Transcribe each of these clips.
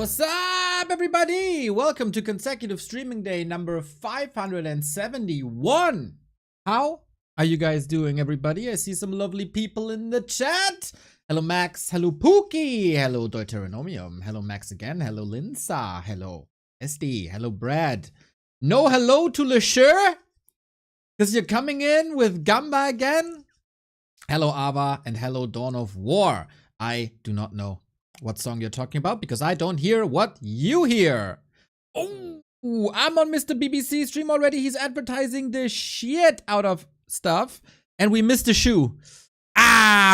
What's up, everybody? Welcome to consecutive streaming day number 571. How are you guys doing, everybody? I see some lovely people in the chat. Hello, Max. Hello, Pookie. Hello, Deuteronomium. Hello, Max again. Hello, Linsa. Hello, SD. Hello, Brad. No hello to LeSure? Because you're coming in with Gamba again? Hello, Ava. And hello, Dawn of War. I do not know what song you're talking about because I don't hear what you hear. Oh, I'm on Mr. BBC stream already. He's advertising the shit out of stuff. And we missed a shoe.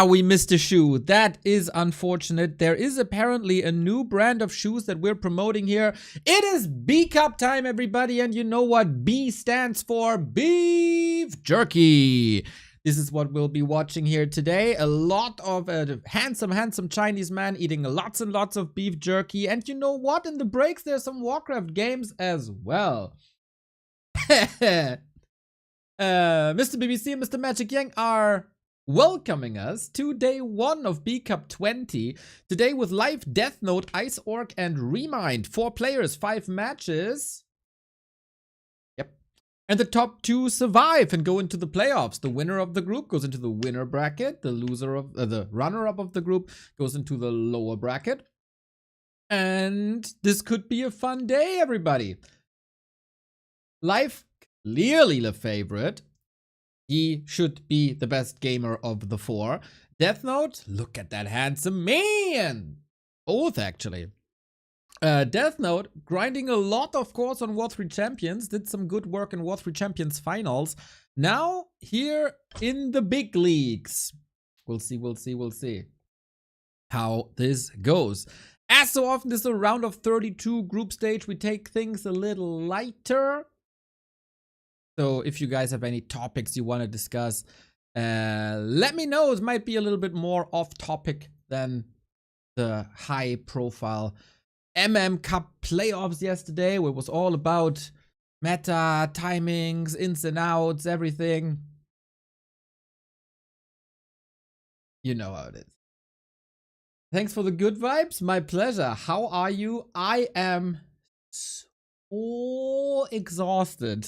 We missed a shoe. That is unfortunate. There is apparently a new brand of shoes that we're promoting here. It is B Cup time, everybody. And you know what B stands for? Beef jerky. This is what we'll be watching here today. A lot of handsome Chinese man eating lots and lots of beef jerky. And you know what? In the breaks, there's some Warcraft games as well. Mr. BBC and Mr. Magic Yang are welcoming us to day 1 of B Cup 20. Today with live Deathnote, Ice Orc, and ReMinD. 4 players, 5 matches. And the top 2 survive and go into the playoffs. The winner of the group goes into the winner bracket. The loser of the runner-up of the group goes into the lower bracket. And this could be a fun day, everybody. Life, clearly the favorite. He should be the best gamer of the 4. Deathnote, look at that handsome man. Both, actually. Deathnote, grinding a lot, of course, on War 3 Champions. Did some good work in War 3 Champions finals. Now, here in the big leagues. We'll see how this goes. As so often, this is a round of 32 group stage. We take things a little lighter. So if you guys have any topics you want to discuss, let me know. It might be a little bit more off topic than the high profile Cup playoffs yesterday, where it was all about meta, timings, ins and outs, everything. You know how it is. Thanks for the good vibes. My pleasure. How are you? I am so exhausted.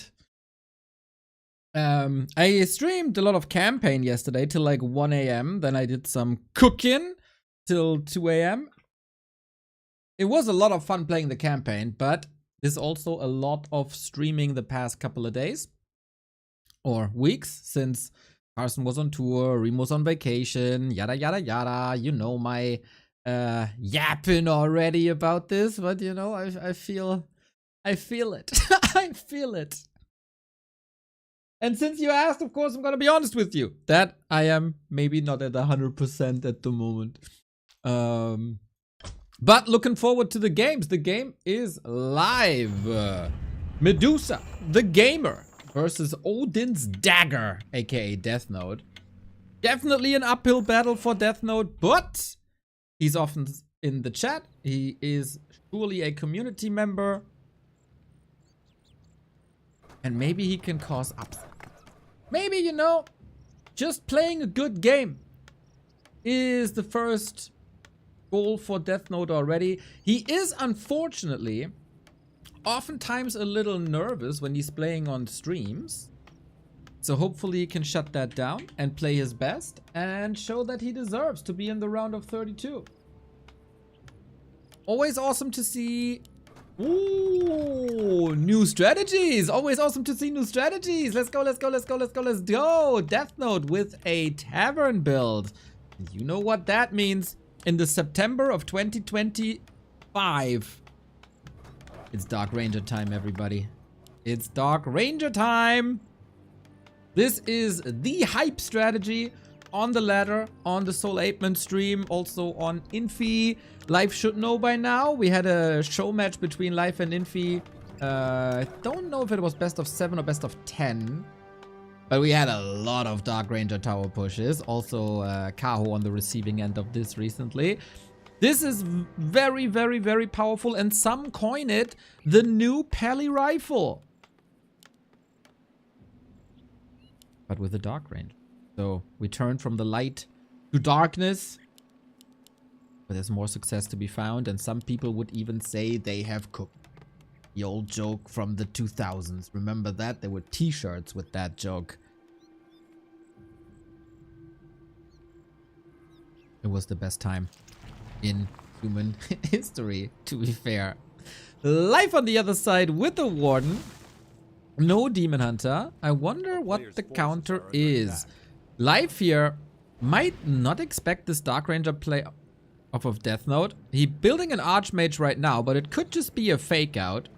I streamed a lot of campaign yesterday till like 1 a.m. Then I did some cooking till 2 a.m. It was a lot of fun playing the campaign, but there's also a lot of streaming the past couple of days or weeks since Carson was on tour, Reem was on vacation, yada yada yada. You know my yapping already about this, but you know I feel it. I feel it. And since you asked, of course, I'm gonna be honest with you that I am maybe not at 100% at the moment. But looking forward to the games. The game is live. Medusa, the gamer, versus Odin's Dagger, aka Deathnote. Definitely an uphill battle for Deathnote, but he's often in the chat. He is surely a community member. And maybe he can cause upset. Maybe, you know, just playing a good game is the first goal for Deathnote already. He is unfortunately oftentimes a little nervous when he's playing on streams. So hopefully he can shut that down and play his best and show that he deserves to be in the round of 32. Always awesome to see. Ooh, new strategies. Always awesome to see new strategies. Let's go. Deathnote with a tavern build. You know what that means. In the September of 2025. It's Dark Ranger time, everybody. It's Dark Ranger time. This is the hype strategy on the ladder, on the Soul Apeman stream, also on Infi. Life should know by now. We had a show match between Life and Infi. I don't know if it was best of 7 or best of 10. But we had a lot of Dark Ranger tower pushes. Also, Kaho on the receiving end of this recently. This is very, very, very powerful. And some coin it the new Pally rifle. But with the Dark Ranger. So we turn from the light to darkness. But there's more success to be found, and some people would even say they have cooked. The old joke from the 2000s. Remember that? There were t-shirts with that joke. It was the best time in human history, to be fair. Life on the other side with the Warden. No Demon Hunter. I wonder what the counter is. Life here might not expect this Dark Ranger play off of Deathnote. He's building an Archmage right now, but it could just be a fake out.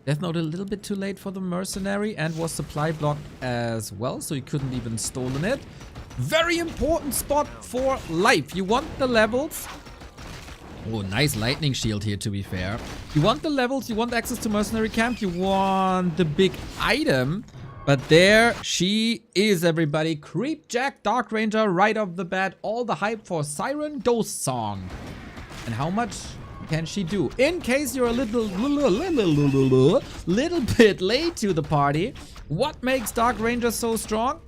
Deathnote a little bit too late for the Mercenary and was supply blocked as well, so he couldn't even stolen it. Very important spot for Life. You want the levels. Oh, nice lightning shield here, to be fair. You want the levels, you want access to Mercenary Camp, you want the big item. But there she is, everybody. Creepjack Dark Ranger right off the bat. All the hype for Siren Ghost Song. And how much can she do? In case you're a little bit late to the party, what makes Dark Ranger so strong?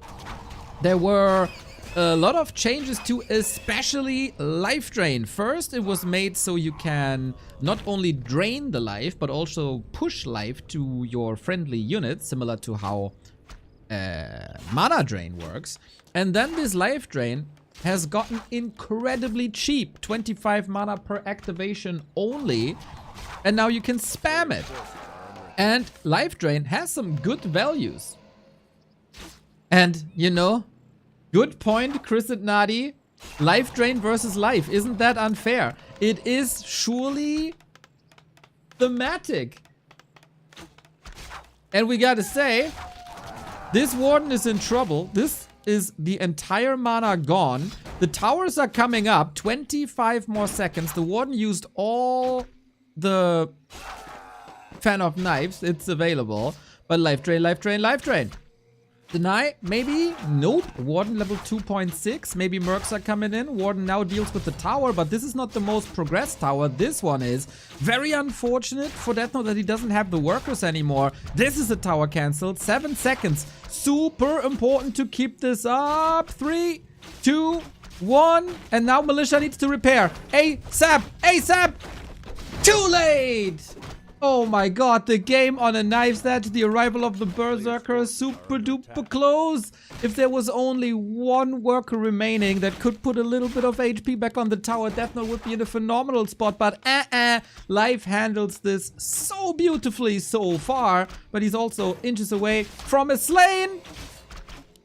There were a lot of changes to especially life drain. First, it was made so you can not only drain the life, but also push life to your friendly units, similar to how mana drain works. And then this life drain has gotten incredibly cheap, 25 mana per activation only, and now you can spam it. And life drain has some good values. And, you know, good point, Chris and Nadi. Life drain versus life. Isn't that unfair? It is surely thematic. And we gotta say, this Warden is in trouble. This is the entire mana gone. The towers are coming up. 25 more seconds. The Warden used all the Fan of Knives. It's available. But life drain, life drain, life drain. Deny? Maybe? Nope. Warden level 2.6. Maybe Mercs are coming in. Warden now deals with the tower, but this is not the most progressed tower. This one is. Very unfortunate for Deathnote that he doesn't have the workers anymore. This is a tower cancelled. 7 seconds. Super important to keep this up. 3, 2, 1. And now Militia needs to repair. ASAP! ASAP! Too late! Oh my god, the game on a knife's edge, the arrival of the Berserker, super duper close. If there was only one worker remaining that could put a little bit of HP back on the tower, Deathnote would be in a phenomenal spot, but Life handles this so beautifully so far, but he's also inches away from a slain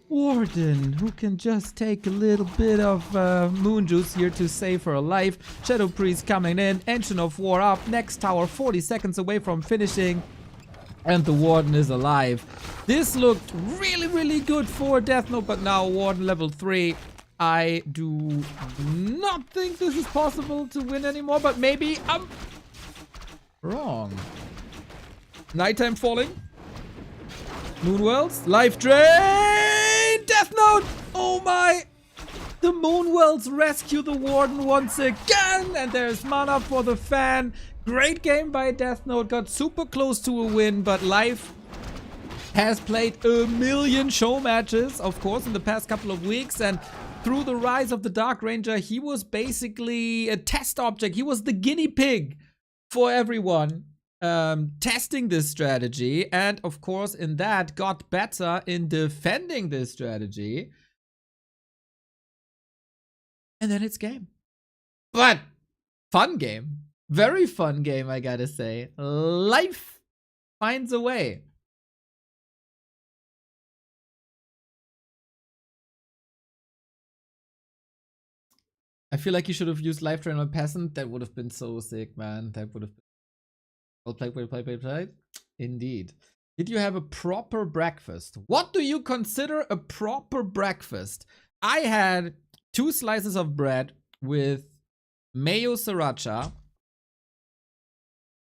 Warden, who can just take a little bit of moon juice here to save her life. Shadow Priest coming in, Engine of War up, next tower 40 seconds away from finishing, and the Warden is alive. This looked really, really good for Deathnote, but now Warden level 3. I do not think this is possible to win anymore, but maybe I'm wrong. Nighttime falling. Moonwells, life drain, Deathnote! Oh my! The Moonwells rescue the Warden once again, and there's mana for the fan. Great game by Deathnote, got super close to a win, but Life has played a million show matches, of course, in the past couple of weeks, and through the rise of the Dark Ranger, he was basically a test object. He was the guinea pig for everyone. Testing this strategy, and of course in that got better in defending this strategy, and then it's game. But fun game, very fun game, I gotta say. Life finds a way. I feel like you should have used Life Drain on Peasant. That would have been so sick, man. That would have been well played. Indeed. Did you have a proper breakfast? What do you consider a proper breakfast? I had 2 slices of bread with mayo sriracha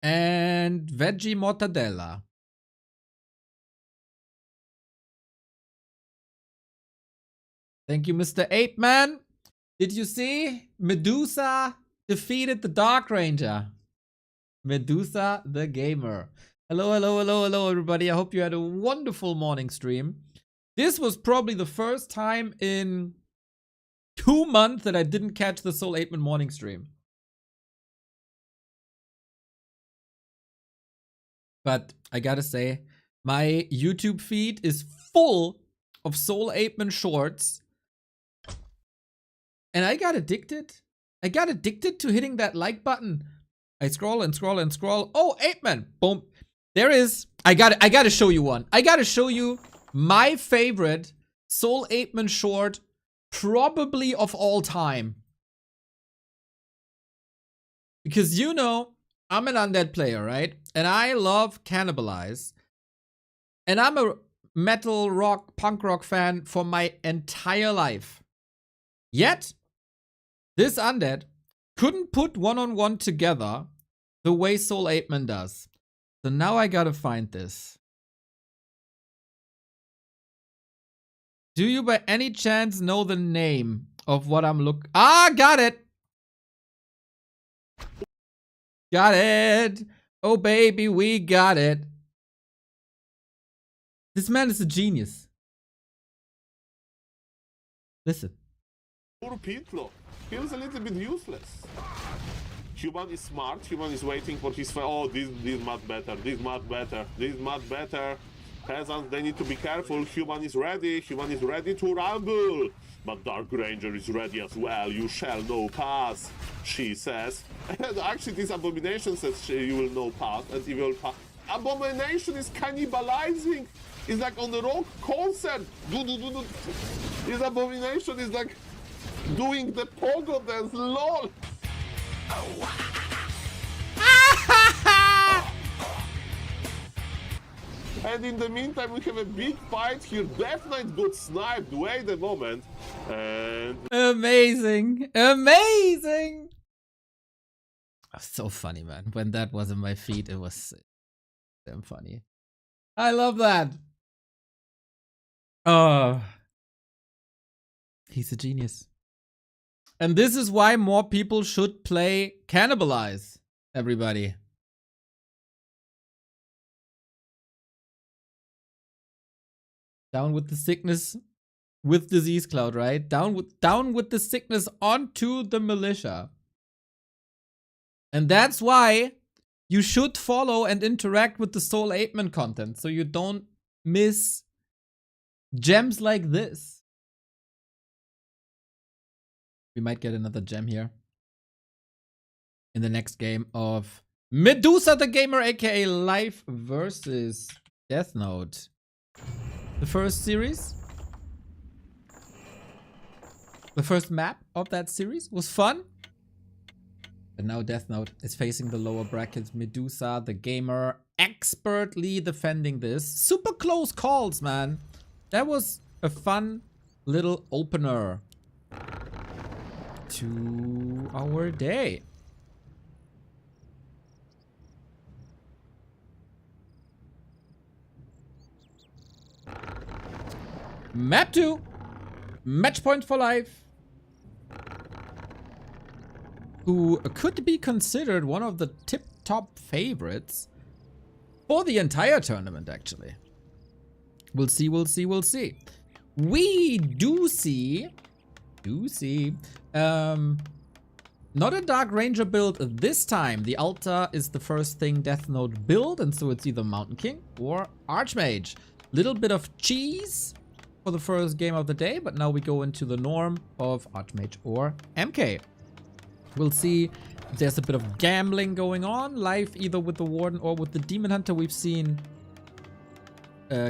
and veggie mortadella. Thank you, Mr. Ape Man. Did you see? Medusa defeated the Dark Ranger. Medusa the Gamer. Hello, hello, hello, hello, everybody. I hope you had a wonderful morning stream. This was probably the first time in 2 months that I didn't catch the Soul 8-Man morning stream. But I gotta say, my YouTube feed is full of Soul Apeman shorts. And I got addicted. I got addicted to hitting that like button. I scroll and scroll and scroll. Oh, Apeman. Boom. There is. I gotta show you one. I gotta show you my favorite Soul Apeman short, probably of all time. Because you know, I'm an undead player, right? And I love Cannibalize. And I'm a metal rock, punk rock fan for my entire life. Yet, this undead couldn't put one-on-one together the way Soul Apeman does. So now I gotta find this. Do you by any chance know the name of what I'm looking? Ah, got it! Got it! Oh baby, we got it. This man is a genius. Listen. He was a little bit useless. Human is smart, human is waiting for his oh, this much better, this much better, this much better. Peasants, they need to be careful, human is ready to rumble. But Dark Ranger is ready as well, you shall know pass, she says. And actually this Abomination says you will know pass, and he will pass. Abomination is cannibalizing, it's like on the rock concert. This Abomination is like doing the pogo dance, lol. And in the meantime, we have a big fight here. Deathnote got sniped. Wait a moment. And amazing, amazing. Oh, so funny, man. When that was in my feed, it was damn funny. I love that. Oh, he's a genius. And this is why more people should play Cannibalize, everybody. Down with the sickness, with disease cloud, right? Down with the sickness onto the militia. And that's why you should follow and interact with the Soul Apeman content, so you don't miss gems like this. We might get another gem here in the next game of Medusa the Gamer, aka Life versus Deathnote. The first series, the first map of that series was fun. But now Deathnote is facing the lower brackets. Medusa the Gamer expertly defending this. Super close calls, man. That was a fun little opener to our day. Map 2. Match point for life. Who could be considered one of the tip-top favorites for the entire tournament, actually. We'll see, we'll see, we'll see. We do see not a Dark Ranger build this time. The Alta is the first thing Deathnote build, and so it's either Mountain King or Archmage. Little bit of cheese for the first game of the day, but now we go into the norm of Archmage or MK. We'll see if there's a bit of gambling going on, live either with the Warden or with the Demon Hunter. We've seen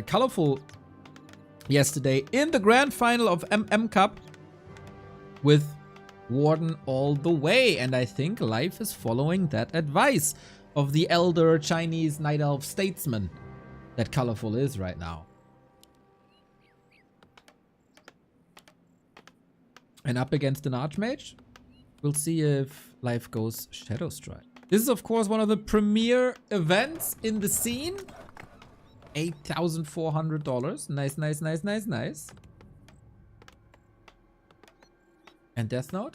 Colorful yesterday in the grand final of MM Cup with Warden all the way, and I think life is following that advice of the elder Chinese Night Elf statesman that Colorful is right now. And up against an Archmage, we'll see if life goes Shadow Strike. This is, of course, one of the premier events in the scene. $8,400. Nice, nice, nice, nice, nice. And Deathnote?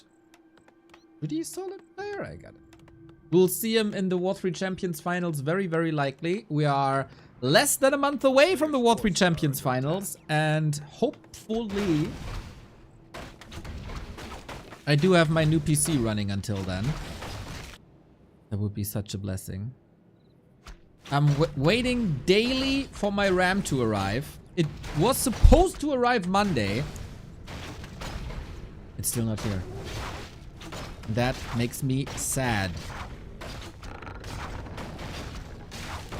Pretty solid player, I got it. We'll see him in the War 3 Champions Finals very, very likely. We are less than a month away from the War 3 Champions Finals, and hopefully I do have my new PC running until then. That would be such a blessing. I'm waiting daily for my RAM to arrive. It was supposed to arrive Monday. It's still not here. That makes me sad.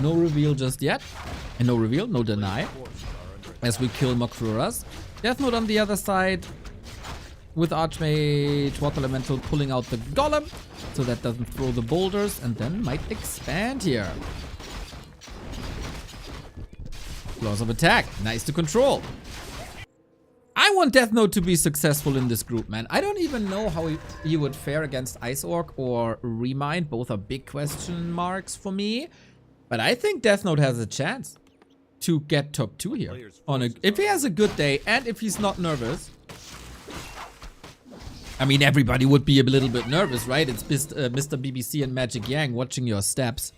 No reveal just yet. And no reveal, no deny. As we kill Mokruras. Deathnote on the other side. With Archmage Water Elemental pulling out the Golem. So that doesn't throw the boulders. And then might expand here. Claws of attack. Nice to control. I want Deathnote to be successful in this group, man. I don't even know how he would fare against Ice Orc or ReMinD. Both are big question marks for me. But I think Deathnote has a chance to get top 2 here. If he has a good day and if he's not nervous. I mean, everybody would be a little bit nervous, right? It's Mr. BBC and Magic Yang watching your steps.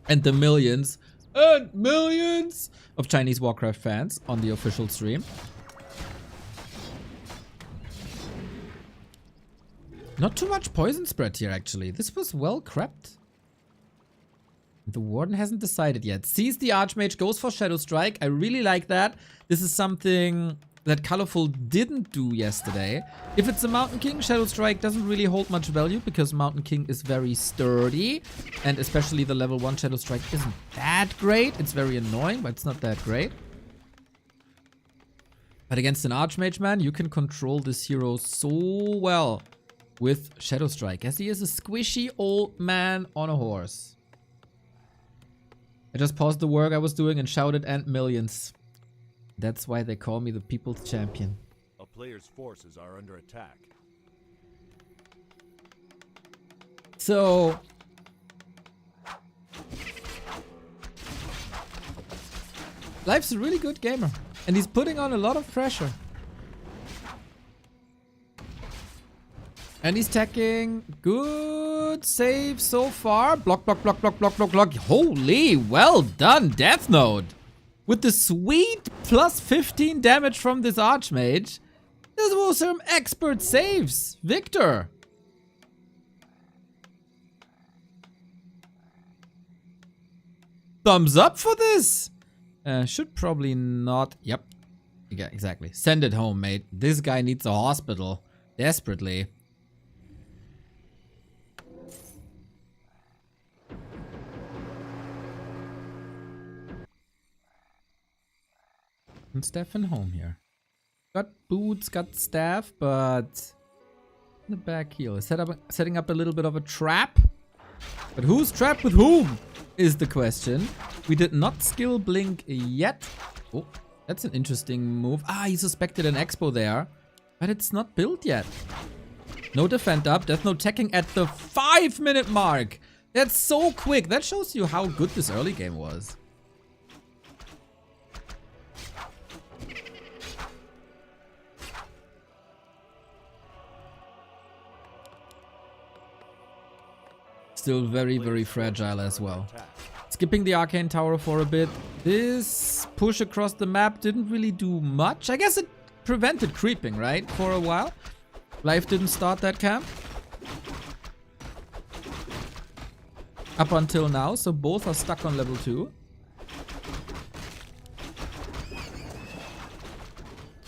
And the millions and millions of Chinese Warcraft fans on the official stream. Not too much poison spread here, actually. This was well crept. The Warden hasn't decided yet. Sees the Archmage, goes for Shadow Strike. I really like that. This is something that Colorful didn't do yesterday. If it's a Mountain King, Shadow Strike doesn't really hold much value because Mountain King is very sturdy. And especially the level 1 Shadow Strike isn't that great. It's very annoying, but it's not that great. But against an Archmage, man, you can control this hero so well with Shadow Strike, as he is a squishy old man on a horse. I just paused the work I was doing and shouted "and millions." That's why they call me the people's champion. A player's forces are under attack. So Life's a really good gamer, and he's putting on a lot of pressure. And he's teching. Good save so far. Block, block, block, block, block, block, block. Holy, well done, Deathnote. With the sweet plus 15 damage from this Archmage. This was some expert saves. Victor. Thumbs up for this. Should probably not. Yep. Yeah, exactly. Send it home, mate. This guy needs a hospital. Desperately. And Stefan home here. Got boots, got staff, but the back heel is setting up a little bit of a trap. But who's trapped with whom is the question. We did not skill blink yet. Oh, that's an interesting move. Ah, he suspected an expo there, but it's not built yet. No defend up. Deathnote teching at the 5-minute mark. That's so quick. That shows you how good this early game was. Still very, very fragile as well. Skipping the Arcane Tower for a bit. This push across the map didn't really do much. I guess it prevented creeping, right? For a while. Life didn't start that camp. Up until now, so both are stuck on level 2.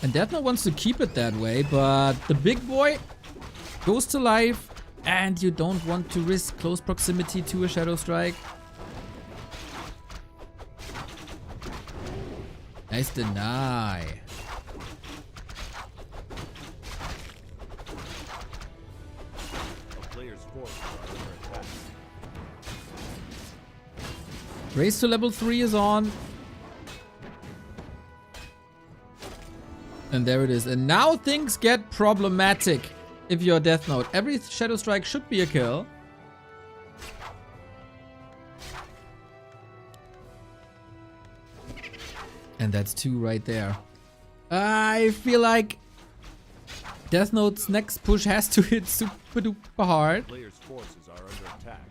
And Deathnote wants to keep it that way, but the big boy goes to life. And you don't want to risk close proximity to a Shadow Strike. Nice deny. A player's forces are under attack. Race to level 3 is on. And there it is. And now things get problematic. If you're Deathnote, every Shadow Strike should be a kill. And that's 2 right there. I feel like Deathnote's next push has to hit super duper hard. Player's forces are under attack.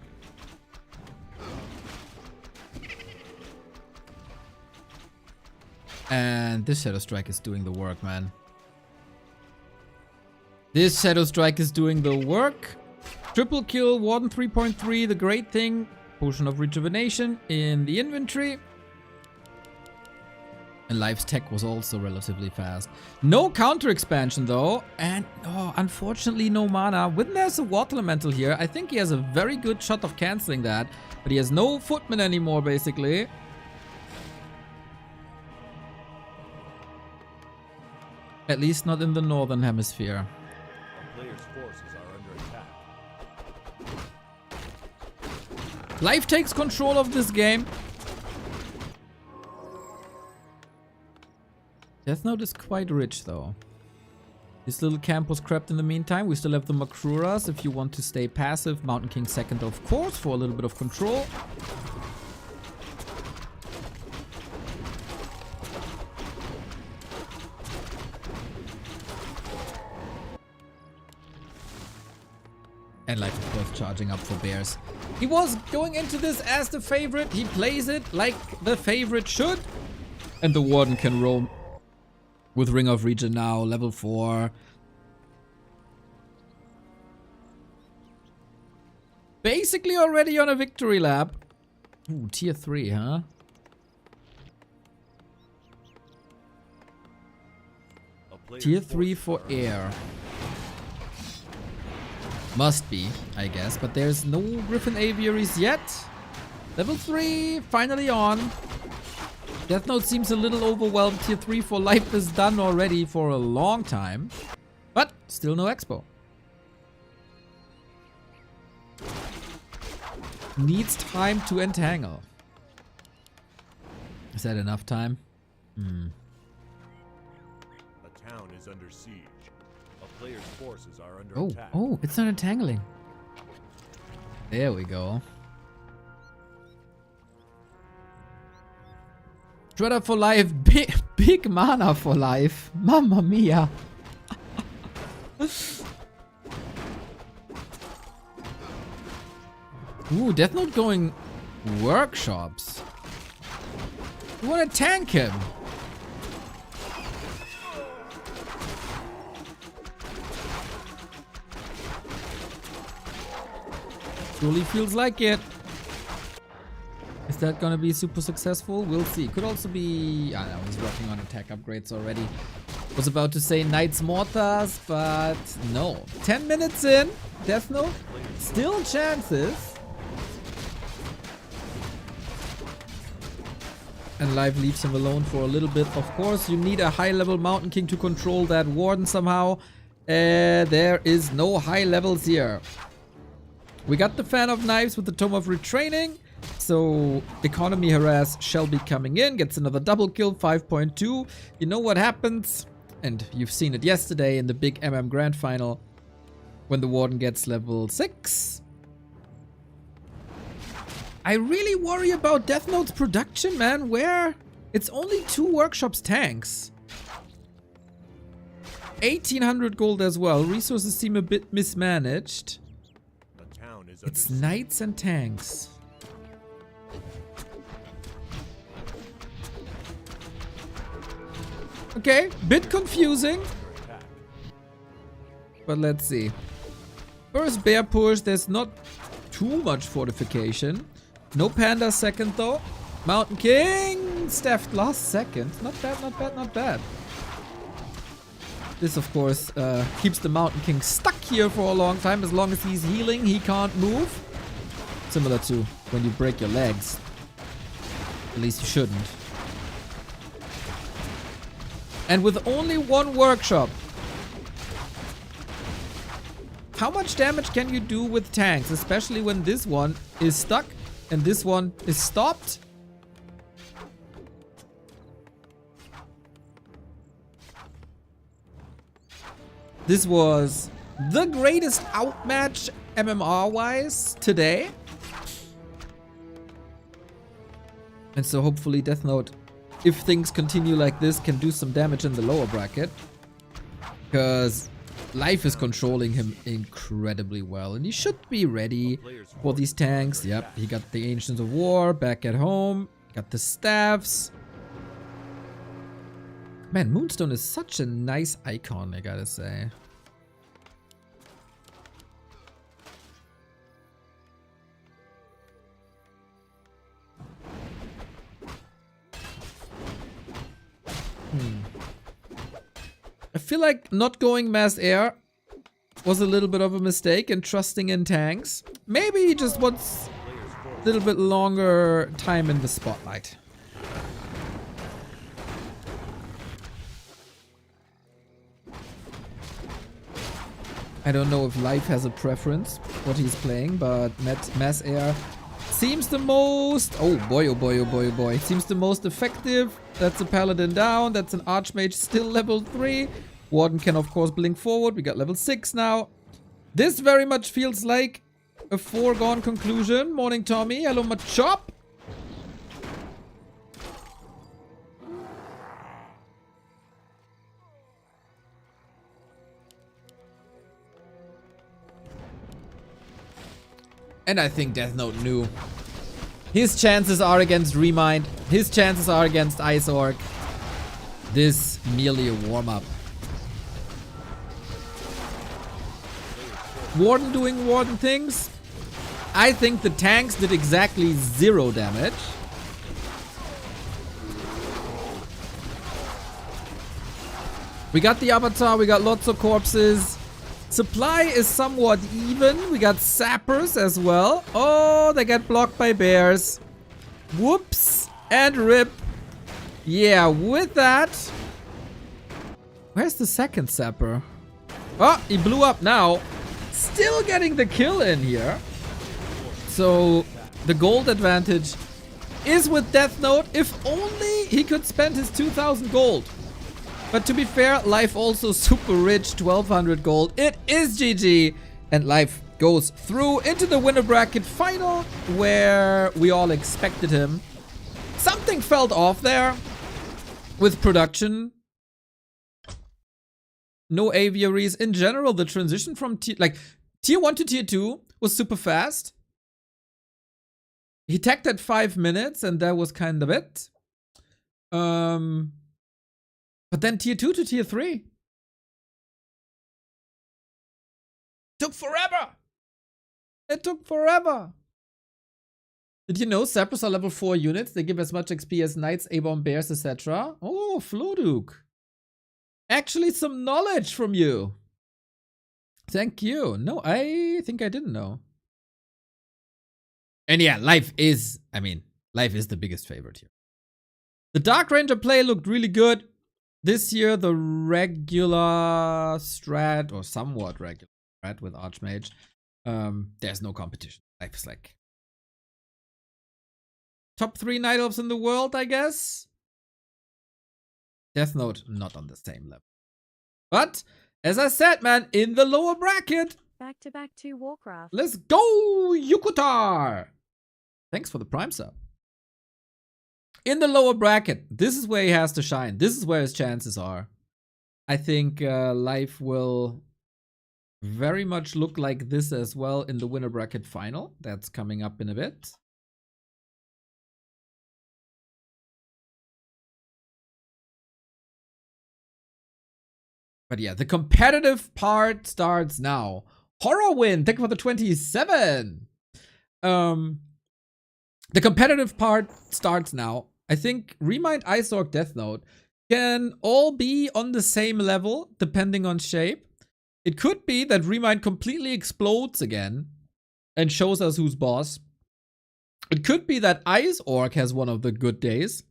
And this Shadow Strike is doing the work, man. This Shadow Strike is doing the work. Triple kill, Warden 3.3. The great thing Potion of Rejuvenation in the inventory. And Life's tech was also relatively fast. No counter expansion though, and unfortunately no mana. When there's a Water Elemental here, I think he has a very good shot of cancelling that, but he has no Footman anymore basically. At least not in the northern hemisphere. A player's forces are under attack. Life takes control of this game. Deathnote is quite rich though. This little camp was crept in the meantime. We still have the Makruras if you want to stay passive. Mountain King second of course for a little bit of control. And Life of course charging up for bears. He was going into this as the favorite. He plays it like the favorite should. And the Warden can roam with Ring of Region now, level 4. Basically already on a victory lap. Ooh, tier 3, huh? Tier 3 for air. Must be, I guess, but there's no Griffin Aviaries yet. Level 3, finally on. Deathnote seems a little overwhelmed. Tier 3 for Life is done already for a long time. But still no expo. Needs time to entangle. Is that enough time? The town is under siege. A player's forces are under attack. Oh, it's not entangling. There we go. Shredder for life, big mana for life. Mamma mia. Ooh, Deathnote going workshops. You wanna tank him? Surely feels like it. Is that gonna be super successful? We'll see. Could also be... I don't know, he's working on attack upgrades already. Was about to say Knights Mortars, but no. 10 minutes in, Deathnote, still chances. And Life leaves him alone for a little bit. Of course, you need a high-level Mountain King to control that Warden somehow. There is no high levels here. We got the Fan of Knives with the Tome of Retraining. So, Economy Harass shall be coming in. Gets another double kill, 5.2. You know what happens? And you've seen it yesterday in the big MM Grand Final. When the Warden gets level 6. I really worry about Deathnote's production, man. Where? It's only 2 workshops tanks. 1800 gold as well. Resources seem a bit mismanaged. It's knights and tanks. Okay, bit confusing. But let's see. First bear push, there's not too much fortification. No panda second though. Mountain King staffed last second. Not bad, not bad, not bad. This, of course, keeps the Mountain King stuck here for a long time. As long as he's healing, he can't move. Similar to when you break your legs. At least you shouldn't. And with only 1 workshop, how much damage can you do with tanks? Especially when this one is stuck and this one is stopped. This was the greatest outmatch MMR-wise today. And so hopefully Deathnote, if things continue like this, can do some damage in the lower bracket. Because Life is controlling him incredibly well. And he should be ready for these tanks. Yep, he got the Ancients of War back at home. Got the staffs. Man, Moonstone is such a nice icon, I gotta say. feel like not going mass air was a little bit of a mistake and trusting in tanks. Maybe he just wants a little bit longer time in the spotlight. I don't know if Life has a preference what he's playing, but mass air seems the most... Oh boy, oh boy, oh boy, oh boy. Seems the most effective. That's a Paladin down. That's an Archmage still level 3. Warden can of course blink forward. We got level 6 now. This very much feels like a foregone conclusion. Morning Tommy. Hello Machop. And I think Deathnote knew. His chances are against ReMinD. His chances are against Ice Orc. This merely a warm-up. Warden doing Warden things. I think the tanks did exactly 0 damage. We got the Avatar. We got lots of corpses. Supply is somewhat even. We got sappers as well. Oh, they get blocked by bears. Whoops. And rip. Yeah, with that. Where's the second sapper? Oh, he blew up now. Still getting the kill in here. So, the gold advantage is with Deathnote. If only he could spend his 2,000 gold. But to be fair, Life also super rich, 1200 gold. It is GG. And Life goes through into the winner bracket final where we all expected him. Something felt off there with production. No aviaries. In general, the transition from tier 1 to tier 2 was super fast. He teched at 5 minutes and that was kind of it. But then tier 2 to tier 3 took forever. It took forever. Did you know Sappers are level 4 units? They give as much XP as Knights, A-Bomb, Bears, etc. Oh, Floduk. Actually some knowledge from you. Thank you. No, I think I didn't know. And yeah, Life is the biggest favorite here. The Dark Ranger play looked really good. This year, the regular strat, or somewhat regular strat with Archmage, there's no competition. Life is like top 3 Night Elves in the world, I guess. Deathnote, not on the same level. But, as I said, man, in the lower bracket. Back to back to Warcraft. Let's go, Yukutar! Thanks for the Prime sub. In the lower bracket, this is where he has to shine. This is where his chances are. I think Life will very much look like this as well in the winner bracket final. That's coming up in a bit. But yeah, the competitive part starts now. Horrorwind, thank you for the 27. The competitive part starts now. I think ReMinD, Ice Orc, Deathnote can all be on the same level depending on shape. It could be that ReMinD completely explodes again and shows us who's boss. It could be that Ice Orc has one of the good days.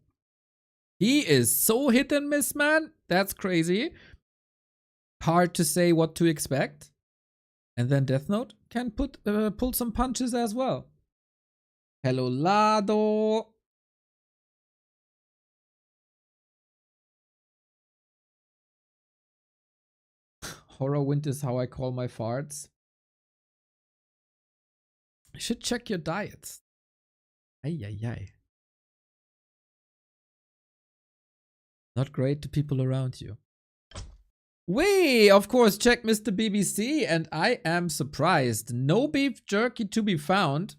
He is so hit and miss, man. That's crazy. Hard to say what to expect. And then Deathnote can pull some punches as well. Hello, Lado. Horrorwind is how I call my farts. You should check your diets. Ay, ay, ay. Not great to people around you. We, of course, check Mr. BBC, and I am surprised. No beef jerky to be found.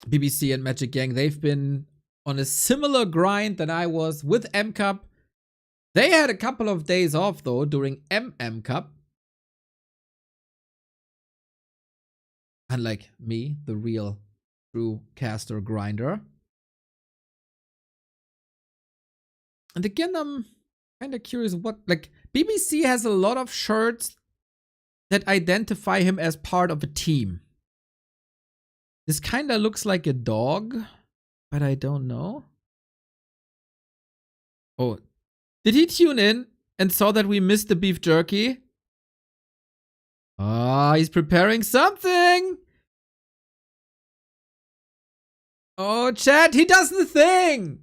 BBC and Magic Gang, they've been on a similar grind than I was with M Cup. They had a couple of days off though during MM Cup. Unlike me, the real true caster grinder. And again, I'm kind of curious what, like, BBC has a lot of shirts that identify him as part of a team. This kind of looks like a dog, but I don't know. Oh, did he tune in and saw that we missed the beef jerky? Ah, he's preparing something. Oh, chat, he does the thing.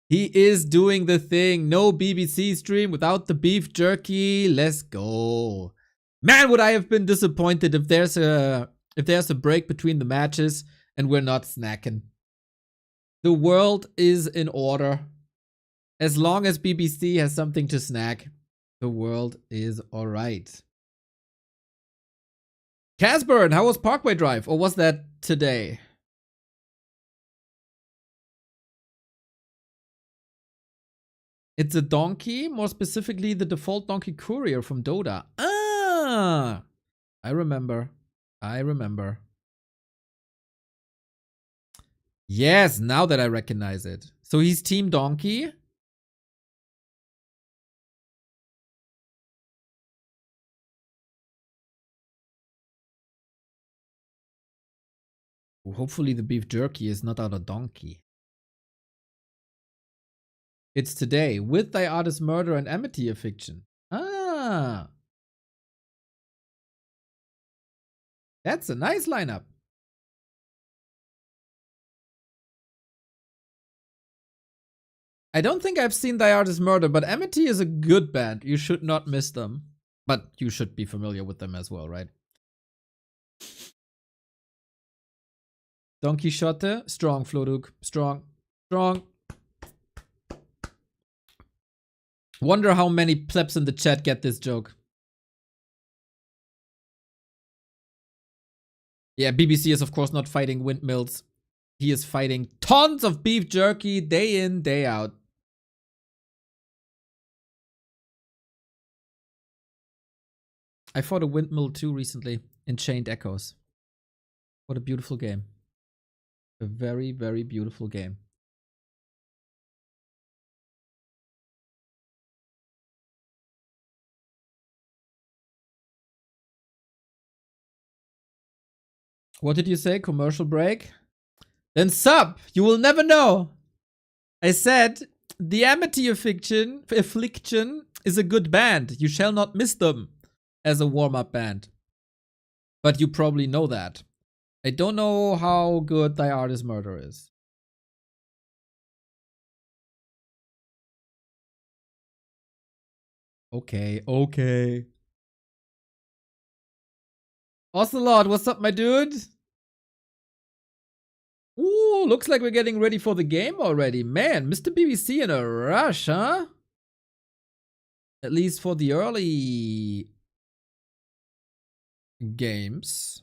He is doing the thing. No BBC stream without the beef jerky. Let's go. Man, would I have been disappointed if there's a break between the matches and we're not snacking. The world is in order. As long as BBC has something to snack, the world is alright. Casburn, how was Parkway Drive? Or was that today? It's a donkey, more specifically the default donkey courier from Dota. Ah! I remember. Yes, now that I recognize it. So he's Team Donkey. Hopefully the beef jerky is not out of donkey. It's today with Thy Artist Murder and Amity of Fiction. Ah. That's a nice lineup. I don't think I've seen Thy Artist Murder, but Amity is a good band. You should not miss them. But you should be familiar with them as well, right? Don Quixote, strong, Floduk, strong. Wonder how many plebs in the chat get this joke. Yeah, BBC is of course not fighting windmills. He is fighting tons of beef jerky day in, day out. I fought a windmill too recently in Chained Echoes. What a beautiful game. A very, very beautiful game. What did you say? Commercial break? Then sub! You will never know! I said, the Amity Affliction is a good band. You shall not miss them as a warm-up band. But you probably know that. I don't know how good Thy Artist Murder is. Okay. Ocelot, what's up, my dude? Ooh, looks like we're getting ready for the game already. Man, Mr. BBC in a rush, huh? At least for the early games.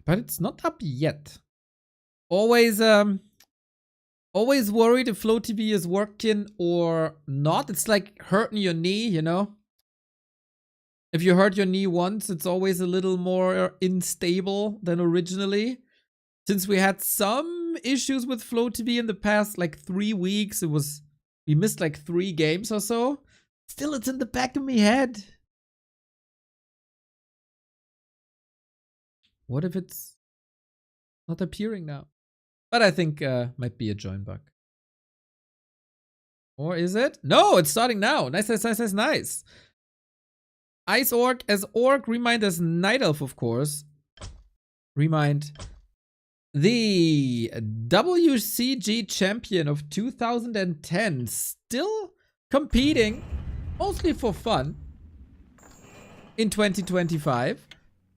But it's not up yet. Always worried if Flow TV is working or not. It's like hurting your knee, you know? If you hurt your knee once, it's always a little more unstable than originally. Since we had some issues with Flow TV in the past like 3 weeks, we missed like 3 games or so. Still, it's in the back of my head. What if it's not appearing now? But I think might be a join bug. Or is it? No, it's starting now. Nice. Ice Orc as Orc, ReMinD as Night Elf, of course. ReMinD, the WCG champion of 2010, still competing, mostly for fun, in 2025.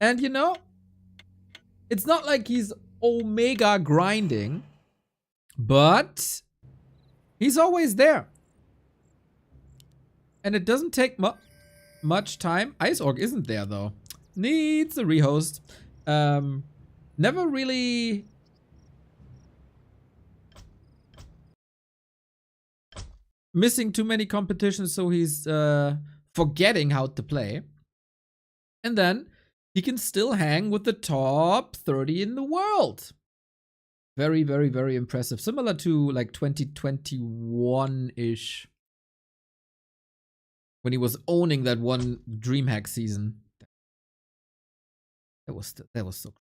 And you know, it's not like he's Omega grinding, but he's always there. And it doesn't take much time. Ice Orc isn't there though. Needs a rehost. Never really missing too many competitions, so he's forgetting how to play. And then he can still hang with the top 30 in the world. Very, very, very impressive. Similar to like 2021-ish. When he was owning that one DreamHack season. That was so.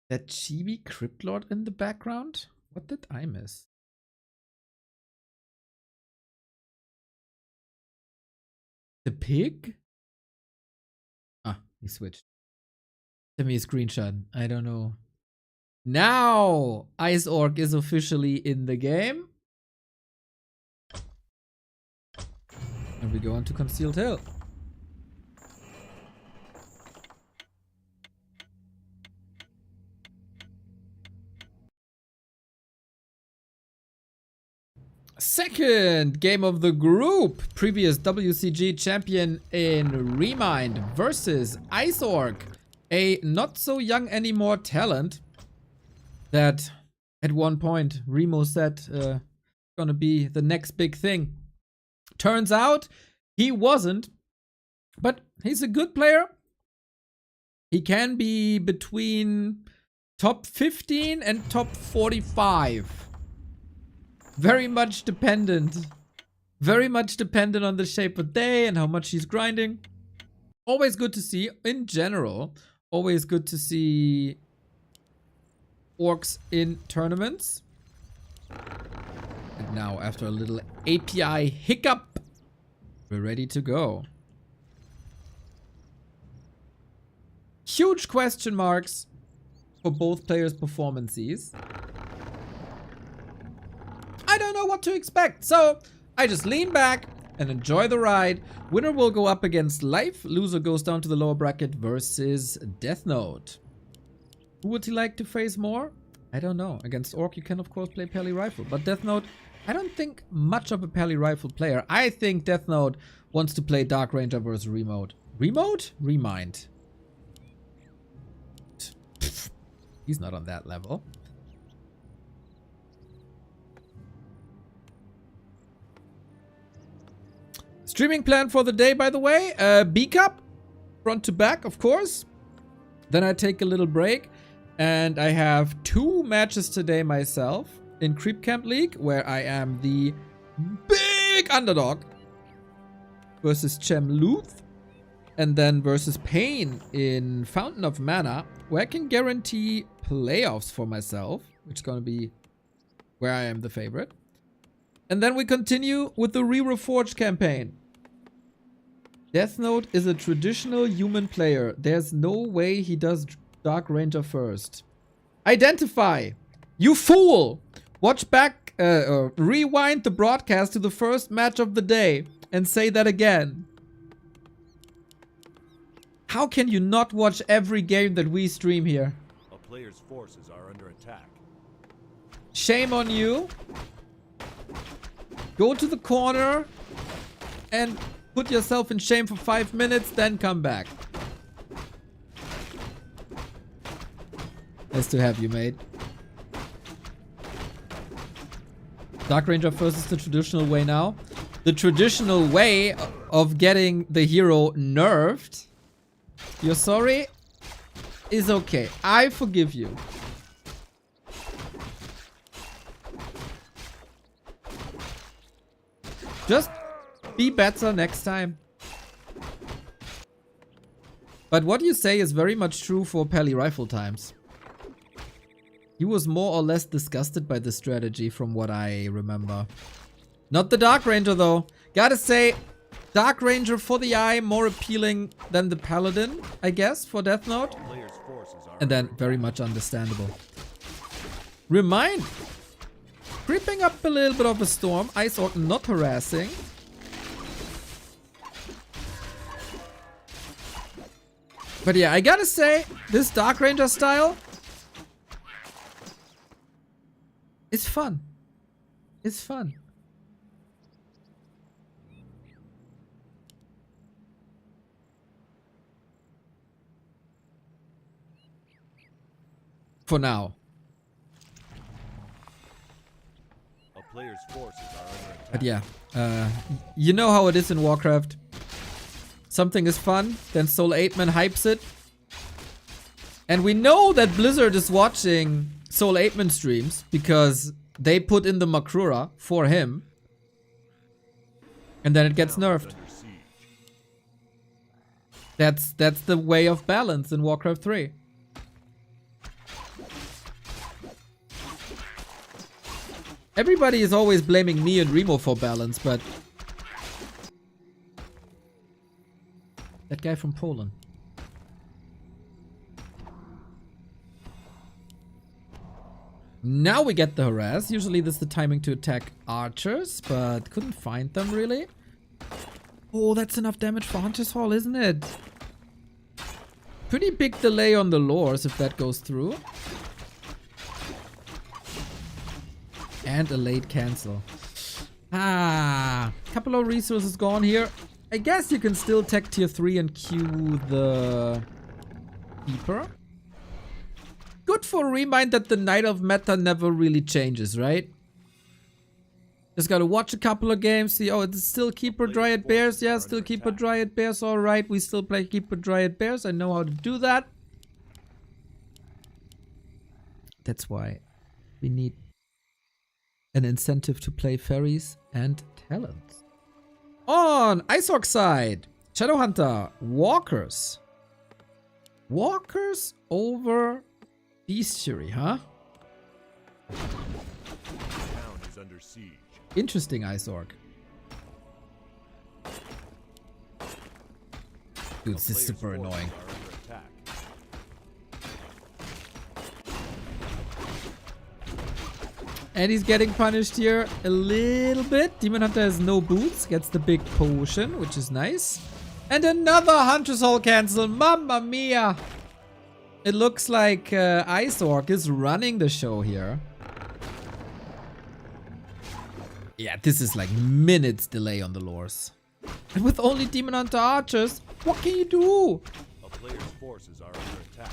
That chibi Cryptlord in the background? What did I miss? The pig? Ah, he switched. Send me a screenshot. I don't know. Now, Ice Orc is officially in the game. And we go on to Concealed Hill. Second game of the group. Previous WCG champion in ReMinD versus Ice Orc. A not so young anymore talent that at one point Remo said gonna be the next big thing. Turns out he wasn't, but he's a good player. He can be between top 15 and top 45. Very much dependent. Very much dependent on the shape of day and how much he's grinding. Always good to see, in general. Always good to see orcs in tournaments. And now, after a little API hiccup, we're ready to go. Huge question marks for both players' performances. I don't know what to expect, so I just lean back and enjoy the ride. Winner will go up against Life, loser goes down to the lower bracket versus Deathnote. Who would he like to face more? I don't know. Against Orc you can of course play Pally Rifle, but Deathnote, I don't think much of a Pally Rifle player. I think Deathnote wants to play Dark Ranger versus ReMinD. ReMinD? He's not on that level. Streaming plan for the day, by the way. B-Cup, front to back, of course. Then I take a little break. And I have 2 matches today myself. In Creep Camp League, where I am the big underdog. Versus Chem Luth. And then versus Pain in Fountain of Mana, where I can guarantee playoffs for myself. Which is going to be where I am the favorite. And then we continue with the Re-Reforged campaign. Deathnote is a traditional human player. There's no way he does Dark Ranger first. Identify! You fool! Watch back, rewind the broadcast to the first match of the day and say that again. How can you not watch every game that we stream here? A player's forces are under attack. Shame on you. Go to the corner and put yourself in shame for 5 minutes, then come back. Nice to have you, mate. Dark Ranger first is the traditional way now. The traditional way of getting the hero nerfed. You're sorry? Is okay. I forgive you. Just be better next time. But what you say is very much true for Pally Rifle times. He was more or less disgusted by the strategy from what I remember. Not the Dark Ranger though. Gotta say, Dark Ranger for the eye more appealing than the Paladin, I guess, for Deathnote. And then very much understandable. ReMinD. Creeping up a little bit of a storm. Ice Orc not harassing. But yeah, I gotta say, this Dark Ranger style is fun. It's fun. For now. A player's forces are under attack. But yeah, you know how it is in Warcraft. something is fun, then Soul 8man hypes it. And we know that Blizzard is watching Soul 8man streams because they put in the Makrura for him. And then it gets nerfed. That's the way of balance in Warcraft 3. Everybody is always blaming me and Remo for balance, but that guy from Poland. Now we get the harass. Usually this is the timing to attack archers, but couldn't find them really. Oh, that's enough damage for Hunter's Hall, isn't it? Pretty big delay on the lures if that goes through. And a late cancel. Ah, couple of resources gone here. I guess you can still tech tier 3 and queue the Keeper. Good for ReMinD that the Knight of Meta never really changes, right? Just gotta watch a couple of games, see, oh, it's still Keeper Dryad Bears. Yeah, still Keeper Dryad Bears, alright. We still play Keeper Dryad Bears. I know how to do that. That's why we need an incentive to play fairies and talents. On Ice Orc side, Shadowhunter, Walkers. Walkers over Bestiary, huh? Town is under siege. Interesting, Ice Orc. Dude, this is super annoying. And he's getting punished here a little bit. Demon Hunter has no boots, gets the big potion, which is nice. And another Hunter's Hall cancel. Mamma mia! It looks like Ice Orc is running the show here. Yeah, this is like minutes delay on the lures. And with only Demon Hunter archers, what can you do? A player's forces are under attack.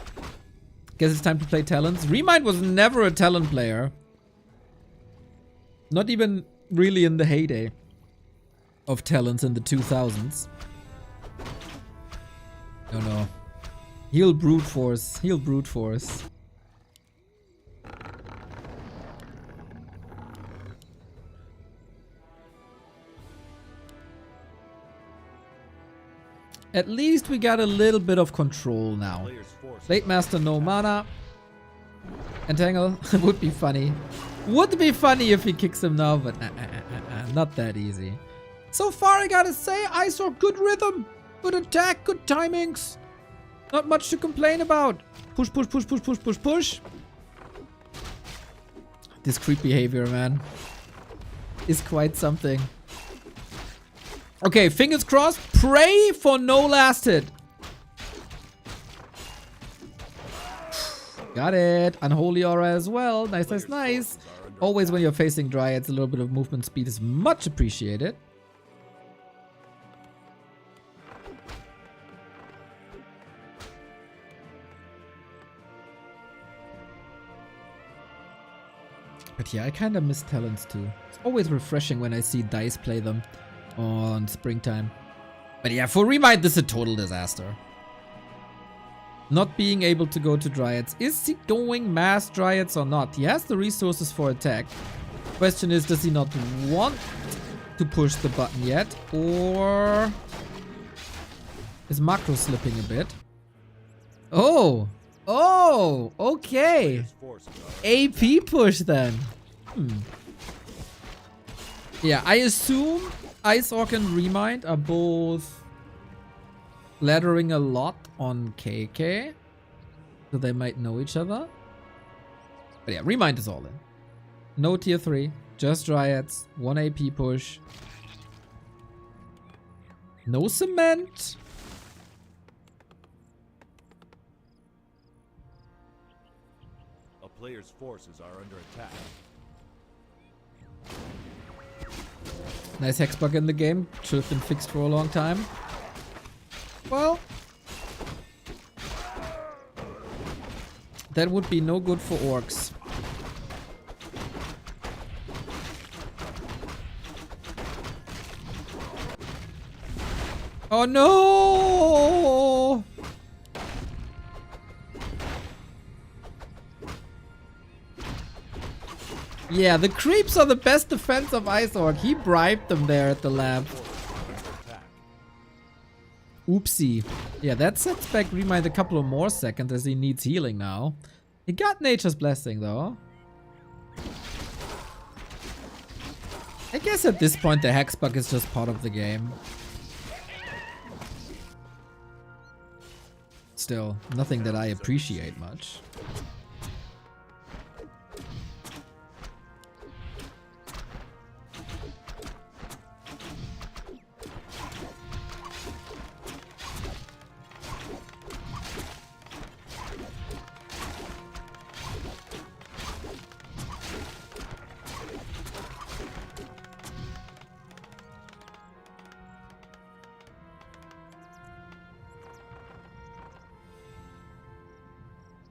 Guess it's time to play talents. ReMinD was never a talent player. Not even really in the heyday of talents in the 2000s. No, no. He'll brute force. He'll brute force. At least we got a little bit of control now. Blade Master no mana. Entangle would be funny. Would be funny if he kicks him now, but not that easy. So far, I gotta say, I saw good rhythm, good attack, good timings. Not much to complain about. Push, push, push, push, push, push, push. This creep behavior, man, is quite something. Okay, fingers crossed. Pray for no last hit. Got it. Unholy Aura as well. Nice, nice, nice. Always when you're facing Dryads, a little bit of movement speed is much appreciated. But yeah, I kind of miss talents too. It's always refreshing when I see DICE play them on springtime. But yeah, for ReMinD, this is a total disaster. Not being able to go to Dryads. Is he going mass Dryads or not? He has the resources for attack. Question is, does he not want to push the button yet? Or is macro slipping a bit? Oh! Oh! Okay! AP push then. Yeah, I assume Ice Orc and ReMinD are both laddering a lot on KK, so they might know each other. But yeah, ReMinD is all in. No tier 3, just Dryads, 1 AP push. No cement. A player's forces are under attack. Nice hex bug in the game. Should have been fixed for a long time. Well, that would be no good for orcs. Oh no! Yeah, the creeps are the best defense of Iceorg. He bribed them there at the lab. Oopsie. Yeah, that sets back ReMinD a couple of more seconds as he needs healing now. He got Nature's Blessing though. I guess at this point the Hexbug is just part of the game. Still, nothing that I appreciate much.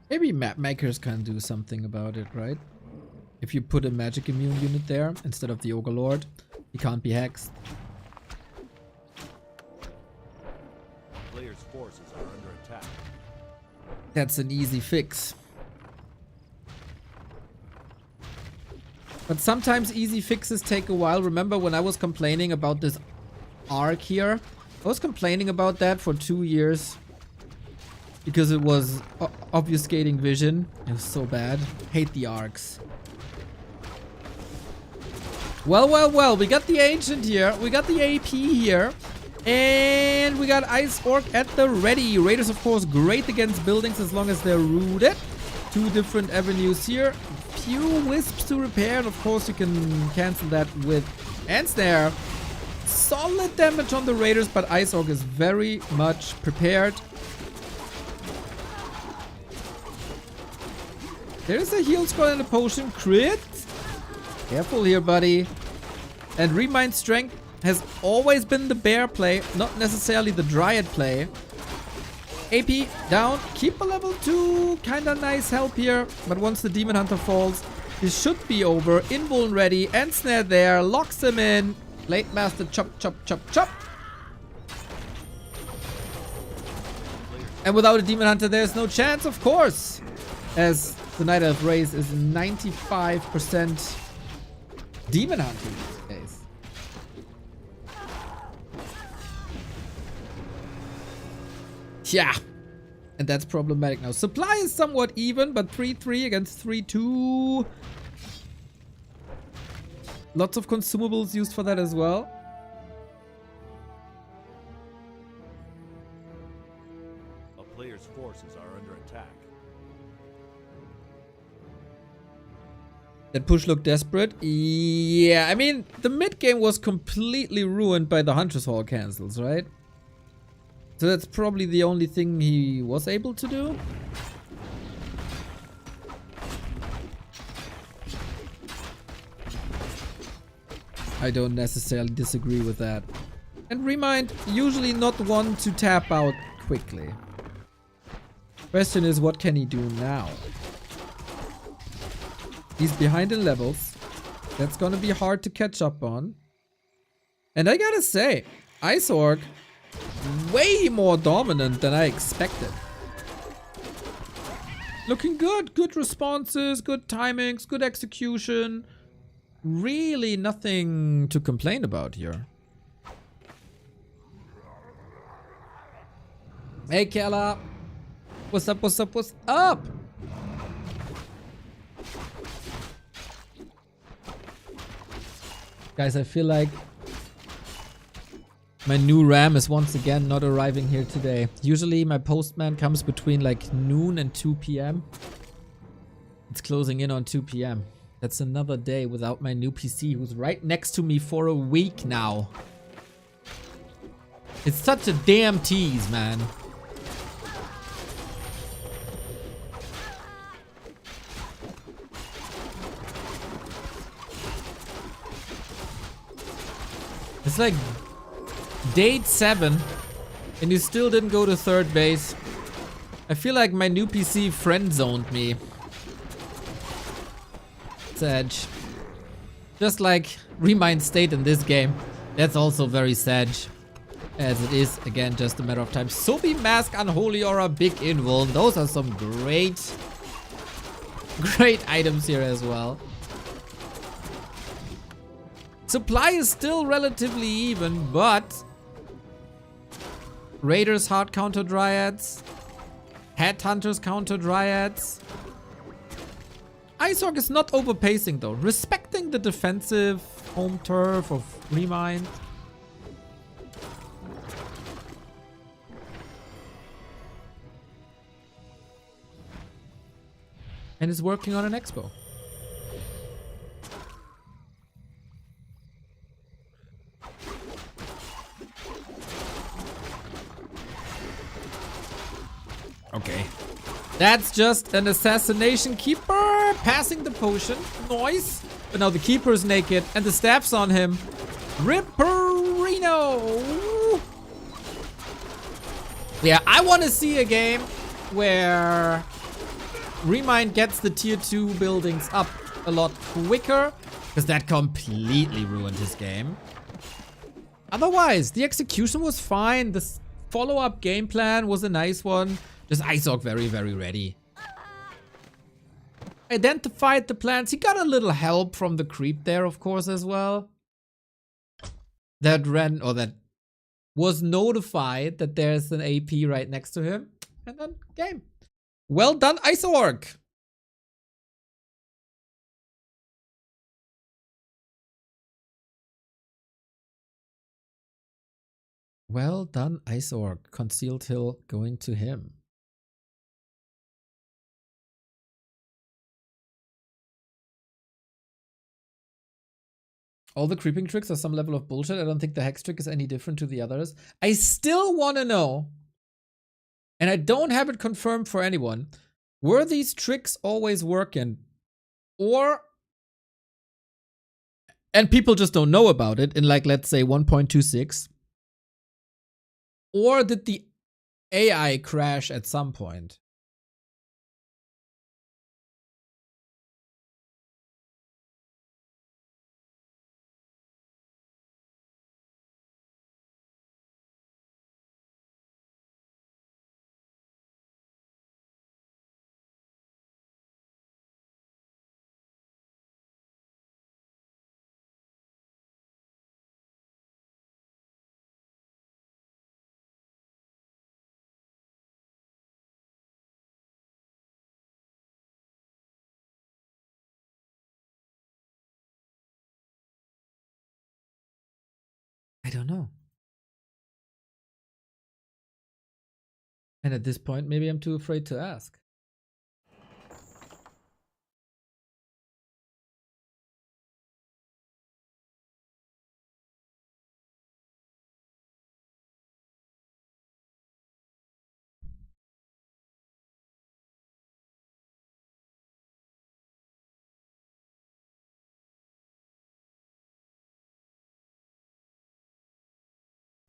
Maybe map makers can do something about it, right? If you put a magic immune unit there instead of the Ogre Lord, he can't be hexed. Players' forces are under attack. That's an easy fix. But sometimes easy fixes take a while. Remember when I was complaining about this arc here? I was complaining about that for 2 years. Because it was obfuscating vision. It was so bad. Hate the arcs. Well, well, well. We got the Ancient here. We got the AP here. And we got Iceorg at the ready. Raiders, of course, great against buildings as long as they're rooted. 2 different avenues here. Few wisps to repair. And of course, you can cancel that with Ensnare. Solid damage on the Raiders, but Iceorg is very much prepared. There's a heal scroll and a potion. Crit. Careful here, buddy. And ReMinD strength has always been the bear play, not necessarily the dryad play. AP down. Keep a level 2. Kinda nice help here. But once the Demon Hunter falls, this should be over. Invuln ready. Ensnare there. Locks him in. Blade Master chop, chop, chop, chop. And without a Demon Hunter, there's no chance, of course. As the Night Elf race is 95% Demon Hunter in this case. Yeah. And that's problematic now. Supply is somewhat even, but 3-3 against 3-2. Lots of consumables used for that as well. A player's forces are under attack. That push looked desperate. Yeah, I mean, the mid game was completely ruined by the Huntress Hall cancels, right? So that's probably the only thing he was able to do. I don't necessarily disagree with that. And ReMinD, usually not one to tap out quickly. Question is, what can he do now? He's behind in levels. That's gonna be hard to catch up on. And I gotta say, Iceorg, way more dominant than I expected. Looking good. Good responses, good timings, good execution. Really nothing to complain about here. Hey, Kella. What's up, what's up, what's up? Guys, I feel like my new RAM is once again not arriving here today. Usually my postman comes between like noon and 2 p.m. It's closing in on 2 p.m. That's another day without my new PC, who's right next to me for a week now. It's such a damn tease, man. It's like date 7 and you still didn't go to 3rd base. I feel like my new PC friend zoned me. Sag. Just like ReMinD state in this game. That's also very Sag. As it is, again, just a matter of time. Sobi Mask, Unholy Aura, Big Invuln. Those are some great items here as well. Supply is still relatively even, but Raiders hard counter Dryads. Headhunters counter Dryads. Ice Orc is not overpacing though. Respecting the defensive home turf of ReMinD. And is working on an expo. Okay. That's just an assassination keeper passing the potion. Nice. But now the keeper is naked and the staff's on him. Ripperino. Yeah, I want to see a game where ReMinD gets the tier 2 buildings up a lot quicker, because that completely ruined his game. Otherwise, the execution was fine. The follow-up game plan was a nice one. Just Ice Orc very, very ready. Identified the plans. He got a little help from the creep there, of course, as well. That was notified that there's an AP right next to him. And then game. Well done, Ice Orc. Well done, Ice Orc. Concealed Hill going to him. All the creeping tricks are some level of bullshit. I don't think the hex trick is any different to the others. I still want to know, and I don't have it confirmed for anyone, were these tricks always working? And people just don't know about it in, like, let's say 1.26? Or did the AI crash at some point? I don't know. And at this point, maybe I'm too afraid to ask.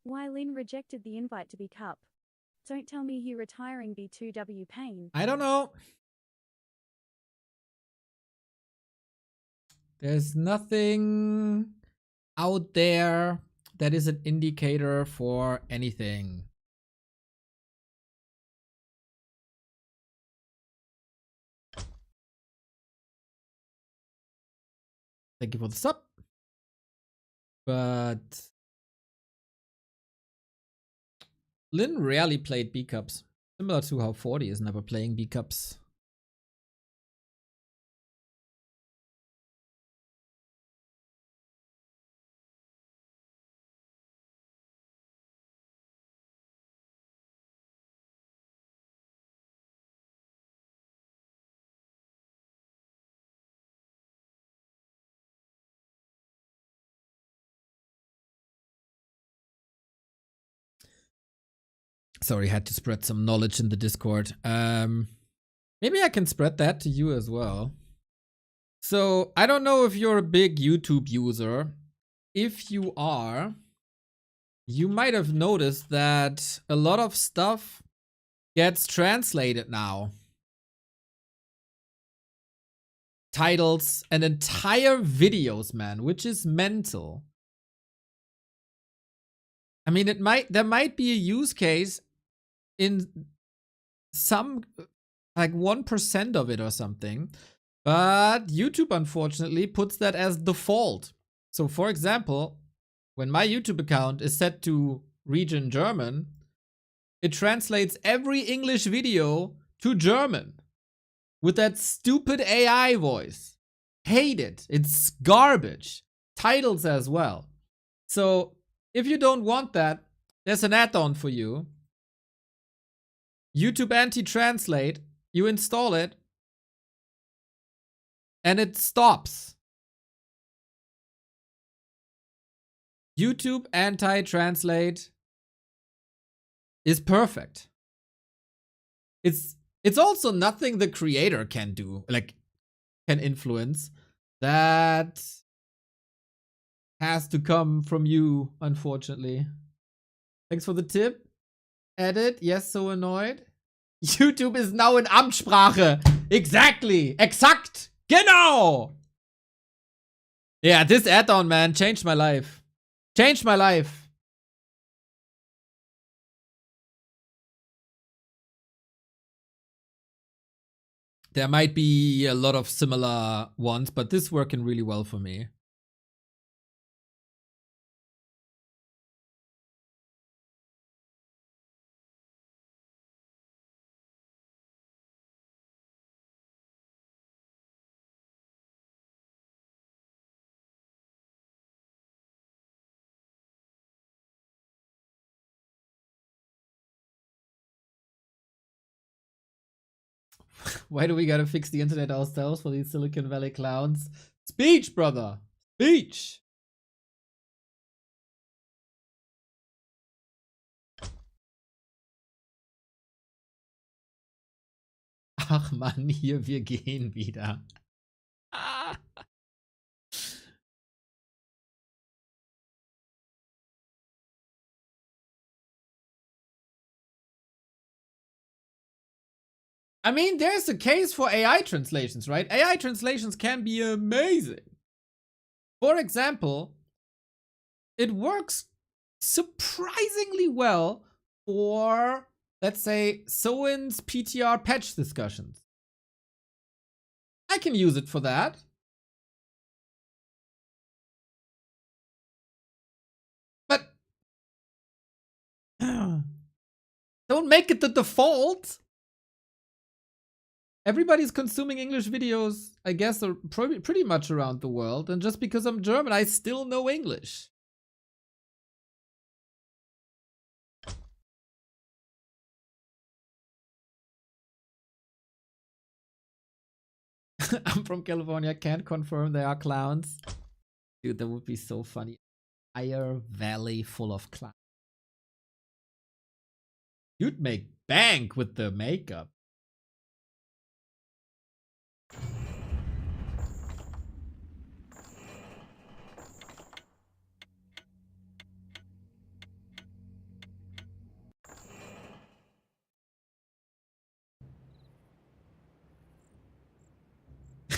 Why Lin rejected the invite to be Cup. Don't tell me he retiring B2W Pain. I don't know. There's nothing out there that is an indicator for anything. Thank you for the sub. But Lin rarely played B cups, similar to how 40 is never playing B cups. Sorry, had to spread some knowledge in the Discord. Maybe I can spread that to you as well. So, I don't know if you're a big YouTube user. If you are, you might have noticed that a lot of stuff gets translated now. Titles and entire videos, man, which is mental. I mean, there might be a use case in some, like 1% of it or something, but YouTube unfortunately puts that as default. So for example, when my YouTube account is set to region German, it translates every English video to German with that stupid AI voice. Hate it. It's garbage. Titles as well. So if you don't want that, there's an add-on for you. YouTube Anti-Translate. You install it, and it stops. YouTube Anti-Translate is perfect. It's also nothing the creator can do, like can influence. That has to come from you, unfortunately. Thanks for the tip. Edit, yes, so annoyed. YouTube is now in Amtssprache. Exactly. Exakt. Genau. Yeah, this add-on, man, changed my life. Changed my life. There might be a lot of similar ones, but this working really well for me. Why do we gotta fix the internet ourselves for these Silicon Valley clowns? Speech, brother! Speech! Ach Mann, hier, wir gehen wieder. I mean, there's a case for AI translations, right? AI translations can be amazing. For example, it works surprisingly well for, let's say, Soin's PTR patch discussions. I can use it for that. But don't make it the default. Everybody's consuming English videos, I guess, are pretty much around the world. And just because I'm German, I still know English. I'm from California, can't confirm they are clowns. Dude, that would be so funny. Entire valley full of clowns. You'd make bank with the makeup.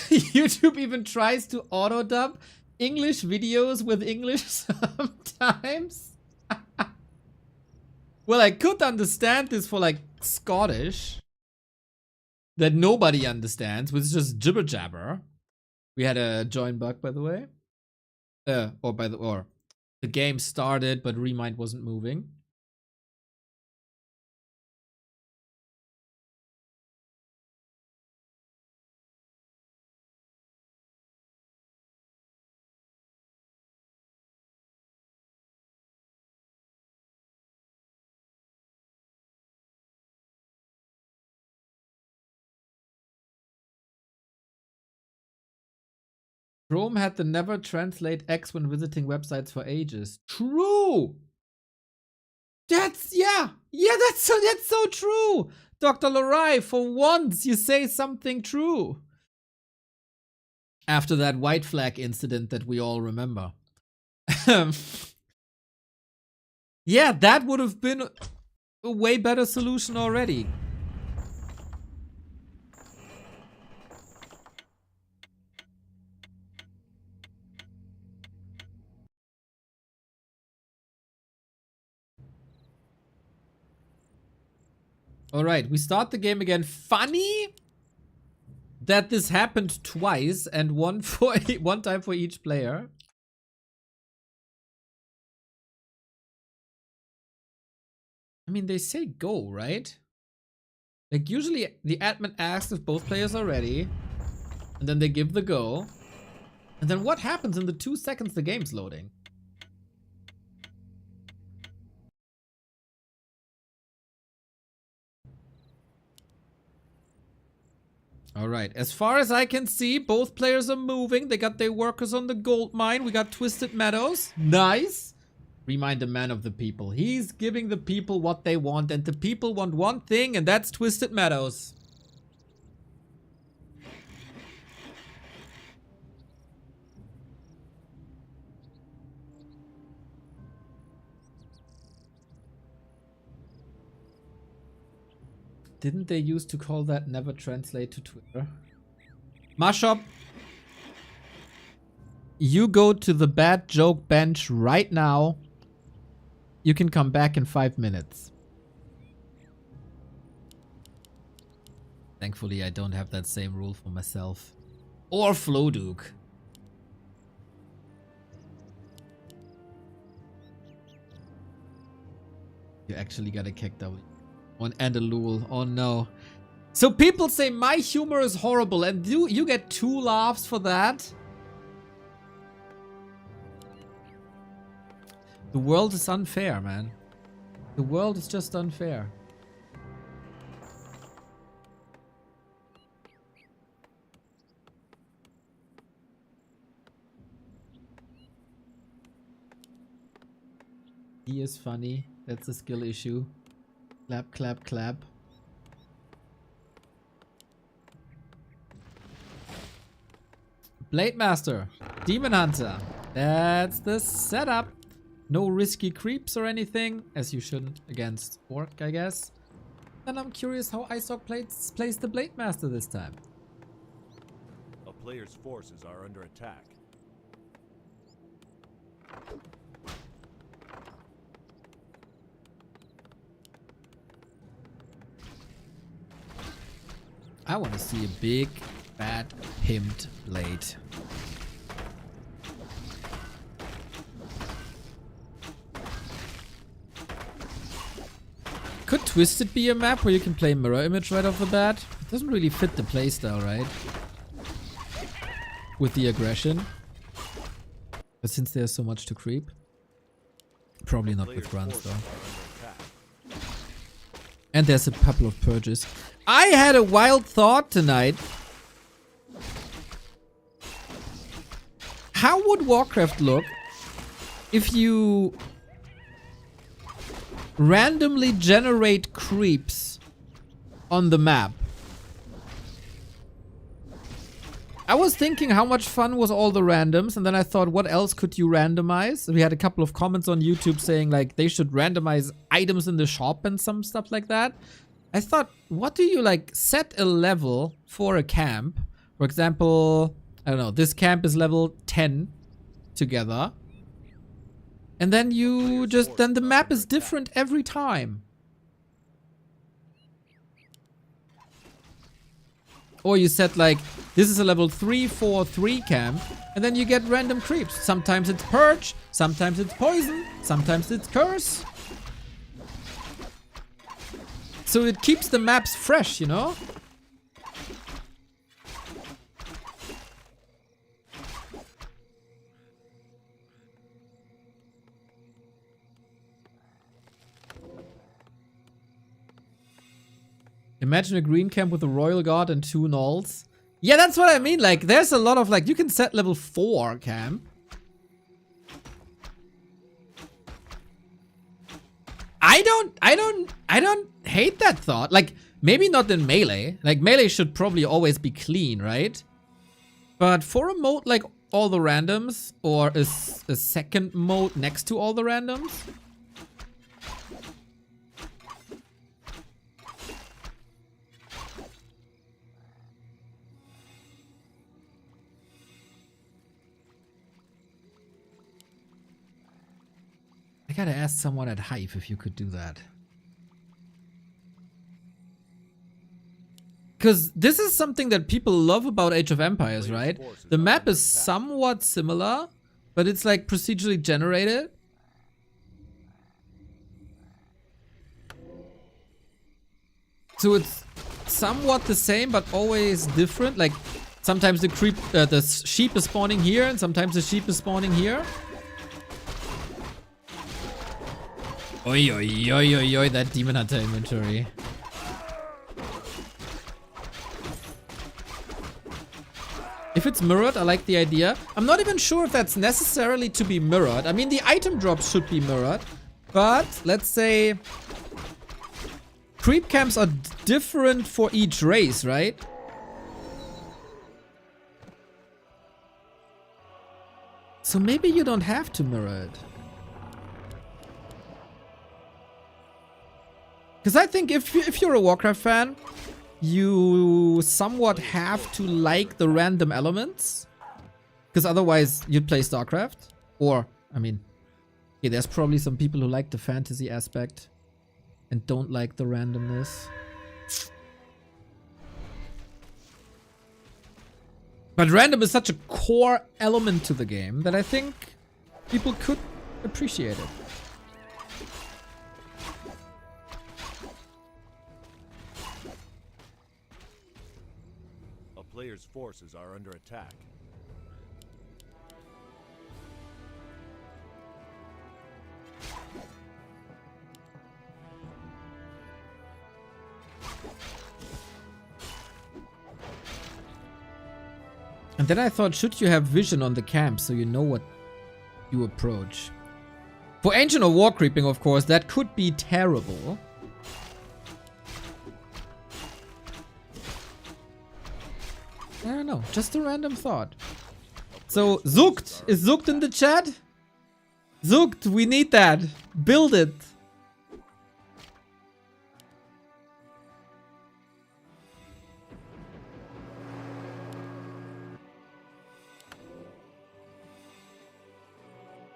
YouTube even tries to auto-dub English videos with English sometimes. Well, I could understand this for like Scottish that nobody understands, which is just jibber jabber. We had a join bug, by the way. Or the game started, but ReMinD wasn't moving. Chrome had the never translate X when visiting websites for ages. True. That's that's so true. Dr. Lorai, for once you say something true. After that white flag incident that we all remember. Yeah, that would have been a way better solution already. Alright, we start the game again. Funny that this happened twice and one time for each player. I mean, they say go, right? Like, usually the admin asks if both players are ready, and then they give the go. And then what happens in the 2 seconds the game's loading? Alright, as far as I can see, both players are moving. They got their workers on the gold mine. We got Twisted Meadows. Nice. ReMinD, the man of the people. He's giving the people what they want, and the people want one thing, and that's Twisted Meadows. Didn't they used to call that never translate to Twitter? Mashop, you go to the bad joke bench right now. You can come back in 5 minutes. Thankfully, I don't have that same rule for myself. Or Floduke. You actually got a kick W. On and a lul. Oh no. So people say my humor is horrible, and you get 2 laughs for that? The world is unfair, man. The world is just unfair. He is funny. That's a skill issue. Clap, clap, clap. Blade Master. Demon Hunter. That's the setup. No risky creeps or anything, as you shouldn't against Orc, I guess. And I'm curious how ISOC plays the Blade Master this time. A player's forces are under attack. I want to see a big, fat, pimped blade. Could Twisted be a map where you can play mirror image right off the bat? It doesn't really fit the playstyle, right? With the aggression. But since there's so much to creep. Probably not with runs though. And there's a couple of purges. I had a wild thought tonight. How would Warcraft look if you randomly generate creeps on the map? I was thinking how much fun was all the randoms, and then I thought, what else could you randomize? We had a couple of comments on YouTube saying like they should randomize items in the shop and some stuff like that. I thought, what do you like set a level for a camp? For example, I don't know, this camp is level 10 together. And then you just, then the map is different every time. Or you set like, this is a level 3, 4, 3 camp, and then you get random creeps. Sometimes it's Purge, sometimes it's Poison, sometimes it's Curse. So it keeps the maps fresh, you know? Imagine a green camp with a royal guard and 2 nulls. Yeah, that's what I mean. Like, there's a lot of like, you can set level 4 camp. I don't hate that thought. Like, maybe not in melee. Like, melee should probably always be clean, right? But for a mode like all the randoms, or a second mode next to all the randoms. I gotta ask someone at Hive if you could do that. Because this is something that people love about Age of Empires, right? The map is somewhat similar, but it's like procedurally generated. So it's somewhat the same, but always different. Like sometimes the sheep is spawning here, and sometimes the sheep is spawning here. Oi, oi, oi, oi, oi, that Demon Hunter inventory. If it's mirrored, I like the idea. I'm not even sure if that's necessarily to be mirrored. I mean, the item drops should be mirrored. But, let's say... creep camps are different for each race, right? So maybe you don't have to mirror it. Because I think if you're a Warcraft fan, you somewhat have to like the random elements. Because otherwise you'd play StarCraft. Or, I mean, yeah, there's probably some people who like the fantasy aspect and don't like the randomness. But random is such a core element to the game that I think people could appreciate it. A player's forces are under attack. And then I thought, should you have vision on the camp so you know what you approach? For Ancient or War Creeping, of course, that could be terrible. I don't know, just a random thought. So, Zukt! Is Zukt in the chat? Zukt, we need that. Build it.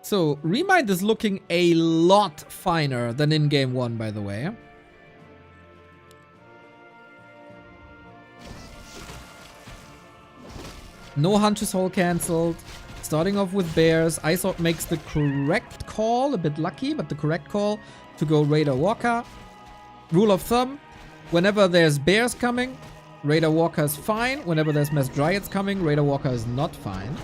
So, ReMinD is looking a lot finer than in Game 1, by the way. No Hunter's Hole cancelled. Starting off with bears. I thought makes the correct call. A bit lucky, but the correct call to go Raider Walker. Rule of thumb. Whenever there's bears coming, Raider Walker is fine. Whenever there's Mass Dryads coming, Raider Walker is not fine.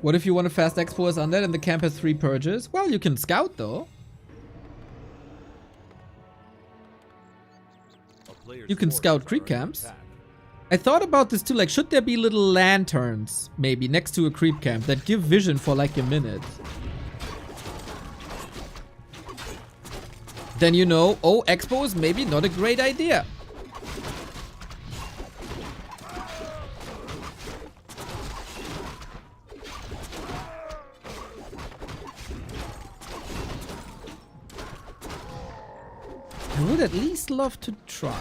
What if you want a fast expo as undead and the camp has 3 purges? Well, you can scout though. You can scout creep camps. I thought about this too, like should there be little lanterns maybe next to a creep camp that give vision for like a minute? Then you know, oh, expo is maybe not a great idea. I would at least love to try.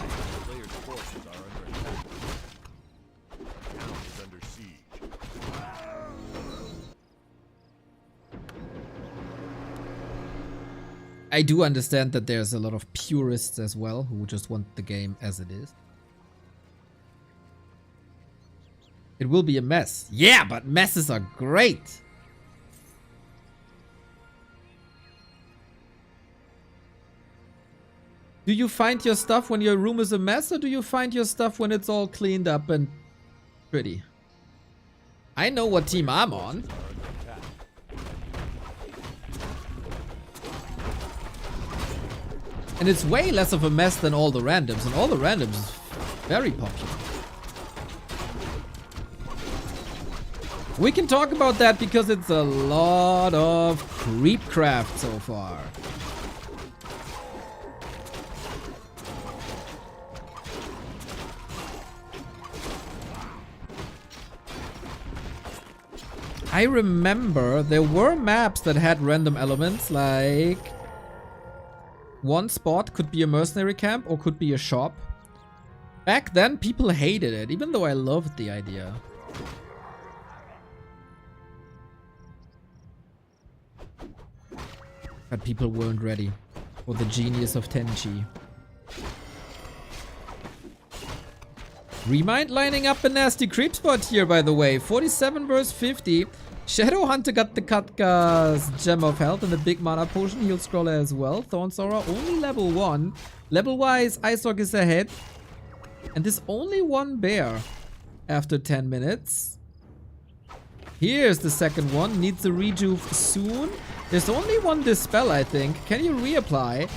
Players' forces are under attack. Town is under siege. I do understand that there's a lot of purists as well who just want the game as it is. It will be a mess. Yeah, but messes are great. Do you find your stuff when your room is a mess, or do you find your stuff when it's all cleaned up and pretty? I know what team I'm on. And it's way less of a mess than all the randoms, and all the randoms is very popular. We can talk about that because it's a lot of creepcraft so far. I remember there were maps that had random elements, like one spot could be a mercenary camp or could be a shop. Back then people hated it, even though I loved the idea. But people weren't ready for the genius of Tenchi. ReMinD lining up a nasty creep spot here, by the way. 47 versus 50. Shadow Hunter got the Katka's Gem of Health and the big mana potion. Heal Scroller as well. Thorn Sora only level 1. Level-wise, Isorg is ahead. And there's only one bear after 10 minutes. Here's the second one. Needs a rejuve soon. There's only one Dispel, I think. Can you reapply?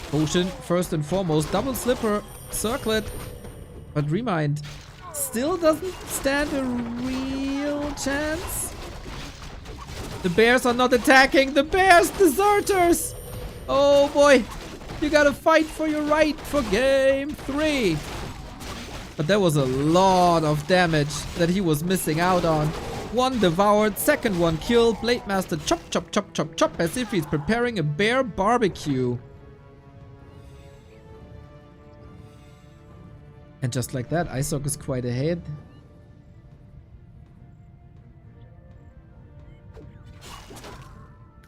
Potion, first and foremost. Double Slipper, Circlet. But ReMinD still doesn't stand a real chance. The bears are not attacking. The bears, deserters. Oh boy. You gotta fight for your right for game 3. But there was a lot of damage that he was missing out on. One devoured, second one killed. Blade Master chop, chop, chop, chop, chop, as if he's preparing a bear barbecue. And just like that, Isorg is quite ahead.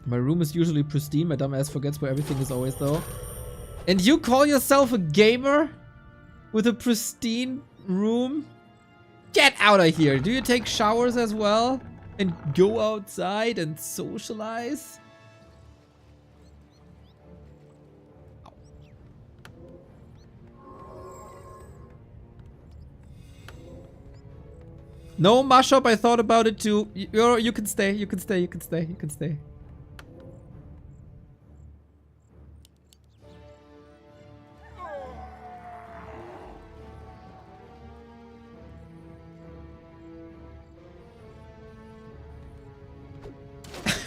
My room is usually pristine. My dumb ass forgets where everything is always though. And you call yourself a gamer? With a pristine room? Get out of here! Do you take showers as well? And go outside and socialize? No, Mashup, I thought about it too. You can stay, you can stay, you can stay, you can stay.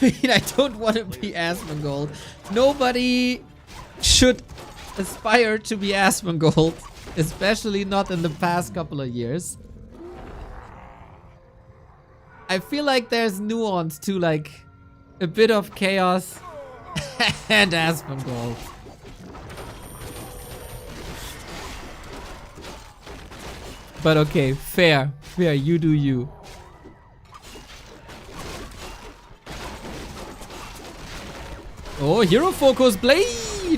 I mean, I don't want to be Asmongold. Nobody should aspire to be Asmongold, especially not in the past couple of years. I feel like there's nuance to like a bit of chaos and Asmongold. But okay, fair, you do you. Oh, Hero Focus Blade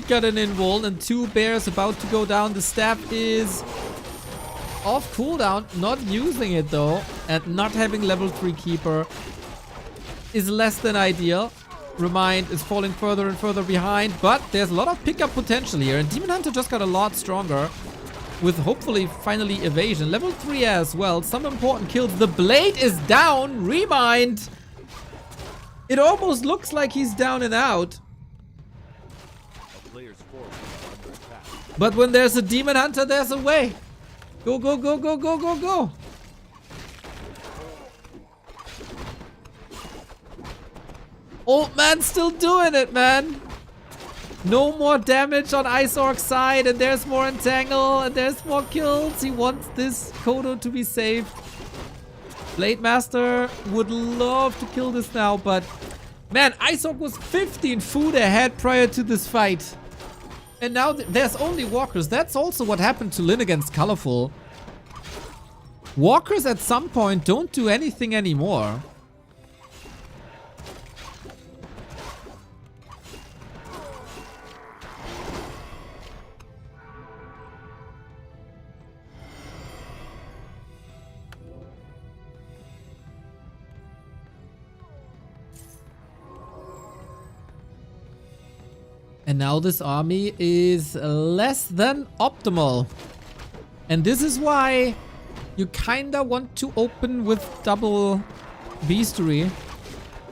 got an invul and 2 bears about to go down. The staff is off cooldown, not using it though, and not having level 3 Keeper is less than ideal. ReMinD is falling further and further behind, but there's a lot of pickup potential here, and Demon Hunter just got a lot stronger with hopefully finally evasion. Level 3 as well, some important kills. The blade is down, ReMinD! It almost looks like he's down and out. But when there's a Demon Hunter, there's a way. Go, go, go, go, go, go, go. Old man's still doing it, man. No more damage on Isorg's side, and there's more Entangle, and there's more kills. He wants this Kodo to be saved. Blade Master would love to kill this now, but man, Isorg was 15 food ahead prior to this fight. And now there's only walkers. That's also what happened to Lyn against Colorful. Walkers at some point don't do anything anymore. And now this army is less than optimal. And this is why you kinda want to open with double beastery.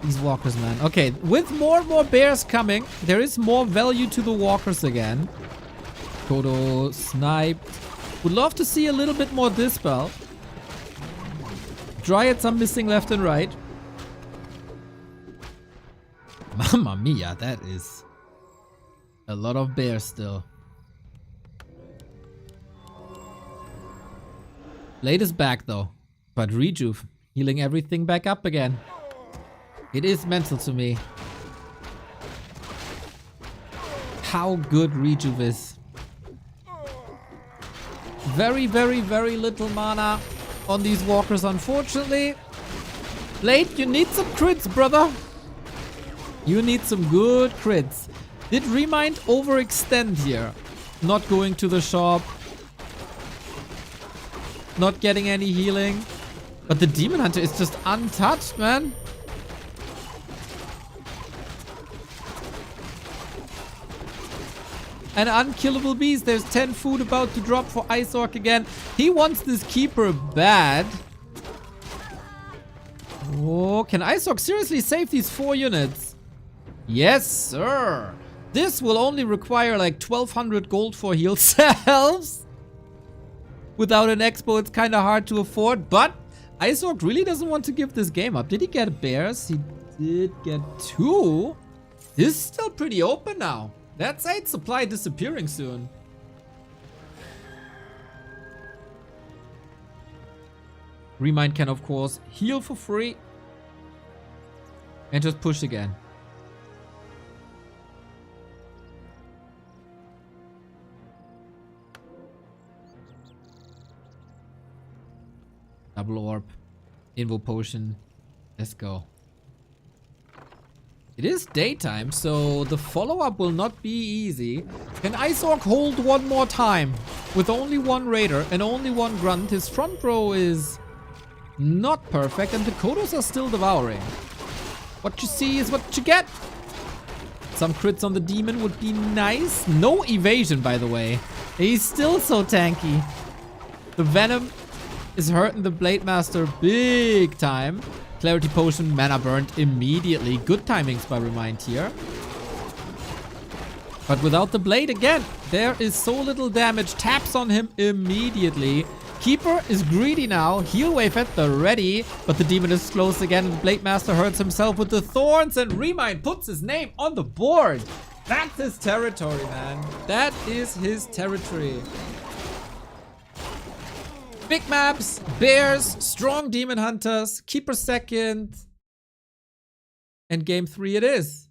These walkers, man. Okay, with more and more bears coming, there is more value to the walkers again. Kodo sniped. Would love to see a little bit more Dispel. Dryads are missing left and right. Mamma mia, that is a lot of bears still. Blade is back though, but Rejuve, healing everything back up again. It is mental to me how good Rejuve is. Very, very, very little mana on these walkers, unfortunately. Blade, you need some crits, brother. You need some good crits. Did ReMinD overextend here? Not going to the shop. Not getting any healing. But the Demon Hunter is just untouched, man. An unkillable beast. There's 10 food about to drop for Isork again. He wants this Keeper bad. Oh, can Isork seriously save these 4 units? Yes, sir. This will only require like 1200 gold for heal cells. Without an expo, it's kind of hard to afford. But Isork really doesn't want to give this game up. Did he get bears? He did get 2. This is still pretty open now. That's 8 supply disappearing soon. ReMinD can, of course, heal for free. And just push again. Double orb. Invo potion. Let's go. It is daytime, so the follow-up will not be easy. Can Isork hold one more time? With only one Raider and only one Grunt, his front row is not perfect, and the Kodos are still devouring. What you see is what you get. Some crits on the Demon would be nice. No evasion, by the way. He's still so tanky. The Venom is hurting the Blade Master big time. Clarity Potion, mana burned immediately. Good timings by ReMinD here. But without the blade again, there is so little damage. Taps on him immediately. Keeper is greedy now. Heal wave at the ready. But the Demon is close again. And Blade Master hurts himself with the thorns. And ReMinD puts his name on the board. That's his territory, man. That is his territory. Big maps, bears, strong Demon Hunters, Keeper second. And game 3 it is.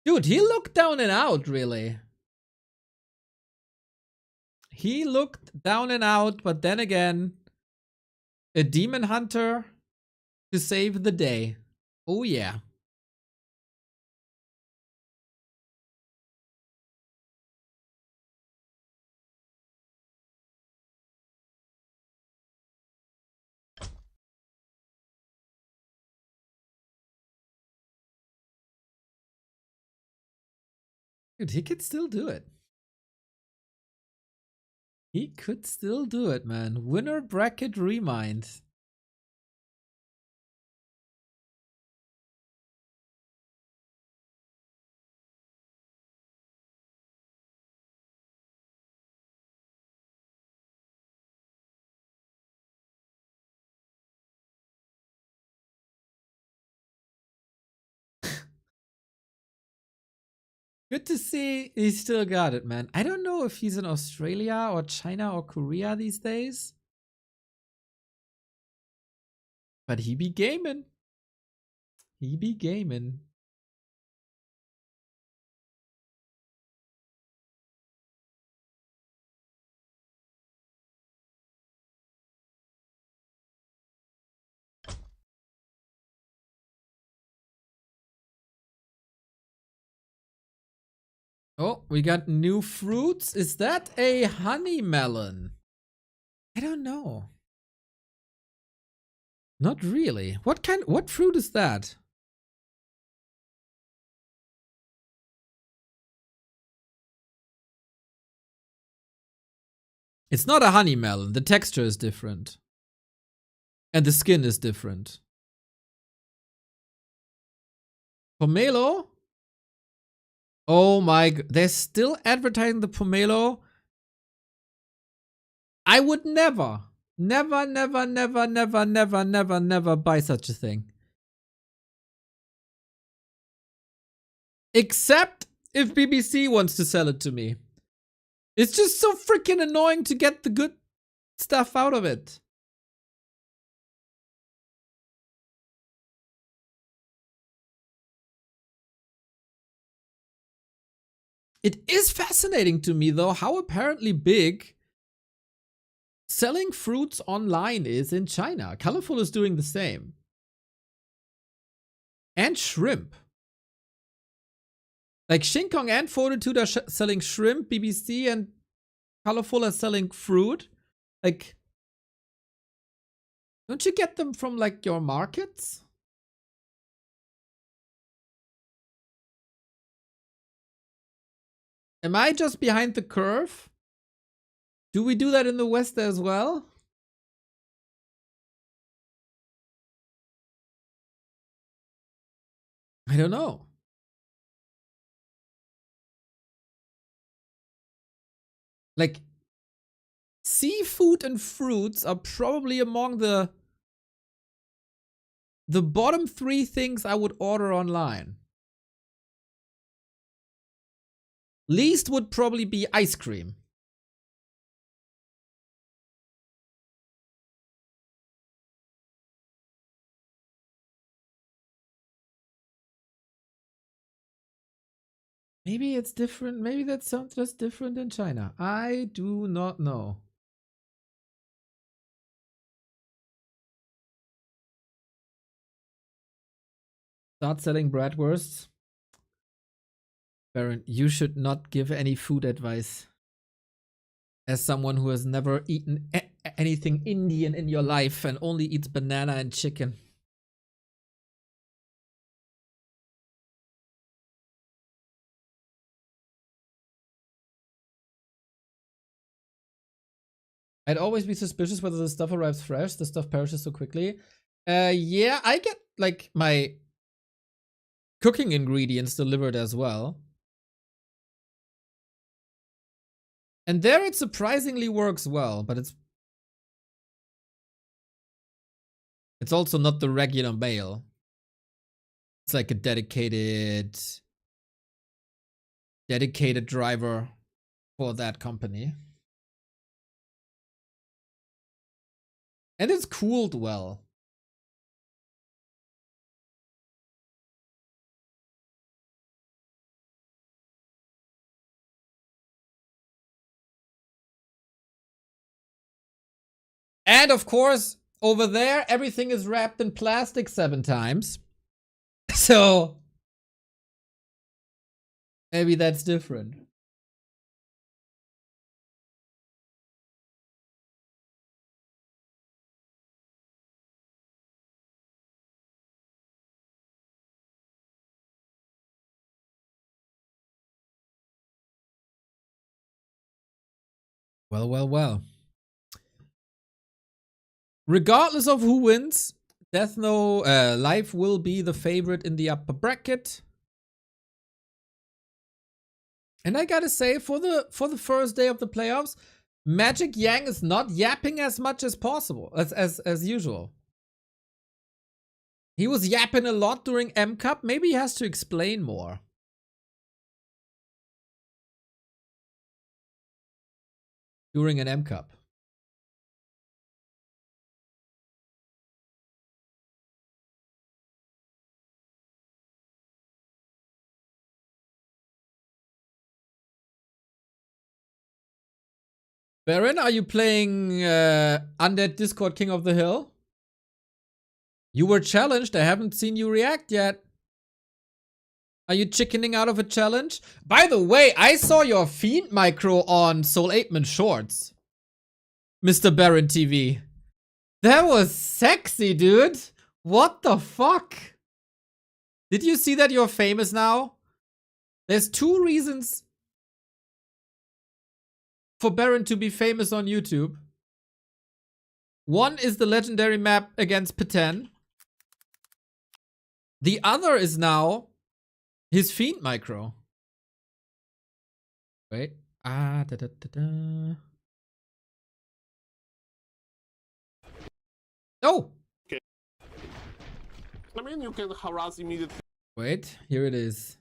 Dude, he looked down and out, really. He looked down and out, but then again, a Demon Hunter to save the day. Oh yeah. Dude, he could still do it. He could still do it, man. Winner bracket ReMinD. Good to see he still got it, man. I don't know if he's in Australia or China or Korea these days. But he be gaming. He be gaming. Oh, we got new fruits. Is that a honey melon? I don't know. Not really. What fruit is that? It's not a honey melon. The texture is different. And the skin is different. Pomelo? Oh my god. They're still advertising the pomelo? I would never buy such a thing. Except if BBC wants to sell it to me. It's just so freaking annoying to get the good stuff out of it. It is fascinating to me, though, how apparently big selling fruits online is in China. Colorful is doing the same. And shrimp. Like Shinkong and Fortitude are selling shrimp, BBC and Colorful are selling fruit. Like, don't you get them from like your markets? Am I just behind the curve? Do we do that in the West as well? I don't know. Like, seafood and fruits are probably among the bottom 3 things I would order online. Least would probably be ice cream. Maybe it's different. Maybe that's just different in China. I do not know. Start selling bratwursts. Baron, you should not give any food advice. As someone who has never eaten anything Indian in your life and only eats banana and chicken. I'd always be suspicious whether the stuff arrives fresh. The stuff perishes so quickly. Yeah, I get like my cooking ingredients delivered as well. And there it surprisingly works well, but it's also not the regular mail. It's like a dedicated driver for that company. And it's cooled well. And of course, over there, everything is wrapped in plastic 7 times. So maybe that's different. Well, well, well. Regardless of who wins, Deathnote Life will be the favorite in the upper bracket. And I gotta say, for the first day of the playoffs, Magic Yang is not yapping as much as possible, as usual. He was yapping a lot during M Cup. Maybe he has to explain more. During an M Cup. Baron, are you playing Undead Discord King of the Hill? You were challenged. I haven't seen you react yet. Are you chickening out of a challenge? By the way, I saw your Fiend micro on Soul 8man Shorts. Mr. Baron TV. That was sexy, dude. What the fuck? Did you see that you're famous now? There's 2 reasons for Baron to be famous on YouTube. One is the legendary map against Peten. The other is now his Fiend micro. Wait. Ah, da da da da. Oh! Okay. I mean, you can harass immediately. Wait, here it is.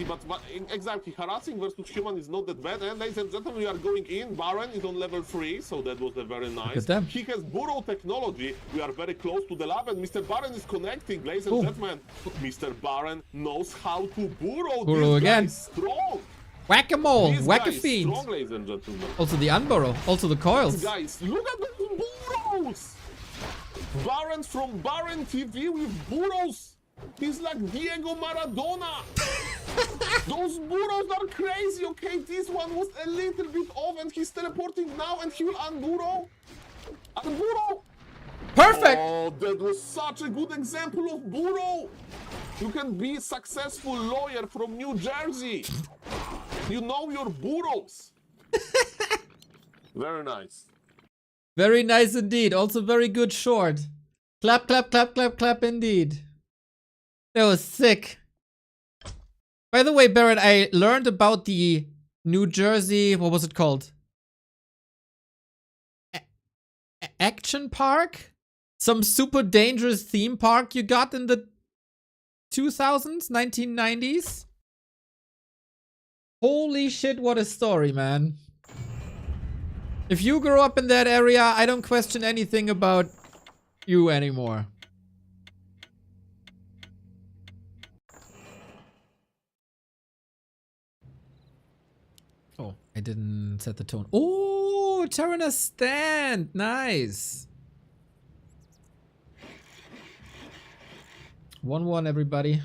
But exactly, harassing versus human is not that bad. And ladies and gentlemen, we are going in. Baron is on level 3, so that was very nice. He has burrow technology. We are very close to the lab, and Mr. Baron is connecting. Ladies and gentlemen, Mr. Baron knows how to burrow. Burrow again. Strong. Whack-a-mole, whack-a-fiend. Strong, ladies and gentlemen. Also the unburrow, also the coils. Guys, look at those burrows. Baron from Baron TV with burrows. He's like Diego Maradona. Those burrows are crazy, okay? This one was a little bit off and he's teleporting now and he will unburrow. Unburrow. Perfect! Oh, that was such a good example of burrow. You can be a successful lawyer from New Jersey. You know your burrows. Very nice. Very nice indeed. Also very good short. Clap, clap, clap, clap, clap indeed. That was sick. By the way, Baron, I learned about the New Jersey, what was it called? Action Park? Some super dangerous theme park you got in the 2000s, 1990s? Holy shit, what a story, man. If you grow up in that area, I don't question anything about you anymore. Oh, I didn't set the tone. Oh, Terrana stand. Nice. 1-1, everybody.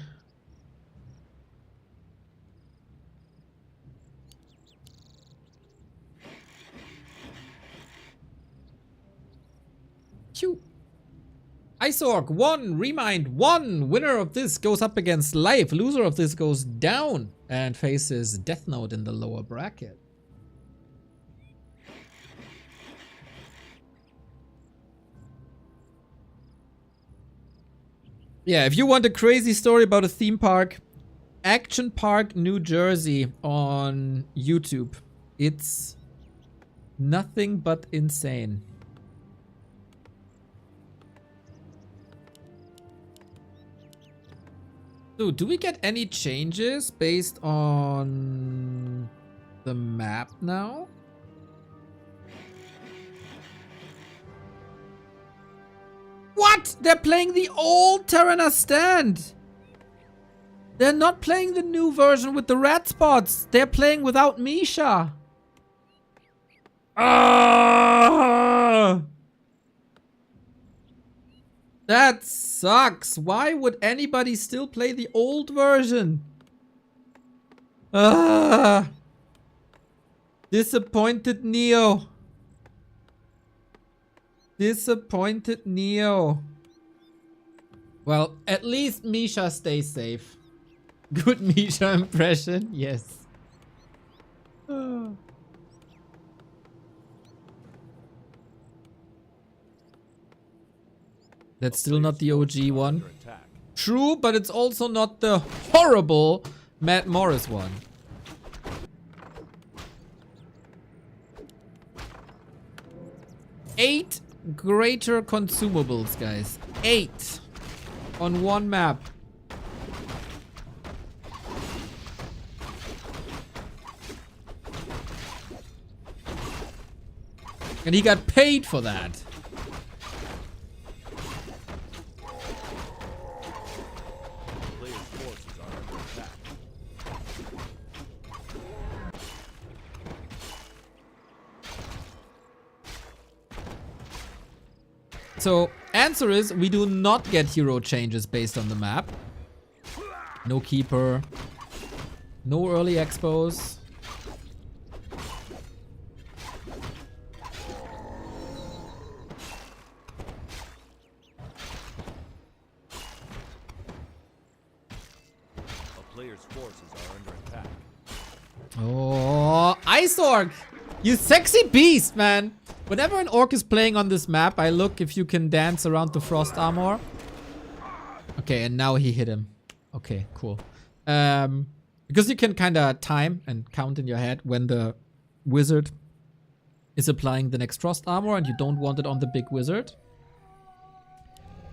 Phew. Isorg 1, ReMinD 1. Winner of this goes up against Life. Loser of this goes down and faces Deathnote in the lower bracket. Yeah, if you want a crazy story about a theme park, Action Park, New Jersey on YouTube. It's nothing but insane. So, do we get any changes based on the map now? What? They're playing the old Terrana stand. They're not playing the new version with the red spots. They're playing without Misha. Ah! That sucks. Why would anybody still play the old version? Ah! Disappointed Neo. Disappointed Neo. Well, at least Misha stays safe. Good Misha impression, yes. Ah. That's still not the OG one. True, but it's also not the horrible Matt Morris one. Eight greater consumables, guys. 8 on one map. And he got paid for that. So, answer is, we do not get hero changes based on the map. No keeper. No early expos. A player's forces are under attack. Oh, Isorg! You sexy beast, man! Whenever an orc is playing on this map, I look if you can dance around the frost armor. Okay, and now he hit him. Okay, cool. Because you can kind of time and count in your head when the wizard is applying the next frost armor and you don't want it on the big wizard.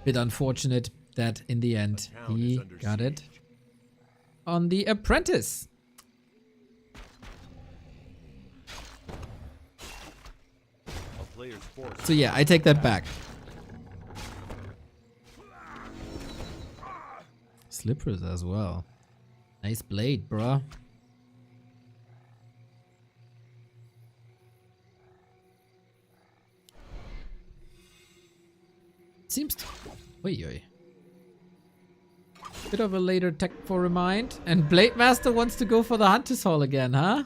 Bit unfortunate that in the end he got it on the apprentice. So yeah, I take that back. Slippers as well. Nice blade, bruh. Seems to... Oi, oi. Bit of a later tech for ReMinD. And Blade Master wants to go for the Hunter's Hall again, huh?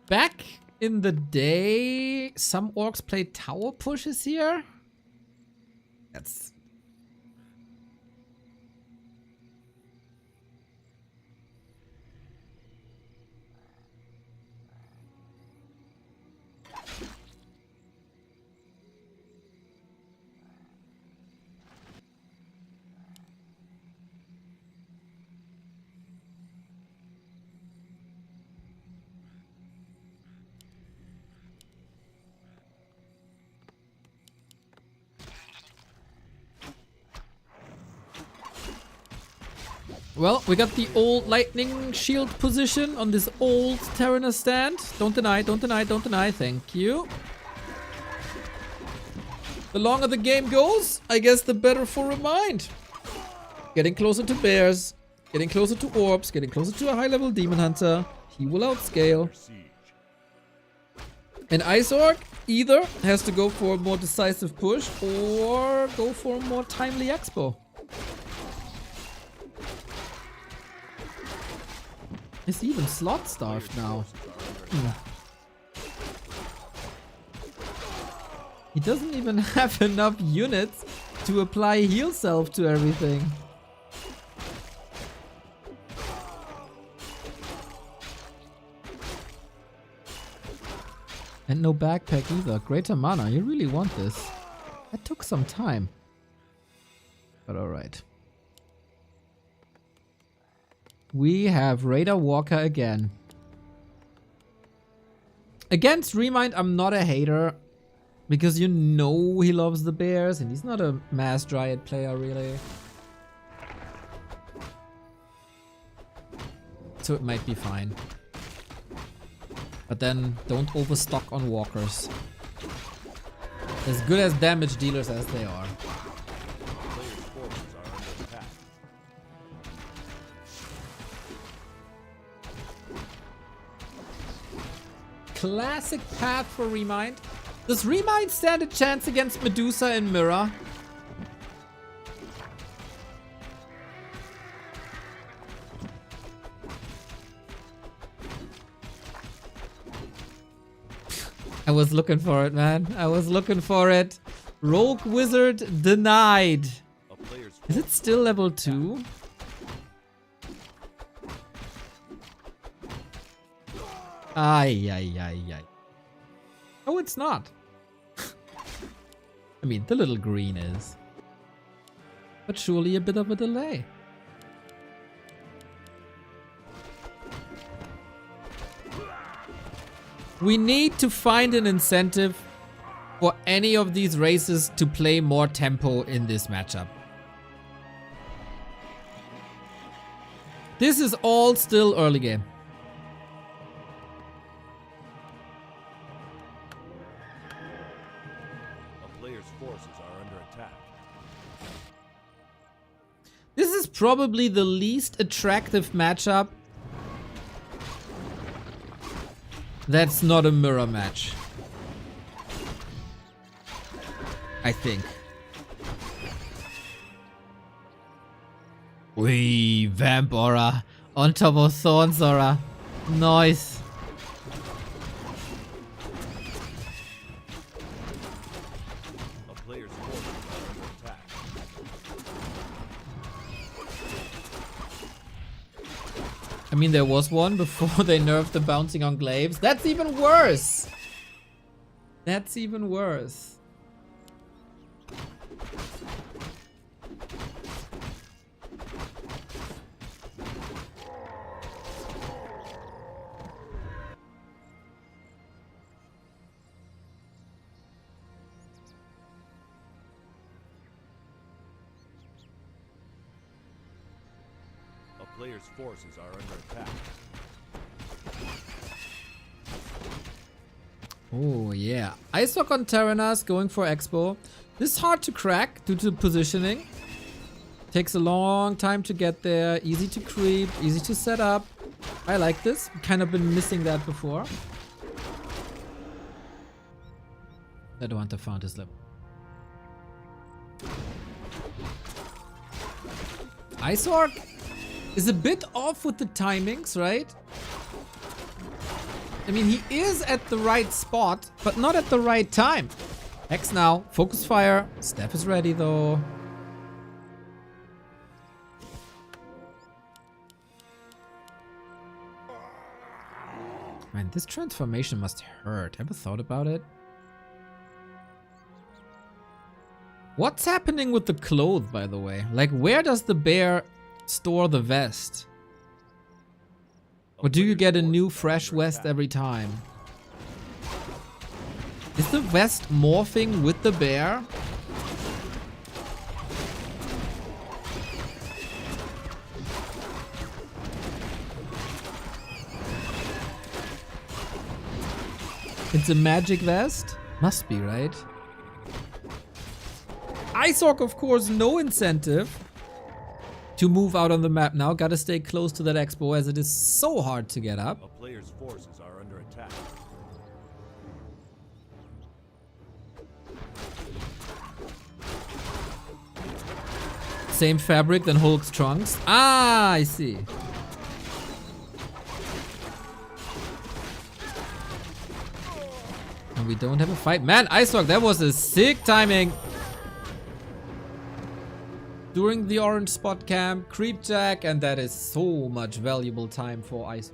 Back in the day, some orcs played tower pushes here. That's... Well, we got the old lightning shield position on this old Terraner stand. Don't deny, don't deny, don't deny. Thank you. The longer the game goes, I guess the better for ReMinD. Getting closer to bears, getting closer to orbs, getting closer to a high-level demon hunter. He will outscale. An Ice Orc either has to go for a more decisive push or go for a more timely expo. Is he even slot starved now? He doesn't even have enough units to apply heal self to everything. And no backpack either. Greater mana, you really want this. That took some time. But alright. We have Raider Walker again. Against ReMinD, I'm not a hater. Because you know he loves the bears and he's not a mass dryad player really. So it might be fine. But then don't overstock on walkers. As good as damage dealers as they are. Classic path for ReMinD. Does ReMinD stand a chance against Medusa and Mirror? I was looking for it, man. I was looking for it. Rogue Wizard denied. Is it still level 2? Ay, ay, ay, ay. Oh, it's not. I mean, the little green is. But surely a bit of a delay. We need to find an incentive for any of these races to play more tempo in this matchup. This is all still early game. This is probably the least attractive matchup that's not a mirror match. I think. Wee, Vamp Aura on top of Thorns Aura. Nice. I mean, there was one before they nerfed the bouncing on glaives. That's even worse. That's even worse. Player's forces are under attack. Oh yeah. Ice Walk on Terranas going for Expo. This is hard to crack due to positioning. Takes a long time to get there. Easy to creep, easy to set up. I like this. Kind of been missing that before. I don't want to found his level. Isorg is a bit off with the timings, right? I mean, he is at the right spot, but not at the right time. X now. Focus fire. Steph is ready, though. Man, this transformation must hurt. Ever thought about it? What's happening with the clothes, by the way? Like, where does the bear store the vest? Or do you get a new fresh vest every time? Is the vest morphing with the bear? It's a magic vest? Must be, right? Isorg, of course, no incentive to move out on the map now. Gotta stay close to that expo as it is so hard to get up. A player's forces are under attack. Same fabric than Hulk's trunks. Ah, I see. And we don't have a fight. Man, Isorg, that was a sick timing. During the orange spot camp, creep jack, and that is so much valuable time for Isorg.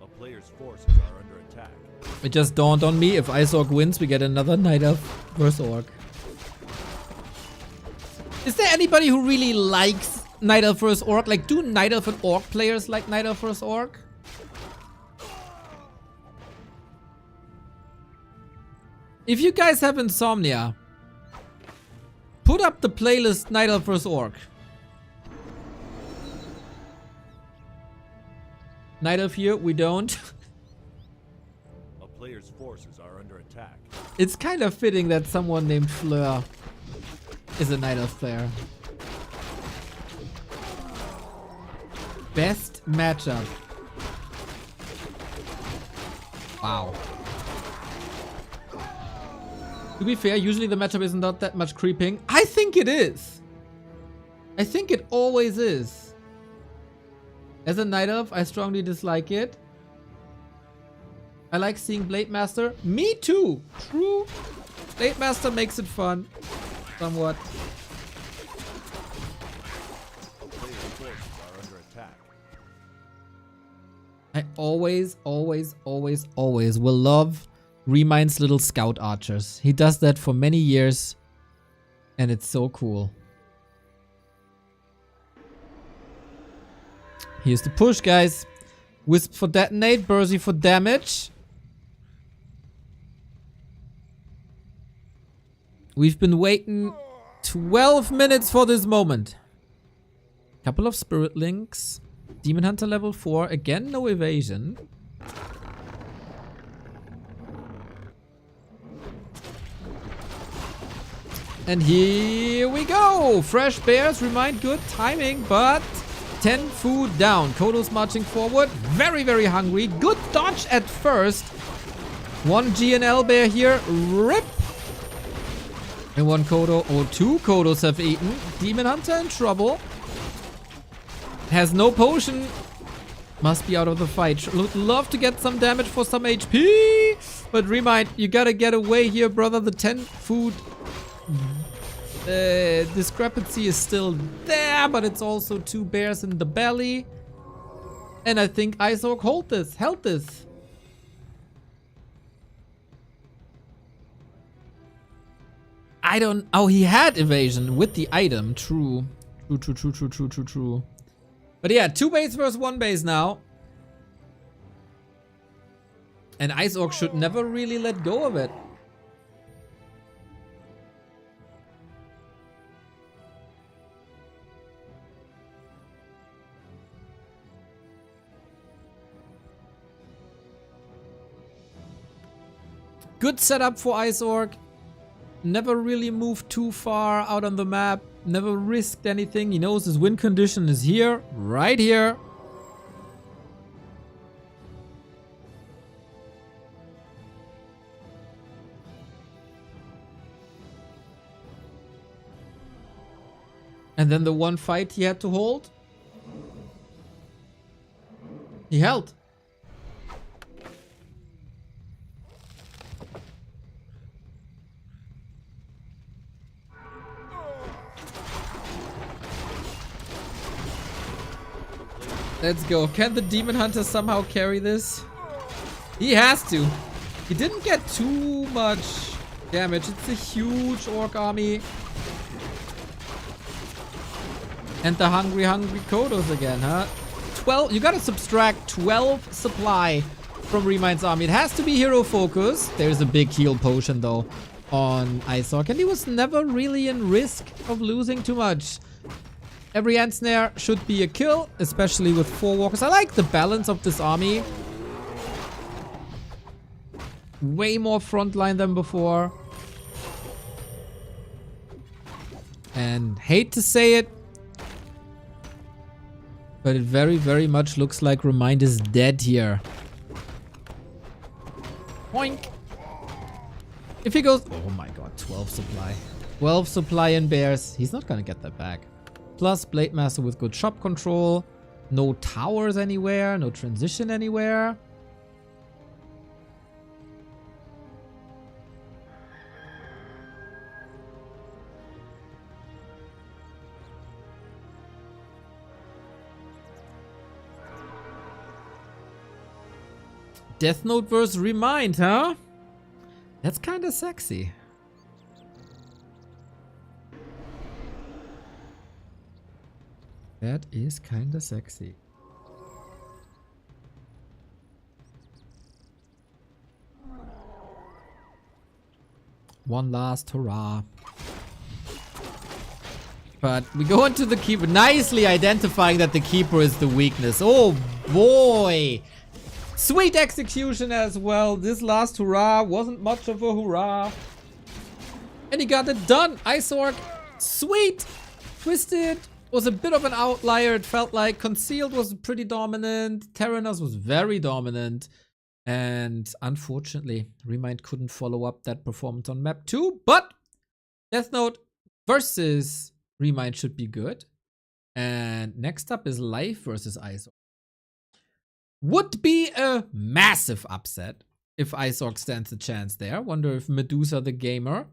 A player's forces are under attack. It just dawned on me, if Isorg wins, we get another Night Elf versus Orc. Is there anybody who really likes Night Elf vs Orc? Like, do Night Elf and Orc players like Night Elf vs Orc? If you guys have insomnia, put up the playlist Night Elf vs Orc. Night Elf here, we don't. A player's forces are under attack. It's kind of fitting that someone named Fleur is a Night Elf player. Best matchup. Wow. To be fair, usually the matchup is not that much creeping. I think it is. I think it always is. As a Night Elf, I strongly dislike it. I like seeing Blade Master. Me too. True. Blade Master makes it fun. Somewhat. A player's forces are under attack. I always will love ReMind's little scout archers. He does that for many years, and it's so cool. Here's the push, guys. Wisp for detonate, Bursey for damage. We've been waiting 12 minutes for this moment. Couple of Spirit Links. Demon Hunter level 4. Again, no evasion. And here we go. Fresh bears, ReMinD, good timing, but 10 food down. Kodo's marching forward. Very, very hungry. Good dodge at first. One GNL bear here. Rip. And one Kodo, or two Kodos have eaten. Demon Hunter in trouble. Has no potion. Must be out of the fight. Would love to get some damage for some HP. But ReMinD, you gotta get away here, brother. The 10 food discrepancy is still there, but it's also two bears in the belly. And I think Isorg held this. I don't... Oh, he had evasion with the item. True. True. But yeah, 2 base versus 1 base now. And Isorg should never really let go of it. Good setup for Isorg. Never really moved too far out on the map. Never risked anything. He knows his win condition is here. Right here. And then the one fight he had to hold, he held. Let's go. Can the Demon Hunter somehow carry this? He has to. He didn't get too much damage. It's a huge orc army. And the hungry Kodos again, huh? 12. You gotta subtract 12 supply from ReMind's army. It has to be hero focus. There's a big heal potion though on Isork. And he was never really in risk of losing too much. Every ant snare should be a kill, especially with 4 walkers. I like the balance of this army. Way more frontline than before. And hate to say it, but it very, very much looks like ReMinD is dead here. Boink. If he goes... Oh my god, 12 supply. 12 supply in bears. He's not gonna get that back. Plus Blade Master with good shop control. No towers anywhere. No transition anywhere. Deathnote versus ReMinD, huh? That's kind of sexy. That is kind of sexy. One last hurrah. But we go into the keeper, nicely identifying that the keeper is the weakness. Oh boy! Sweet execution as well. This last hurrah wasn't much of a hurrah. And he got it done. Isork, sweet. Twisted was a bit of an outlier. It felt like Concealed was pretty dominant. Terranos was very dominant. And unfortunately, ReMinD couldn't follow up that performance on map 2. But Deathnote versus ReMinD should be good. And next up is Life versus Isork. Would be a massive upset if Isork stands a chance there. Wonder if Medusa the Gamer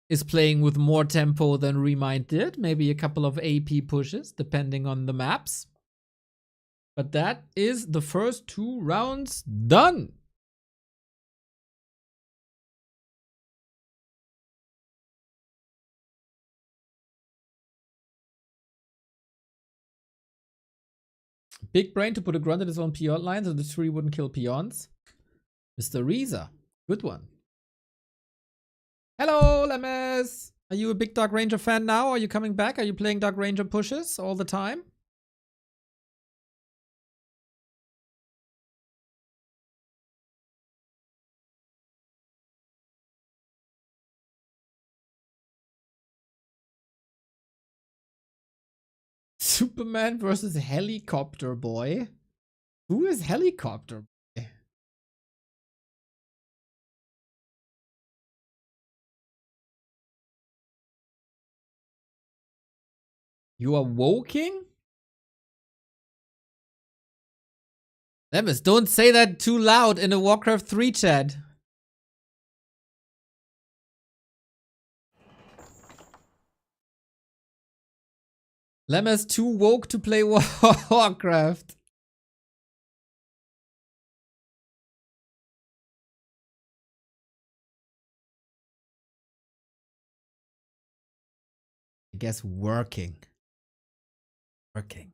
is playing with more tempo than ReMinD did. Maybe a couple of AP pushes, depending on the maps. But that is the first 2 rounds done. Big brain to put a grunt in his own peon line so the tree wouldn't kill peons. Mr. Reza. Good one. Hello, Lemes. Are you a big Dark Ranger fan now? Are you coming back? Are you playing Dark Ranger pushes all the time? Superman versus Helicopter Boy. Who is Helicopter Boy? You are woking? Lemus, don't say that too loud in a Warcraft 3 chat. Lemus too woke to play Warcraft. I guess working. Working.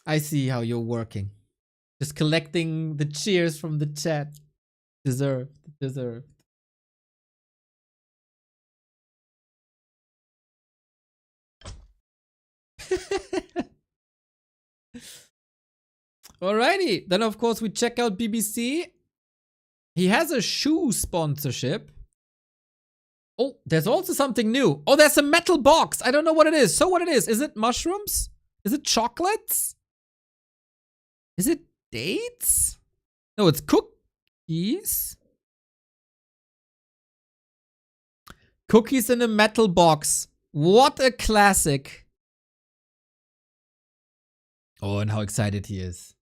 I see how you're working. Just collecting the cheers from the chat. Deserved. Deserved. Alrighty, then of course we check out BBC. He has a shoe sponsorship. Oh, there's also something new. Oh, there's a metal box. I don't know what it is. So what it is? Is it mushrooms? Is it chocolates? Is it dates? No, it's cookies. Cookies in a metal box. What a classic. Oh, and how excited he is.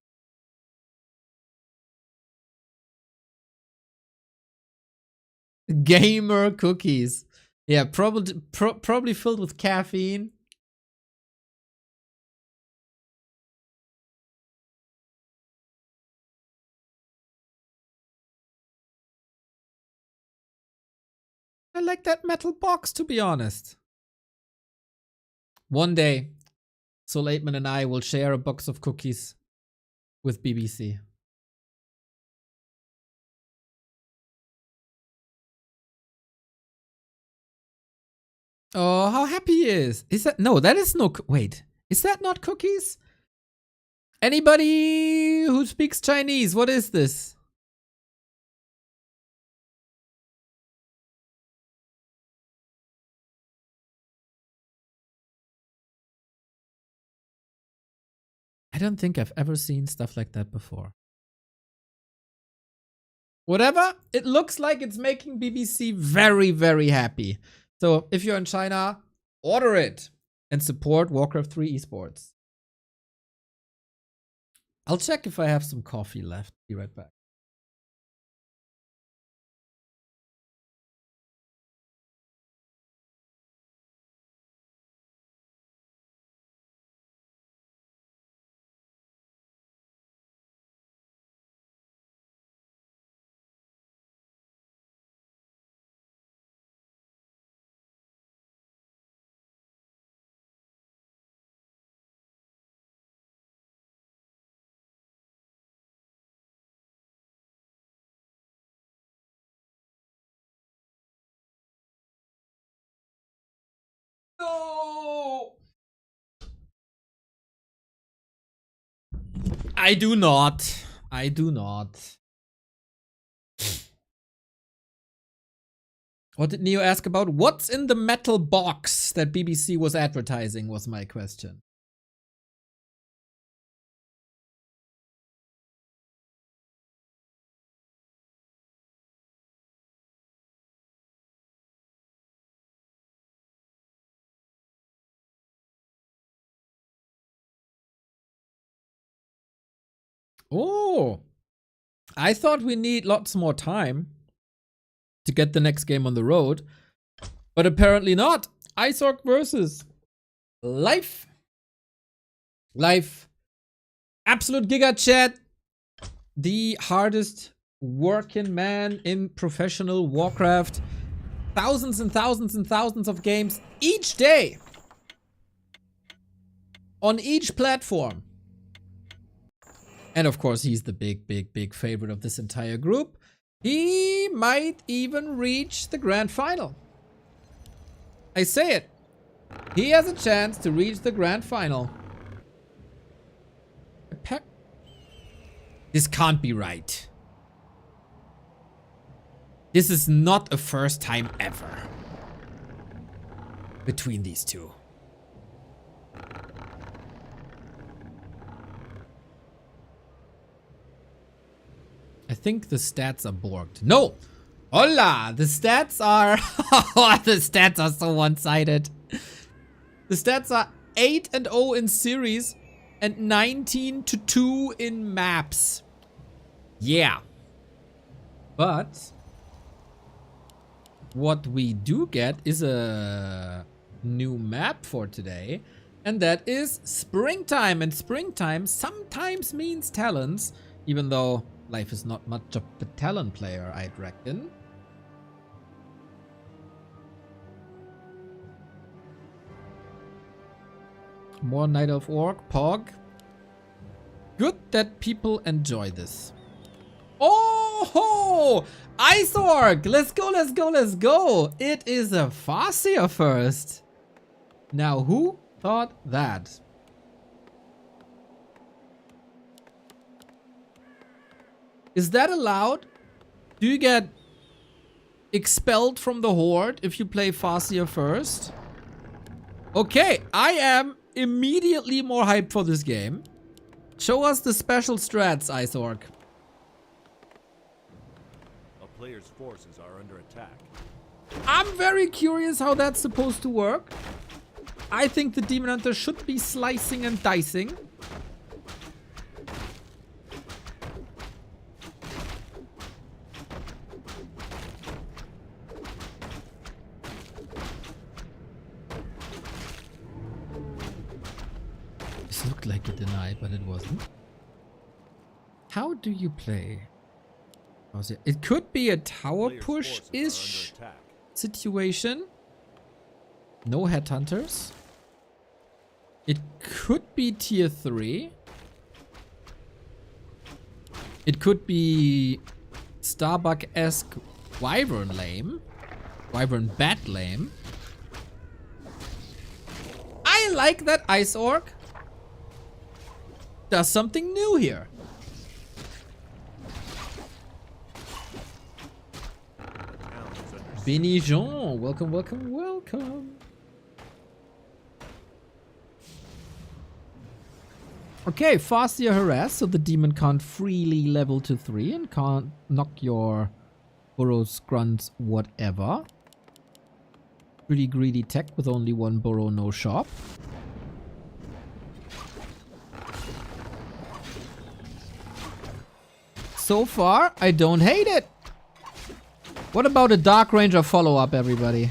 Gamer cookies. Yeah, probably filled with caffeine. I like that metal box, to be honest. One day, Soul 8man and I will share a box of cookies with BBC. Oh, how happy he is. Is that, no, that is no, wait, is that not cookies? Anybody who speaks Chinese, what is this? I don't think I've ever seen stuff like that before. Whatever, it looks like it's making BBC very, very happy. So if you're in China, order it and support Warcraft 3 esports. I'll check if I have some coffee left. Be right back. No! I do not. I do not. What did Neo ask about? What's in the metal box that BBC was advertising was my question. Oh, I thought we need lots more time to get the next game on the road, but apparently not. Isorg versus Life. Life. Absolute Giga Chat. The hardest working man in professional Warcraft. Thousands and thousands and thousands of games each day. On each platform. And of course, he's the big favorite of this entire group. He might even reach the grand final. I say it. He has a chance to reach the grand final. This can't be right. This is not a first time ever between these two. I think the stats are borked. No! Hola! The stats are... the stats are so one-sided. The stats are 8-0 in series and 19-2 in maps. Yeah. But what we do get is a new map for today. And that is Springtime. And Springtime sometimes means talents, even though Life is not much of a talent player, I'd reckon. More Night of Orc, Pog. Good that people enjoy this. Oh ho! Isorg! Let's go, let's go, let's go! It is a Farseer first. Now, who thought that? Is that allowed? Do you get expelled from the Horde if you play Farseer first? Okay, I am immediately more hyped for this game. Show us the special strats, Isorg. A player's forces are under attack. I'm very curious how that's supposed to work. I think the Demon Hunter should be slicing and dicing. This looked like a deny, but it wasn't. How do you play? How's it? It could be a tower Player's push-ish forces are under attack. situation. No headhunters. It could be tier 3. It could be Starbuck-esque Wyvern lame. Wyvern bat lame. I like that Ice Orc does something new here. Town is under siege. Benny Jean, welcome, welcome, welcome. Okay, faster harass, so the demon can't freely level to 3 and can't knock your burrows, grunts, whatever. Pretty greedy tech with only 1 burrow, no shop. So far, I don't hate it. What about a Dark Ranger follow-up, everybody?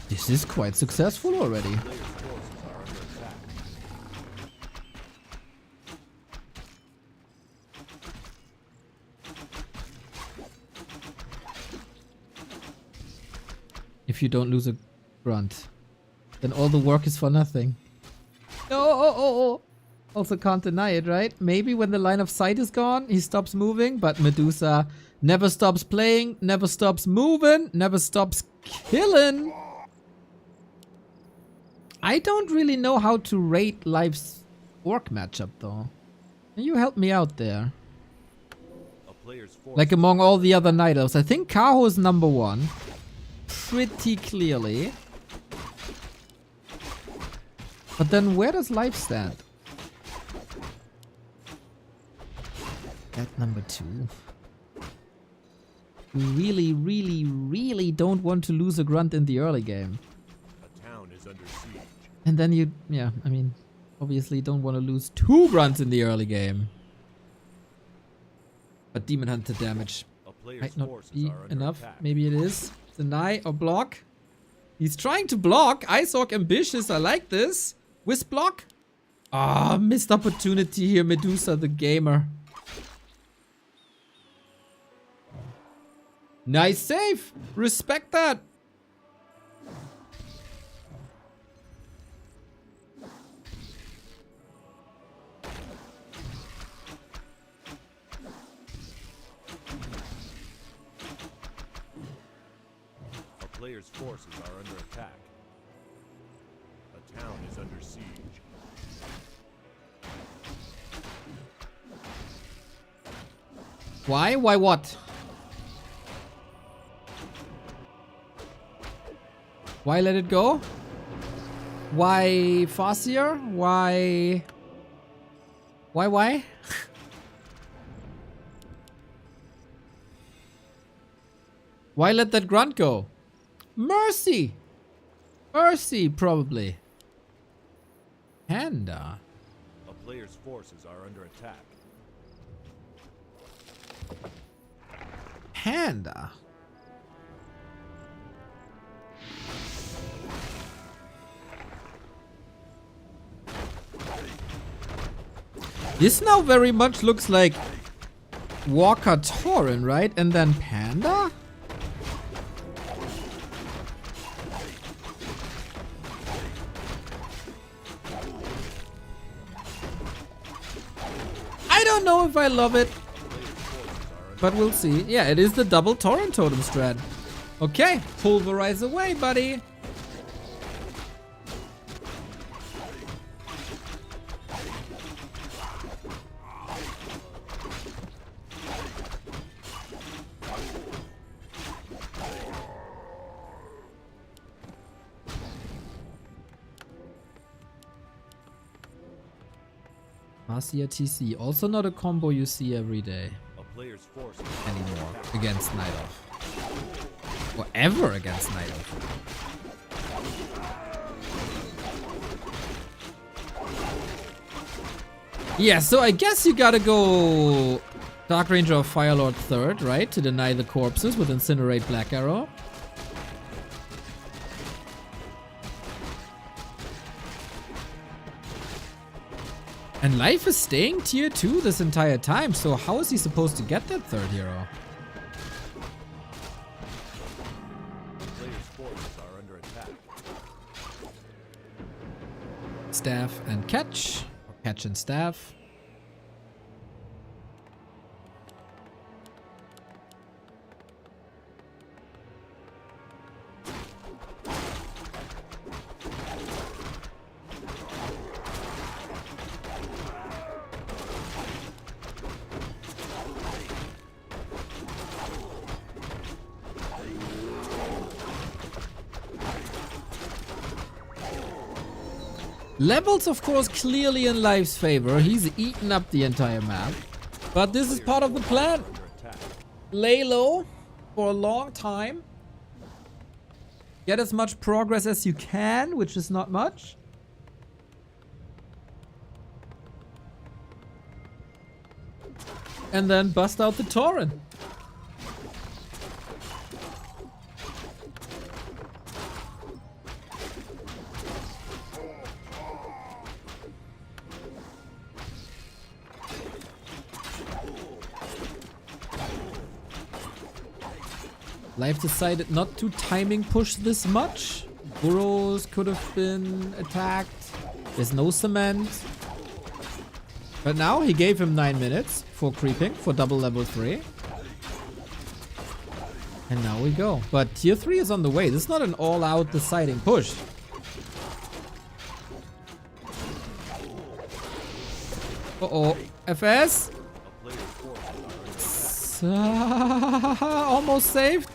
This is quite successful already. Player's forces are under attack. If you don't lose a grunt, then all the work is for nothing. Oh. Also can't deny it, right? Maybe when the line of sight is gone, he stops moving, but Medusa never stops playing, never stops moving, never stops killing. I don't really know how to rate Life's orc matchup, though. Can you help me out there? A player's forces Like among all the other Night Elves, I think Kaho is number 1. Pretty clearly. But then where does Life stand? At number 2. We really don't want to lose a grunt in the early game. A town is under siege. And then you, yeah, I mean, obviously don't want to lose 2 grunts in the early game. But Demon Hunter damage A player's might not forces be are under enough. attack. Maybe it is. Deny or block. He's trying to block. Ice Orc ambitious. I like this. Wisp block. Ah, missed opportunity here. Medusa the gamer. Nice save. Respect that. A player's forces are under attack. A town is under siege. Why? Why what? Why let it go? Why Farseer? Why? Why? Why let that grunt go? Mercy! Mercy, probably. Panda. A player's forces are under attack. Panda. This now very much looks like Walker Tauren, right? And then Panda? I don't know if I love it, but we'll see. Yeah, it is the double Tauren totem strat. Okay, pulverize away, buddy. Marcia TC. Also not a combo you see every day A player's force anymore against Night Elf. Or ever against Night Elf. Yeah, so I guess you gotta go Dark Ranger or Firelord third, right? To deny the corpses with Incinerate Black Arrow. And Life is staying tier 2 this entire time, so how is he supposed to get that third hero? The player's forces are under attack. Staff and catch. Or catch and staff. Levels, of course, clearly in Life's favor. He's eaten up the entire map. But this is part of the plan. Lay low for a long time. Get as much progress as you can, which is not much. And then bust out the Torrent. Life decided not to timing push this much. Burrows could have been attacked. There's no cement. But now he gave him 9 minutes for creeping for double level 3. And now we go. But tier 3 is on the way. This is not an all-out deciding push. Uh-oh. FS? A player's forces are under attack. Almost saved.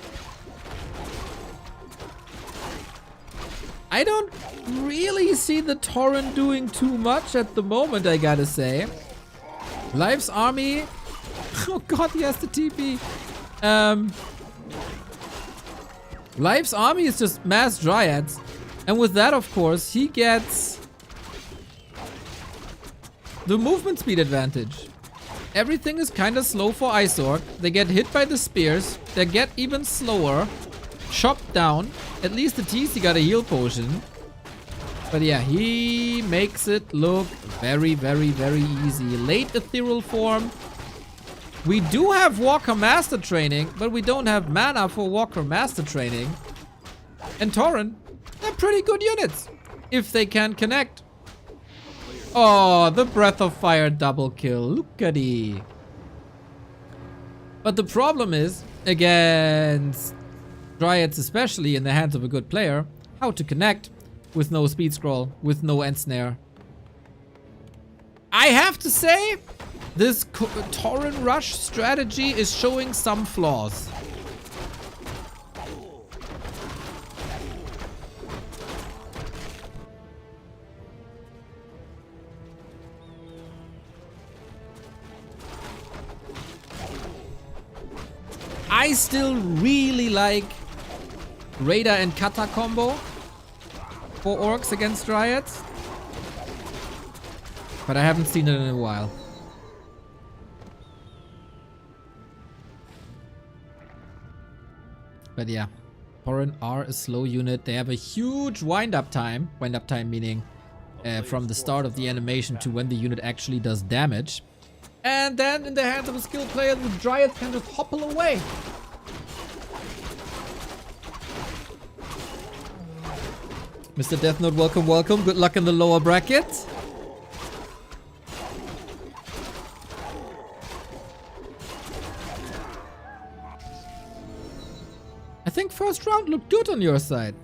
I don't really see the Torrent doing too much at the moment, I gotta say. Life's army. Oh god, he has the TP. Life's army is just mass dryads. And with that, of course, he gets the movement speed advantage. Everything is kind of slow for Isorg. They get hit by the spears. They get even slower. Chopped down. At least the TC got a heal potion. But yeah, he makes it look very, very, very easy. Late ethereal form. We do have Walker Master training, but we don't have mana for Walker Master training. And Torrent, they're pretty good units. If they can connect. Oh, the Breath of Fire double kill. Look at it. But the problem is, against Dryads especially in the hands of a good player, how to connect with no speed scroll, with no end snare. I have to say, this Torrent Rush strategy is showing some flaws. I still really like Raider and Kata combo for orcs against dryads, but I haven't seen it in a while. But yeah, Torrent are a slow unit. They have a huge wind-up time. Wind-up time meaning from the start of the animation to when the unit actually does damage. And then in the hands of a skilled player, the Dryads can just hopple away. Mr. Deathnote, welcome, welcome. Good luck in the lower bracket. I think first round looked good on your side.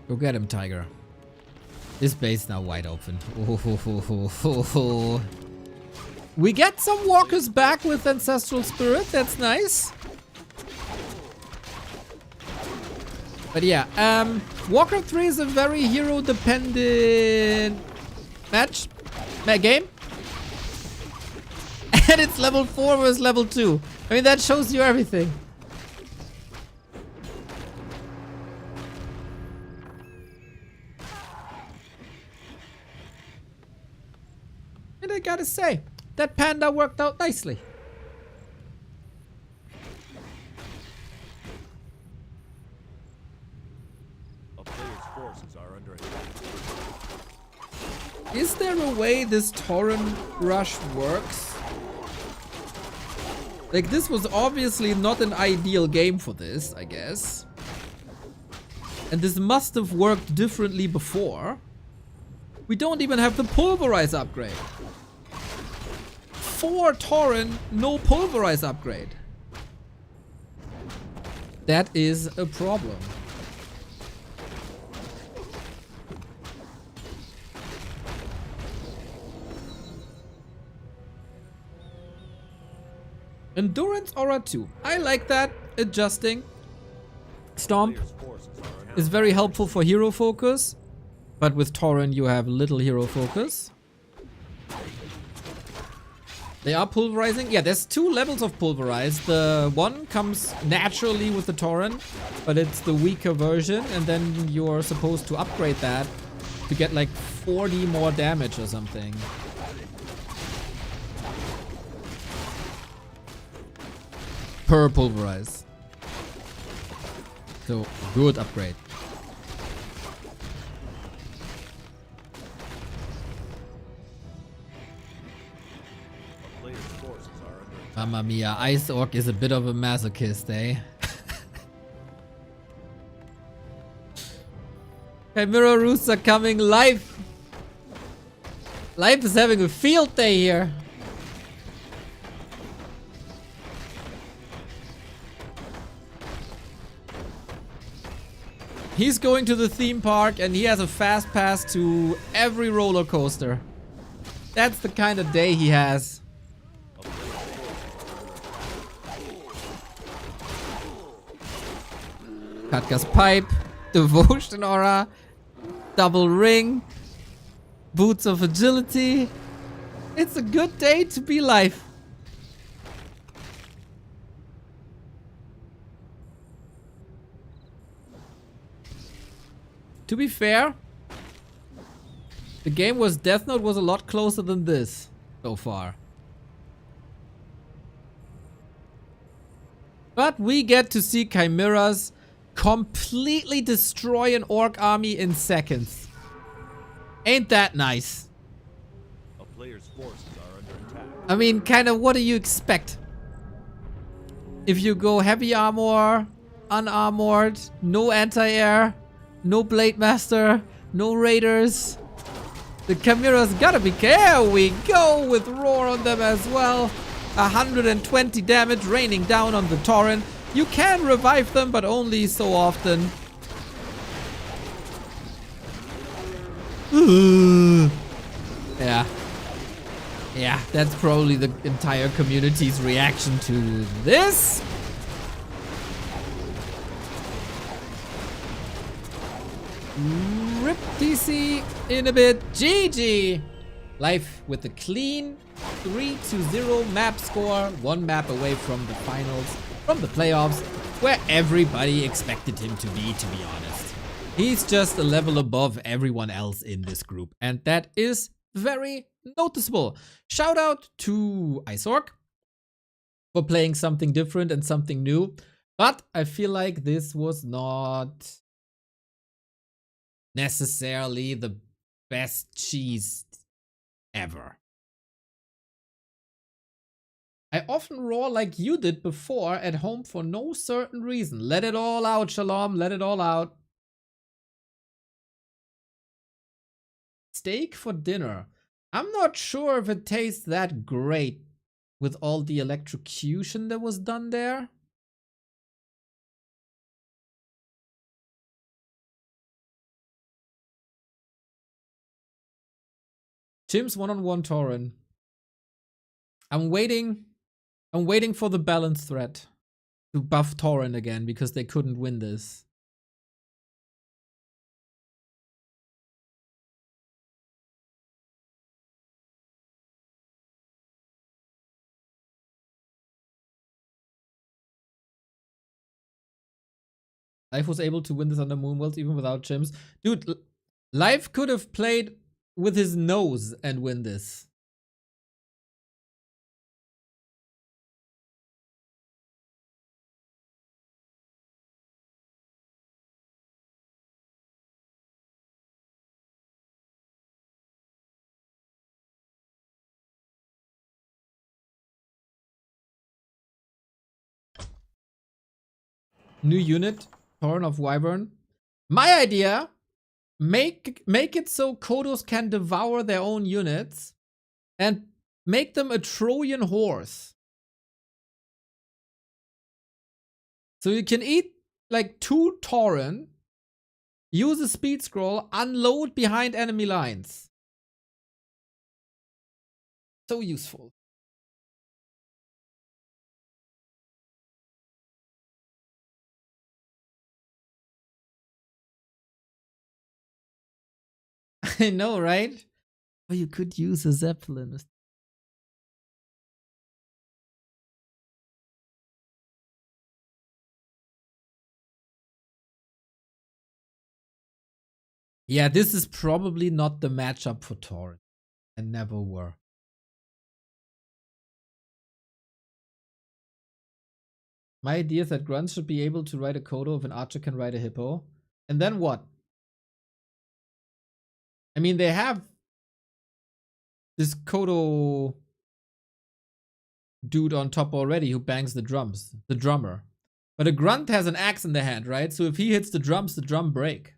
Go get him, Tiger. This base now wide open. We get some walkers back with Ancestral Spirit. That's nice. But yeah, Warcraft 3 is a very hero-dependent game. And it's level 4 versus level 2. I mean, that shows you everything. And I gotta say, that panda worked out nicely. A player's forces are under attack. Is there a way this torrent rush works? Like, this was obviously not an ideal game for this, I guess. And this must have worked differently before. We don't even have the pulverize upgrade. 4 torrent, no pulverize upgrade. That is a problem. Endurance Aura 2. I like that. Adjusting. Stomp Player's forces are under is very helpful for hero focus. But with Torrent you have little hero focus. They are pulverizing. Yeah, there's 2 levels of pulverize. The one comes naturally with the Torrent, but it's the weaker version. And then you're supposed to upgrade that to get like 40 more damage or something. Per pulverize. So, good upgrade. A player's forces are under attack. Mamma mia, Ice Orc is a bit of a masochist, eh? Chimera Roosts are coming live. Life is having a field day here. He's going to the theme park and he has a fast pass to every roller coaster. That's the kind of day he has. Katka's Pipe, Devotion Aura, Double Ring, Boots of Agility. It's a good day to be live. To be fair, the game was Deathnote was a lot closer than this so far. But we get to see chimeras completely destroy an orc army in seconds. Ain't that nice? A player's forces are under attack. I mean, kind of what do you expect? If you go heavy armor, unarmored, no anti-air, no Blade Master, no Raiders. The Chimera's gotta be. There we go with Roar on them as well. 120 damage raining down on the Torrent. You can revive them, but only so often. Yeah. Yeah, that's probably the entire community's reaction to this. Rip DC in a bit. GG! Life with a clean 3-0 map score. 1 map away from the finals, from the playoffs, where everybody expected him to be honest. He's just a level above everyone else in this group, and that is very noticeable. Shout out to Isork for playing something different and something new, but I feel like this was not necessarily the best cheese ever. I often roar like you did before at home for no certain reason. Let it all out, Shalom. Let it all out. Steak for dinner. I'm not sure if it tastes that great with all the electrocution that was done there. Jim's one-on-one Torrent. I'm waiting for the balance threat to buff Torrent again because they couldn't win this. Life was able to win this under Moonworlds even without Chims. Dude, Life could have played with his nose and win this. New unit, Torrent of Wyvern. My idea, make it so Kodos can devour their own units and make them a Trojan horse. So you can eat like 2 Torrent, use a speed scroll, unload behind enemy lines. So useful. I know, right? Or you could use a Zeppelin. Yeah, this is probably not the matchup for Torrent. And never were. My idea is that Grunts should be able to ride a Kodo if an archer can ride a hippo. And then what? I mean, they have this Kodo dude on top already who bangs the drums, the drummer. But a Grunt has an axe in the hand, right? So if he hits the drums, the drum break.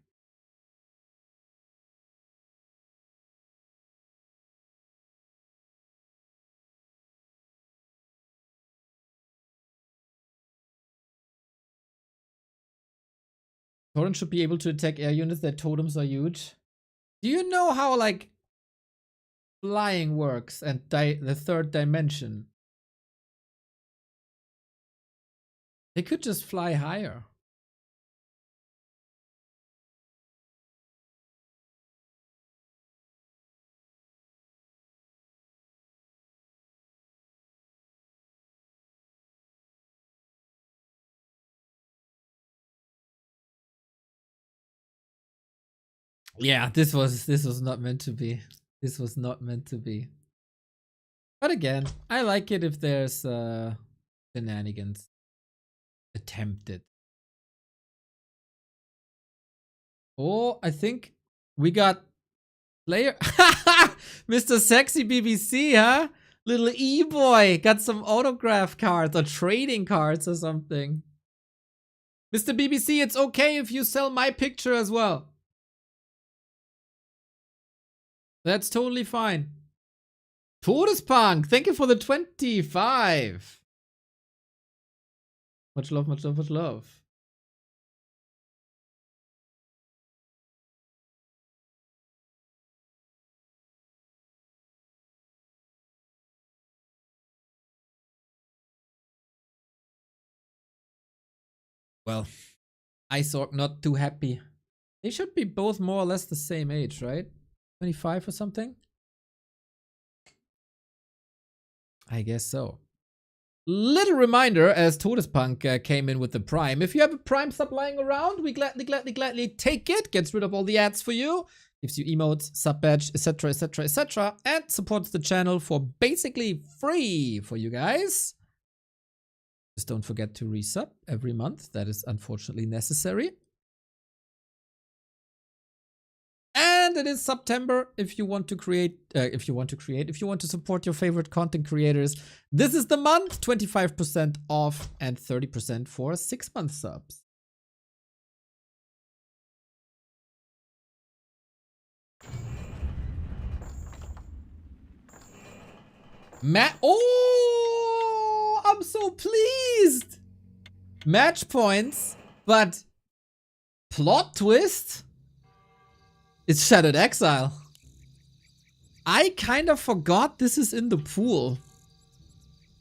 Torrent should be able to attack air units. Their totems are huge. Do you know how, like, flying works and the third dimension? They could just fly higher. Yeah, this was not meant to be. This was not meant to be. But again, I like it if there's shenanigans attempted. Oh, I think we got player Mr. Sexy BBC, huh? Little E-boy got some autograph cards or trading cards or something. Mr. BBC, it's okay if you sell my picture as well. That's totally fine. Todespunk, thank you for the 25. Much love, much love, much love. Well, Isorg not too happy. They should be both more or less the same age, right? 25 or something? I guess so. Little reminder, as Todespunk came in with the Prime. If you have a Prime sub lying around, we gladly take it. Gets rid of all the ads for you. Gives you emotes, sub badge, etc, etc, etc. And supports the channel for basically free for you guys. Just don't forget to resub every month. That is unfortunately necessary. And it is Subtember if you want to if you want to support your favorite content creators. This is the month, 25% off and 30% for 6-month subs. Oh, I'm so pleased. Match points, but plot twist? It's Shattered Exile. I kind of forgot this is in the pool.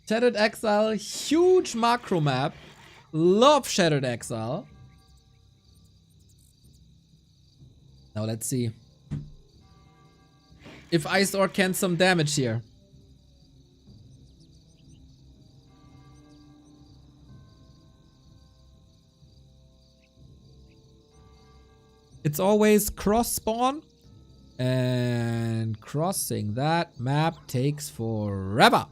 Shattered Exile, huge macro map. Love Shattered Exile. Now let's see if Isorg can some damage here. It's always cross spawn. And crossing that map takes forever.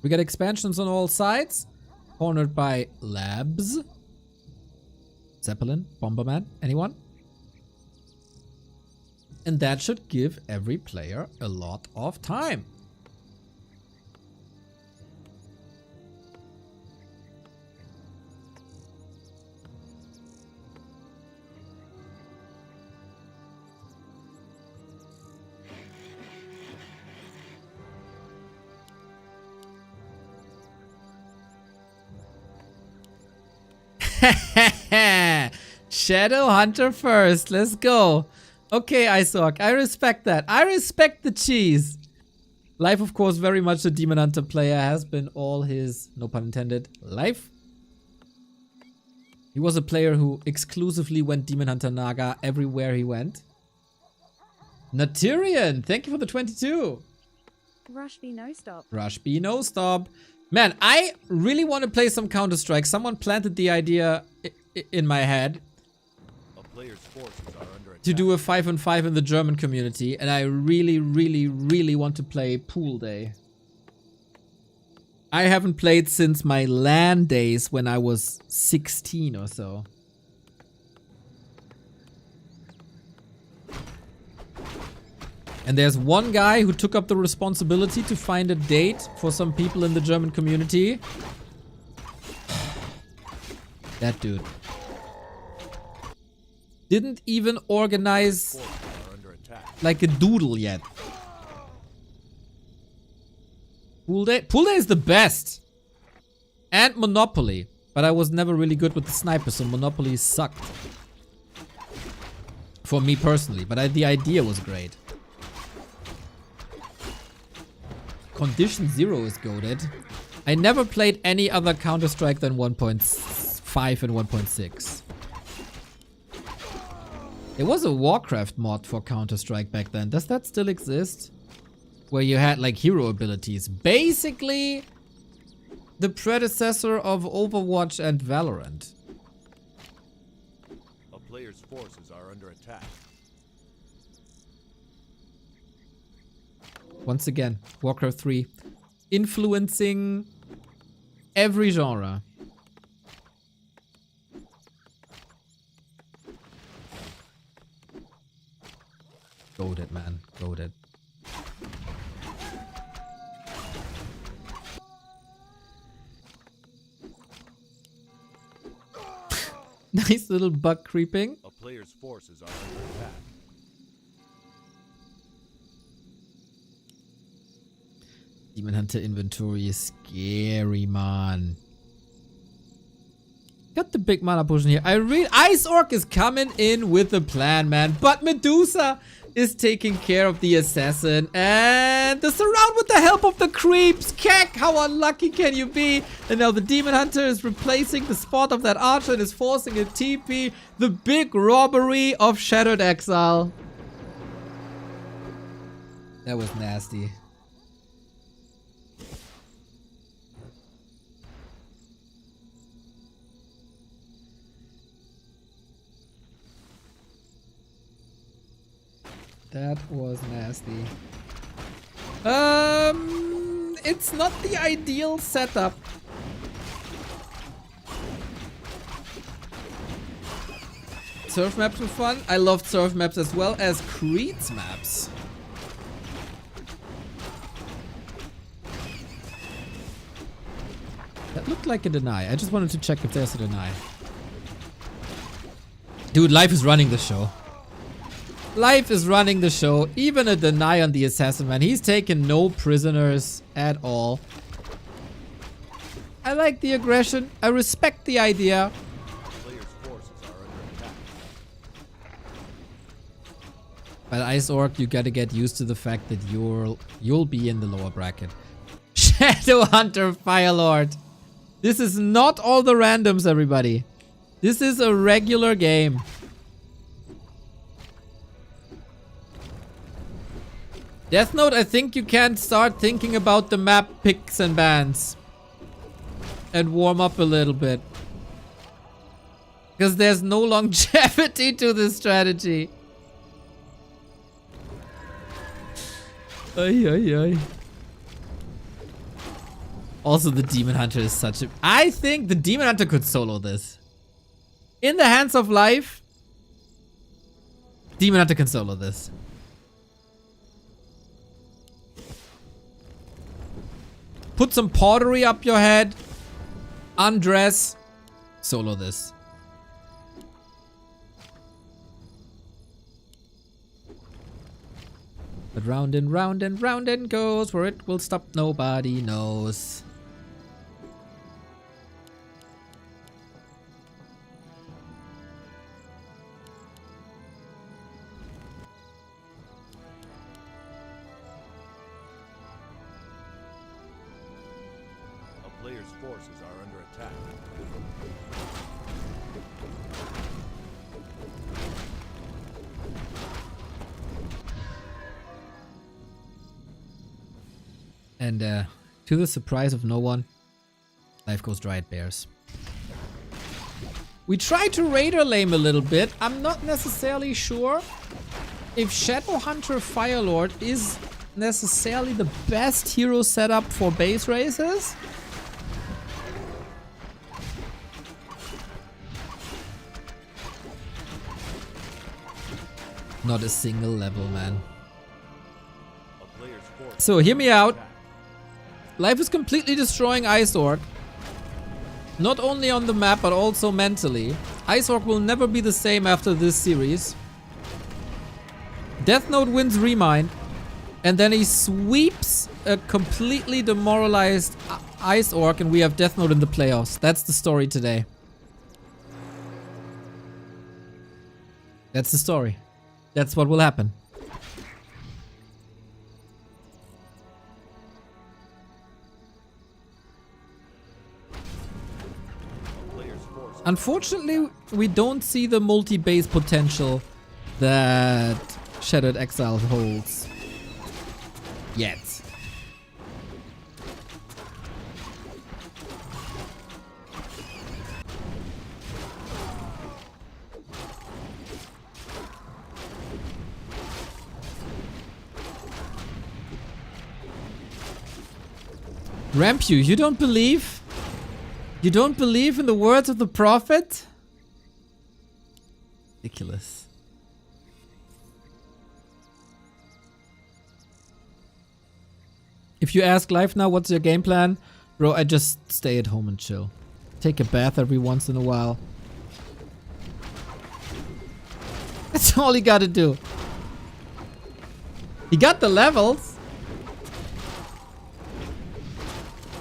We got expansions on all sides. Cornered by labs. Zeppelin, Bomberman, anyone? And that should give every player a lot of time. Shadow Hunter first. Let's go. Okay, Isork. I respect that. I respect the cheese. Life, of course, very much a Demon Hunter player. Has been all his, no pun intended, life. He was a player who exclusively went Demon Hunter Naga everywhere he went. Naturian, thank you for the 22. Rush B no stop. Rush B no stop. Man, I really want to play some Counter-Strike. Someone planted the idea in my head A player's forces are under attack. to do a 5-on-5 in the German community, and I really, really, really want to play Pool Day. I haven't played since my LAN days when I was 16 or so. And there's one guy who took up the responsibility to find a date for some people in the German community. That dude. Didn't even organize Forces are under attack. like a doodle yet. Pool Day? Pool Day is the best. And Monopoly. But I was never really good with the sniper, so Monopoly sucked. For me personally. But the idea was great. Condition 0 is goated. I never played any other Counter-Strike than 1.5 and 1.6. There was a Warcraft mod for Counter-Strike back then. Does that still exist? Where you had like hero abilities. Basically, the predecessor of Overwatch and Valorant. A player's forces are under attack. Once again, Warcraft 3 influencing every genre. Goated, man. Goated. Nice little bug creeping. A player's forces are under attack. Demon Hunter inventory is scary, man. Got the big mana potion here. Ice Orc is coming in with a plan, man. But Medusa is taking care of the assassin. And the surround with the help of the creeps. Keck, how unlucky can you be? And now the Demon Hunter is replacing the spot of that archer and is forcing a TP. The big robbery of Shattered Exile. That was nasty. That was nasty. It's not the ideal setup. Surf maps were fun. I loved surf maps as well as Creed's maps. That looked like a deny. I just wanted to check if there's a deny. Dude, Life is running the show. Life is running the show. Even a deny on the assassin, man. He's taken no prisoners at all. I like the aggression. I respect the idea. Player's forces are under attack. But Ice Orc, you gotta get used to the fact that you'll be in the lower bracket. Shadow Hunter Firelord. This is not all the randoms, everybody. This is a regular game. Deathnote, I think you can start thinking about the map picks and bans. And warm up a little bit. Because there's no longevity to this strategy. Ay, ay, ay. Also, the Demon Hunter is such a... I think the Demon Hunter could solo this. In the hands of life, Demon Hunter can solo this. Put some pottery up your head. Undress. Solo this. But round and round and round and goes. Where it will stop, nobody knows. A player's forces are under attack. And to the surprise of no one, life goes dry at bears. We tried to Raider lame a little bit. I'm not necessarily sure if Shadowhunter Firelord is necessarily the best hero setup for base races. Not a single level, man. A player's forces So hear me out. attack. Life is completely destroying Ice Orc. Not only on the map, but also mentally. Ice Orc will never be the same after this series. Deathnote wins ReMinD. And then he sweeps a completely demoralized Ice Orc and we have Deathnote in the playoffs. That's the story today. That's the story. That's what will happen. A player's forces Unfortunately, we don't see the multi-base potential that Shattered Exile holds. Yet. Rampu, you don't believe? You don't believe in the words of the prophet? Ridiculous. If you ask Life now, what's your game plan? Bro, I just stay at home and chill. Take a bath every once in a while. That's all you gotta do. He got the levels.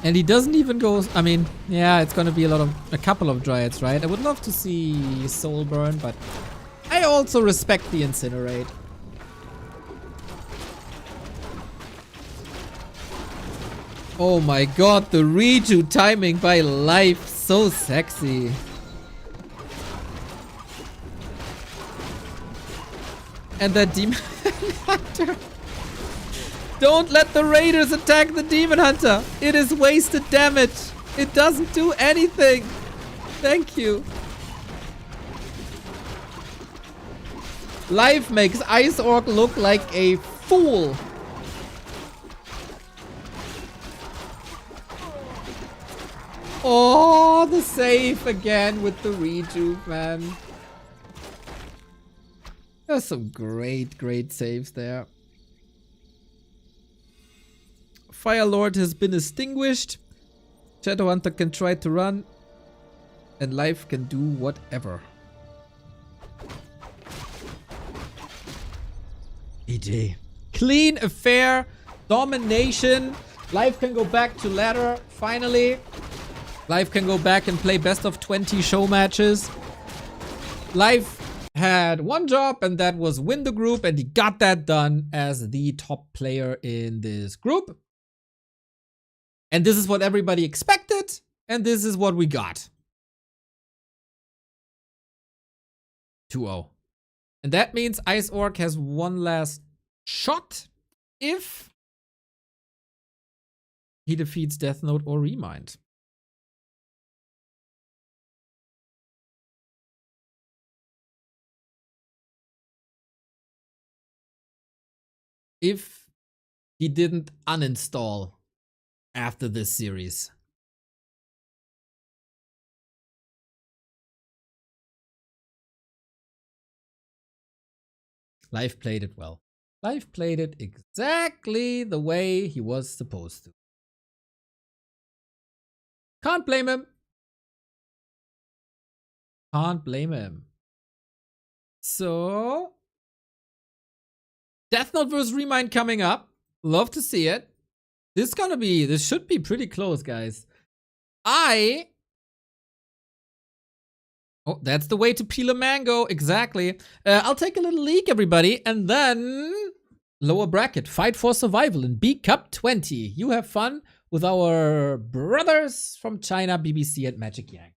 And he doesn't even go... I mean, yeah, it's gonna be a couple of Dryads, right? I would love to see Soul Burn, but I also respect the Incinerate. Oh my god, the redo timing by Life, so sexy. And that Demon Hunter. Don't let the Raiders attack the Demon Hunter. It is wasted damage. It doesn't do anything. Thank you. Life makes Ice Orc look like a fool. Oh, the save again with the rejuve, man. There's some great, great saves there. Firelord has been extinguished. Shadowhunter can try to run. And Life can do whatever. EJ. Clean affair. Domination. Life can go back to ladder. Finally. Life can go back and play best of 20 show matches. Life had one job and that was win the group, and he got that done as the top player in this group. And this is what everybody expected, and this is what we got. 2-0. And that means Ice Orc has one last shot if he defeats Deathnote or ReMinD. if he didn't uninstall after this series. Life played it well. Life played it exactly the way he was supposed to. Can't blame him. Can't blame him. So, Deathnote vs. ReMinD coming up. Love to see it. This should be pretty close, guys. Oh, that's the way to peel a mango. Exactly. I'll take a little leak, everybody. And then lower bracket. Fight for survival in B Cup 20. You have fun with our brothers from China, BBC and Magic Yang.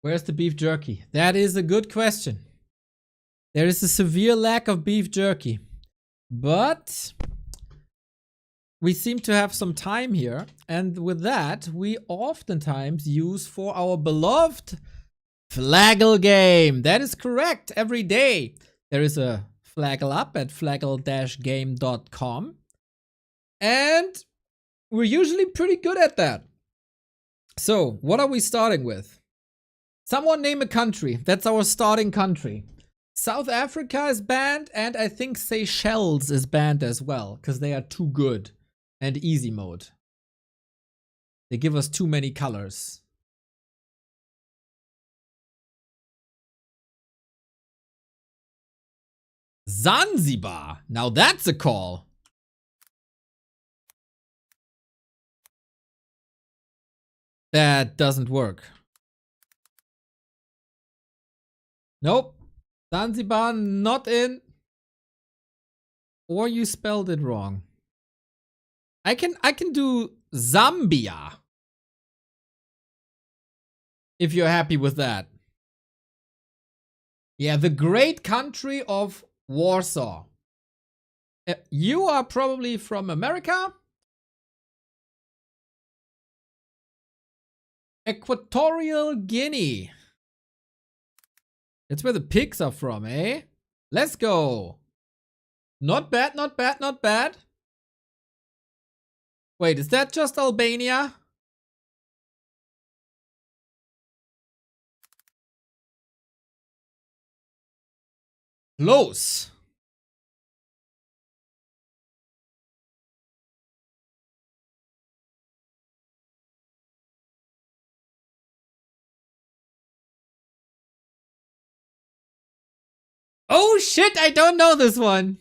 Where's the beef jerky? That is a good question. There is a severe lack of beef jerky. But we seem to have some time here. And with that, we oftentimes use for our beloved Flaggle game. That is correct. Every day there is a Flaggle up at flaggle-game.com. And we're usually pretty good at that. So, what are we starting with? Someone name a country. That's our starting country. South Africa is banned, and I think Seychelles is banned as well, because they are too good. And easy mode. They give us too many colors. Zanzibar. Now that's a call. That doesn't work. Nope. Zanzibar not in. Or you spelled it wrong. I can do Zambia. If you're happy with that. Yeah, the great country of Warsaw. You are probably from America? Equatorial Guinea. That's where the pigs are from, eh? Let's go. Not bad, not bad, not bad. Wait, is that just Albania? Close. Oh shit, I don't know this one.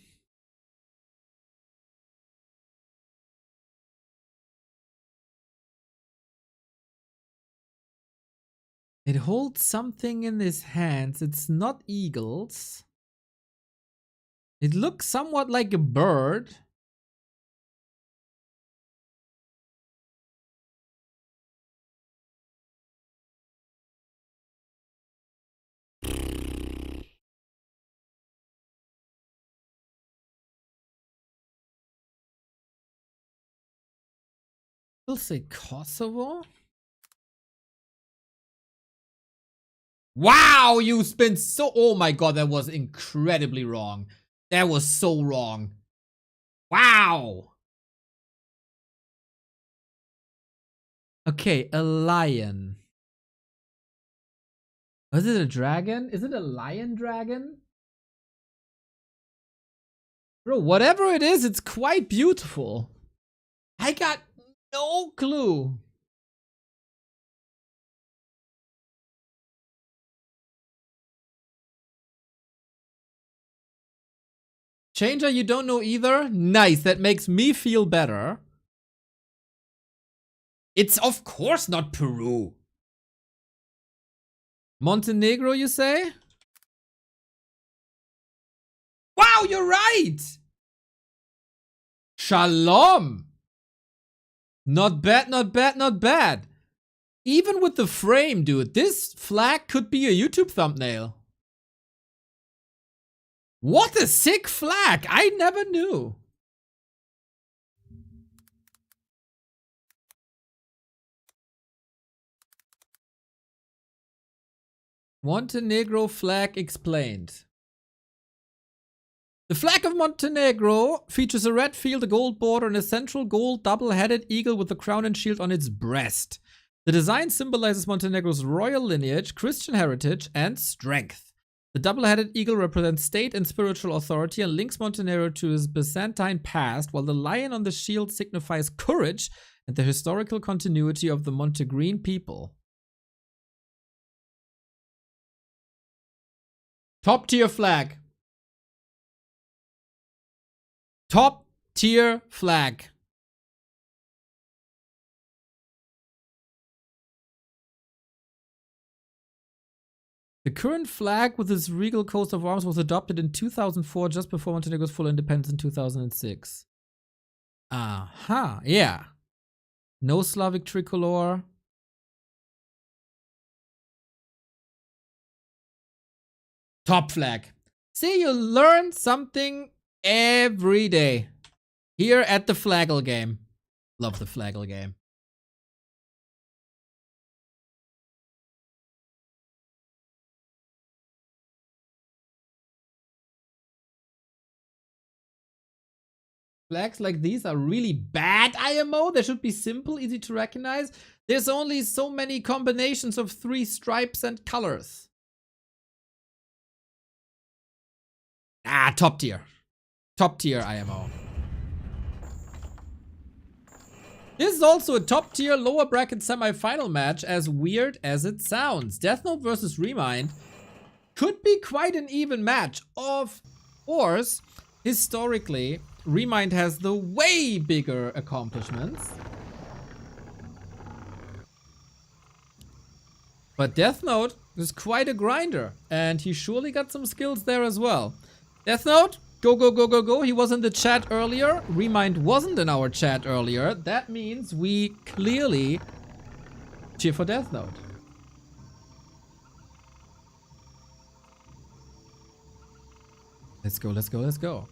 It holds something in his hands. It's not eagles. It looks somewhat like a bird. We'll say Kosovo. Wow, you spin so. Oh my god, that was incredibly wrong. That was so wrong. Wow. Okay, a lion. Is it a dragon? Is it a lion dragon? Bro, whatever it is, it's quite beautiful. I got no clue. Changer, you don't know either? Nice, that makes me feel better. It's of course not Peru. Montenegro, you say? Wow, you're right! Shalom! Not bad, not bad, not bad. Even with the frame, dude, this flag could be a YouTube thumbnail. What a sick flag! I never knew. Montenegro flag explained. The flag of Montenegro features a red field, a gold border, and a central gold double-headed eagle with the crown and shield on its breast. The design symbolizes Montenegro's royal lineage, Christian heritage, and strength. The double-headed eagle represents state and spiritual authority and links Montenegro to his Byzantine past, while the lion on the shield signifies courage and the historical continuity of the Montenegrin people. Top tier flag. Top tier flag. The current flag with its regal coat of arms was adopted in 2004, just before Montenegro's full independence in 2006. Aha, yeah. No Slavic tricolor. Top flag. See, you learn something every day. Here at the Flaggle game. Love the Flaggle game. Flags like these are really bad IMO. They should be simple, easy to recognize. There's only so many combinations of 3 stripes and colors. Ah, top tier. Top tier IMO. This is also a top tier lower bracket semi-final match, as weird as it sounds. Deathnote versus ReMinD could be quite an even match. Of course, historically, ReMinD has the way bigger accomplishments. But Deathnote is quite a grinder, and he surely got some skills there as well. Deathnote, go, go, go, go, go. He was in the chat earlier. ReMinD wasn't in our chat earlier. That means we clearly cheer for Deathnote. Let's go, let's go, let's go.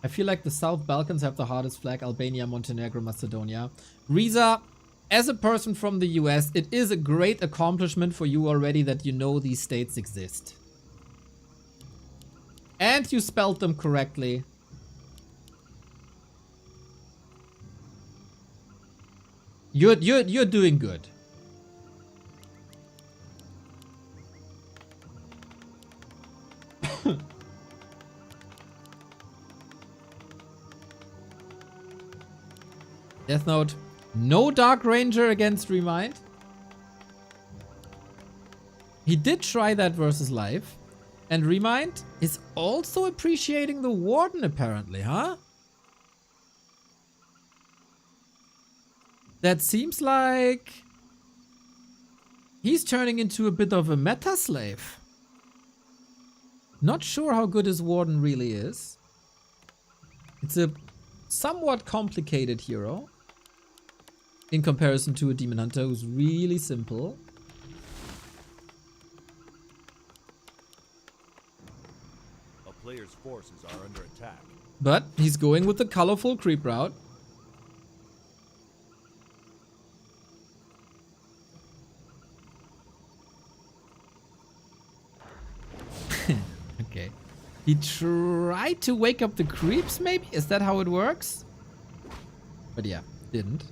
I feel like the South Balkans have the hardest flag. Albania, Montenegro, Macedonia. Riza, as a person from the US, it is a great accomplishment for you already that you know these states exist. And you spelled them correctly. You're doing good. Deathnote, no Dark Ranger against ReMinD. He did try that versus live. And ReMinD is also appreciating the Warden apparently, huh? That seems like he's turning into a bit of a meta slave. Not sure how good his Warden really is. It's a somewhat complicated hero in comparison to a Demon Hunter who's really simple. A player's forces are under attack. But he's going with the colorful creep route. Okay. He tried to wake up the creeps, maybe? Is that how it works? But yeah, didn't.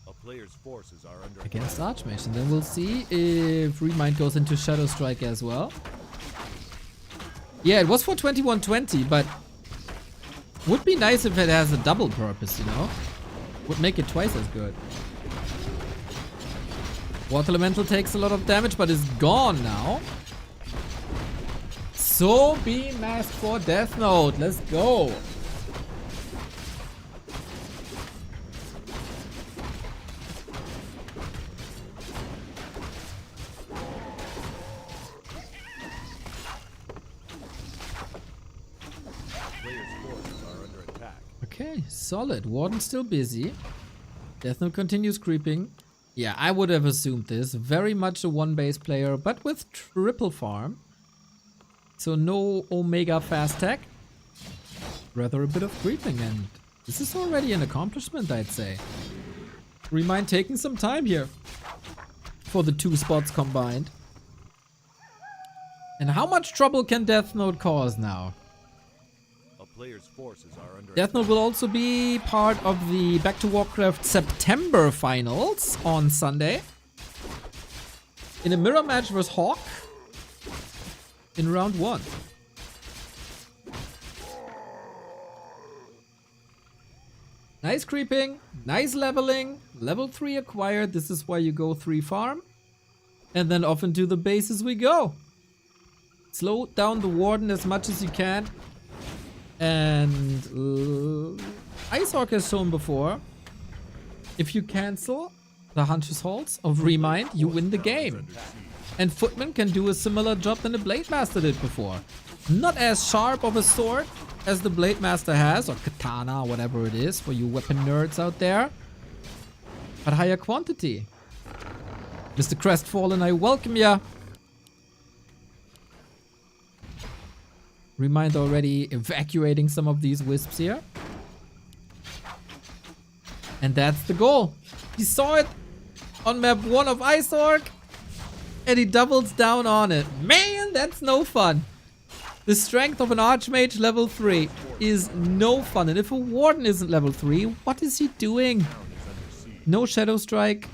A player's forces are under Against Archmage. And then we'll see if ReMinD goes into Shadow Strike as well. Yeah, it was for 2120, but would be nice if it has a double purpose, you know? Would make it twice as good. Water Elemental takes a lot of damage, but is gone now. So be masked for Deathnote. Let's go. Okay, solid. Warden's still busy. Deathnote continues creeping. Yeah, I would have assumed this. Very much a one-base player, but with triple farm. So no Omega fast tech. Rather a bit of creeping, and this is already an accomplishment, I'd say. ReMinD taking some time here for the two spots combined. And how much trouble can Deathnote cause now? Player's forces are under Deathnote will also be part of the Back to Warcraft September finals on Sunday. In a mirror match versus Hawk in round 1. Nice creeping, nice leveling, level 3 acquired. This is why you go 3 farm. And then off into the bases we go. Slow down the Warden as much as you can. And Icehawk has shown before, if you cancel the Hunter's Halts of ReMinD, you win the game. And Footman can do a similar job than the Blade Master did before. Not as sharp of a sword as the Blade Master has, or katana, whatever it is, for you weapon nerds out there. But higher quantity. Mr. Crestfallen, I welcome ya. ReMinD already evacuating some of these wisps here. And that's the goal. He saw it on map 1 of Icehawk. And he doubles down on it. Man, that's no fun. The strength of an Archmage level 3 is no fun. And if a Warden isn't level 3, what is he doing? No Shadow Strike.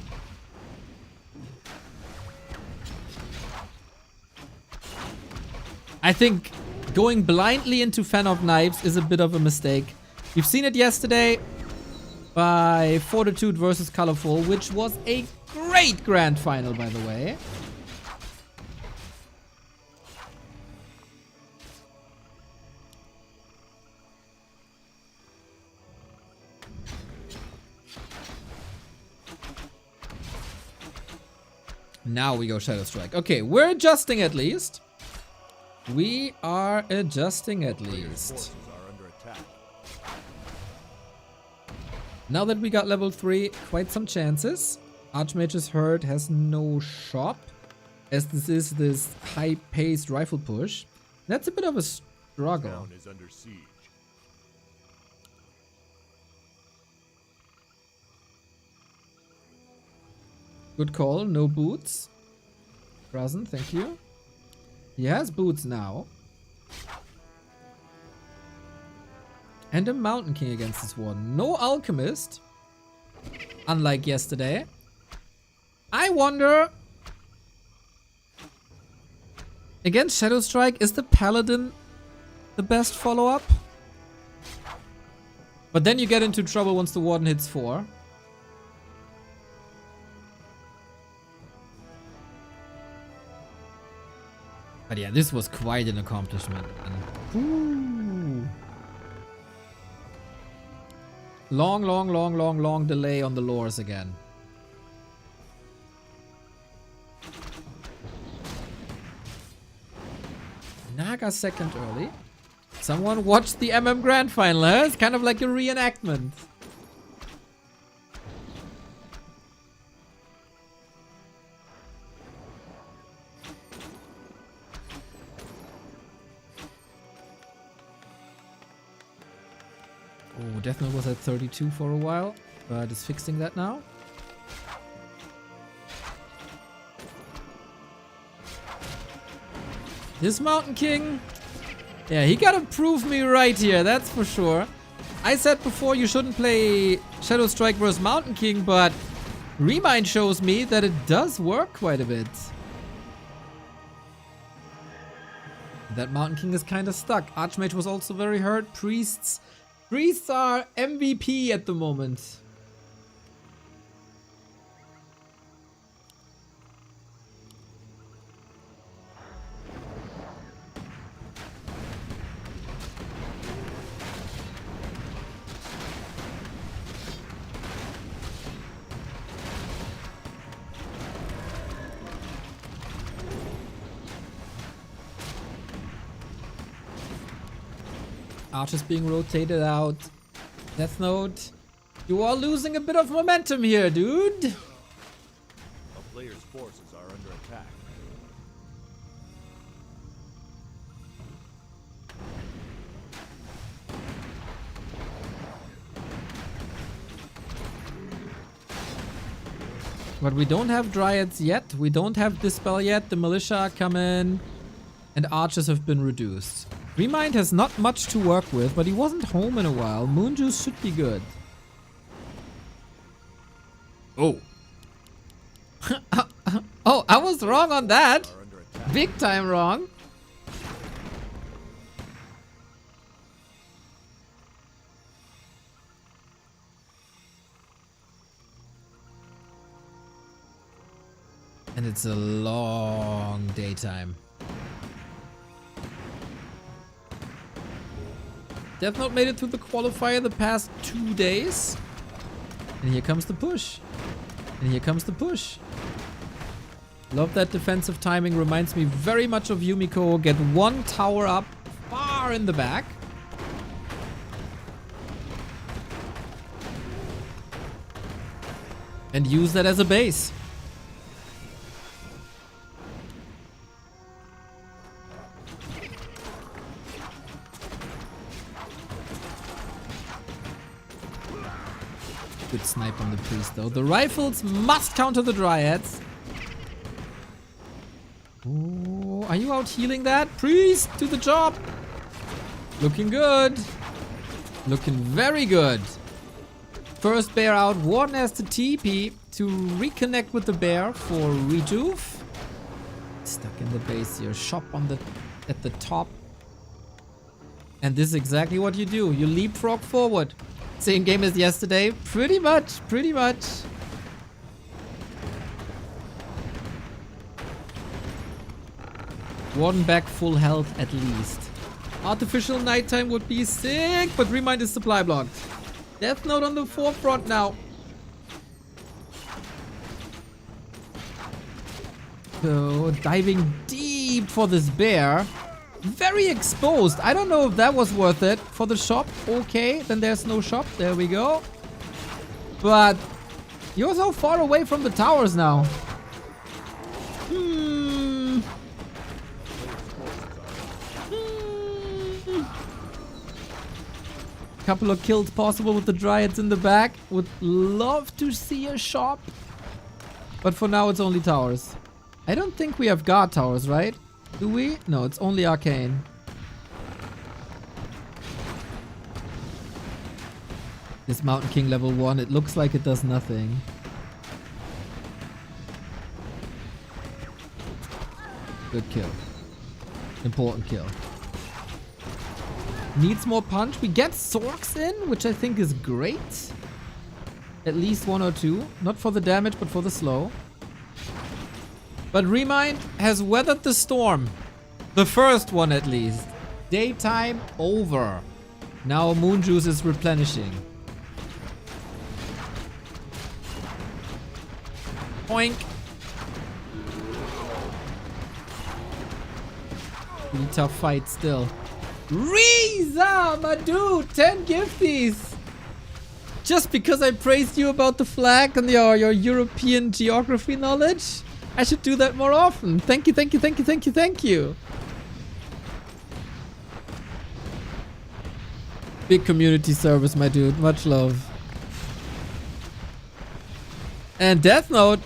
I think going blindly into Fan of Knives is a bit of a mistake. We've seen it yesterday by Fortitude versus Colorful, which was a great grand final, by the way. Now we go Shadow Strike. Okay, we're adjusting at least. We are adjusting at least. Now that we got level 3, quite some chances. Archmage's Herd has no shop, as this is this high-paced rifle push. That's a bit of a struggle. Good call, no boots. Brazen, thank you. He has boots now. And a Mountain King against this Warden. No Alchemist. Unlike yesterday. I wonder... Against Shadow Strike, is the Paladin the best follow-up? But then you get into trouble once the Warden hits 4. But yeah, this was quite an accomplishment. Ooh. Long delay on the lures again. Naga second early. Someone watched the MM Grand Final, huh? It's kind of like a reenactment. Oh, Deathnote was at 32 for a while, but is fixing that now. This Mountain King, yeah, he gotta prove me right here, that's for sure. I said before you shouldn't play Shadow Strike vs Mountain King, but ReMinD shows me that it does work quite a bit. That Mountain King is kind of stuck. Archmage was also very hurt. Priests are MVP at the moment. Archers being rotated out. Deathnote. You are losing a bit of momentum here, dude. A player's forces are under attack. But we don't have Dryads yet. We don't have Dispel yet. The Militia are coming. And Archers have been reduced. ReMinD has not much to work with, but he wasn't home in a while. Moon Juice should be good. Oh. Oh, I was wrong on that. Are under attack. Big time wrong. And it's a long daytime. Deathnote made it through the qualifier the past 2 days. And here comes the push. And here comes the push. Love that defensive timing. Reminds me very much of Yumiko. Get one tower up far in the back. And use that as a base. Good snipe on the priest though. The rifles must counter the dryads. Oh, are you out healing that? Priest to the job. Looking good. Looking very good. First bear out. Warden has to TP to reconnect with the bear for rejuve. Stuck in the base here. Shop on the at the top. And this is exactly what you do. You leapfrog forward. Same game as yesterday. Pretty much. Pretty much. Warden back full health at least. Artificial nighttime would be sick, but ReMinD is supply blocked. Deathnote on the forefront now. So diving deep for this bear. Very exposed. I don't know if that was worth it for the shop. Okay, then there's no shop. There we go. But you're so far away from the towers now. Couple of kills possible with the dryads in the back. Would love to see a shop. But for now it's only towers. I don't think we have guard towers, right? Do we? No, it's only arcane. This Mountain King level 1, it looks like it does nothing. Good kill. Important kill. Needs more punch. We get Sorks in, which I think is great. At least 1 or 2. Not for the damage, but for the slow. But ReMinD has weathered the storm. The first one at least. Daytime over. Now Moon Juice is replenishing. Oink. Really tough fight still. Reza, my dude, 10 gifties. Just because I praised you about the flag and your European geography knowledge? I should do that more often. Thank you, thank you, thank you, thank you, thank you. Big community service, my dude. Much love. And Deathnote.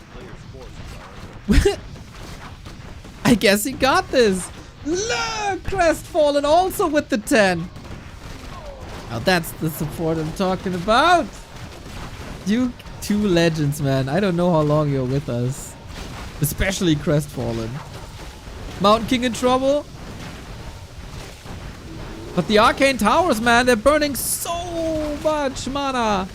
I guess he got this. Look! Crestfallen also with the 10. Now that's the support I'm talking about. You two legends, man. I don't know how long you're with us. Especially Crestfallen. Mountain King in trouble. But the Arcane Towers, man, they're burning so much mana.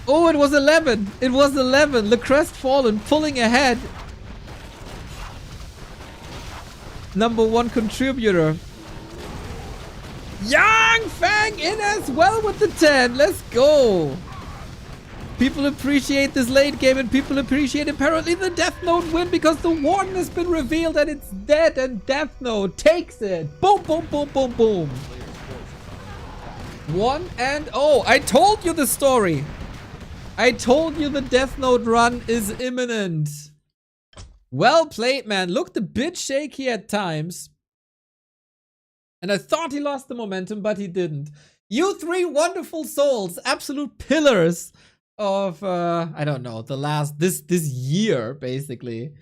Oh, it was 11. It was 11. The Crestfallen pulling ahead. Number 1 contributor. Yang Fang in as well with the 10. Let's go. People appreciate this late game and people appreciate apparently the Deathnote win because the Warden has been revealed and it's dead and Deathnote takes it. Boom, boom, boom, boom, boom. 1-0. I told you the story. I told you the Deathnote run is imminent. Well played, man. Looked a bit shaky at times. And I thought he lost the momentum, but he didn't. You three wonderful souls. Absolute pillars of, I don't know, this year, basically.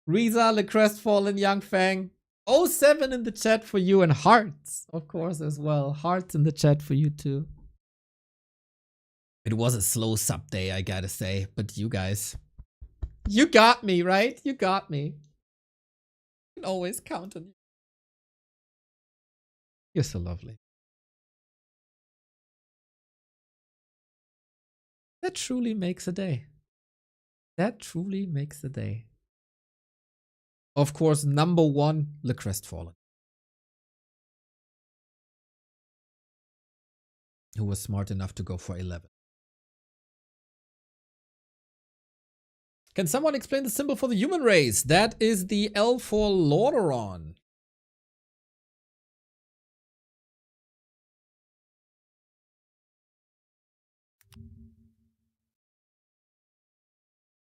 Riza, Le Crestfallen, Young Fang. 07 in the chat for you and hearts, of course, as well. Hearts in the chat for you too. It was a slow sub day, I gotta say. But you guys, you got me, right? You got me. I can always count on you. You're so lovely. That truly makes a day. That truly makes a day. Of course, number 1, Le Crestfallen. Who was smart enough to go for 11. Can someone explain the symbol for the human race? That is the L for Lordaeron.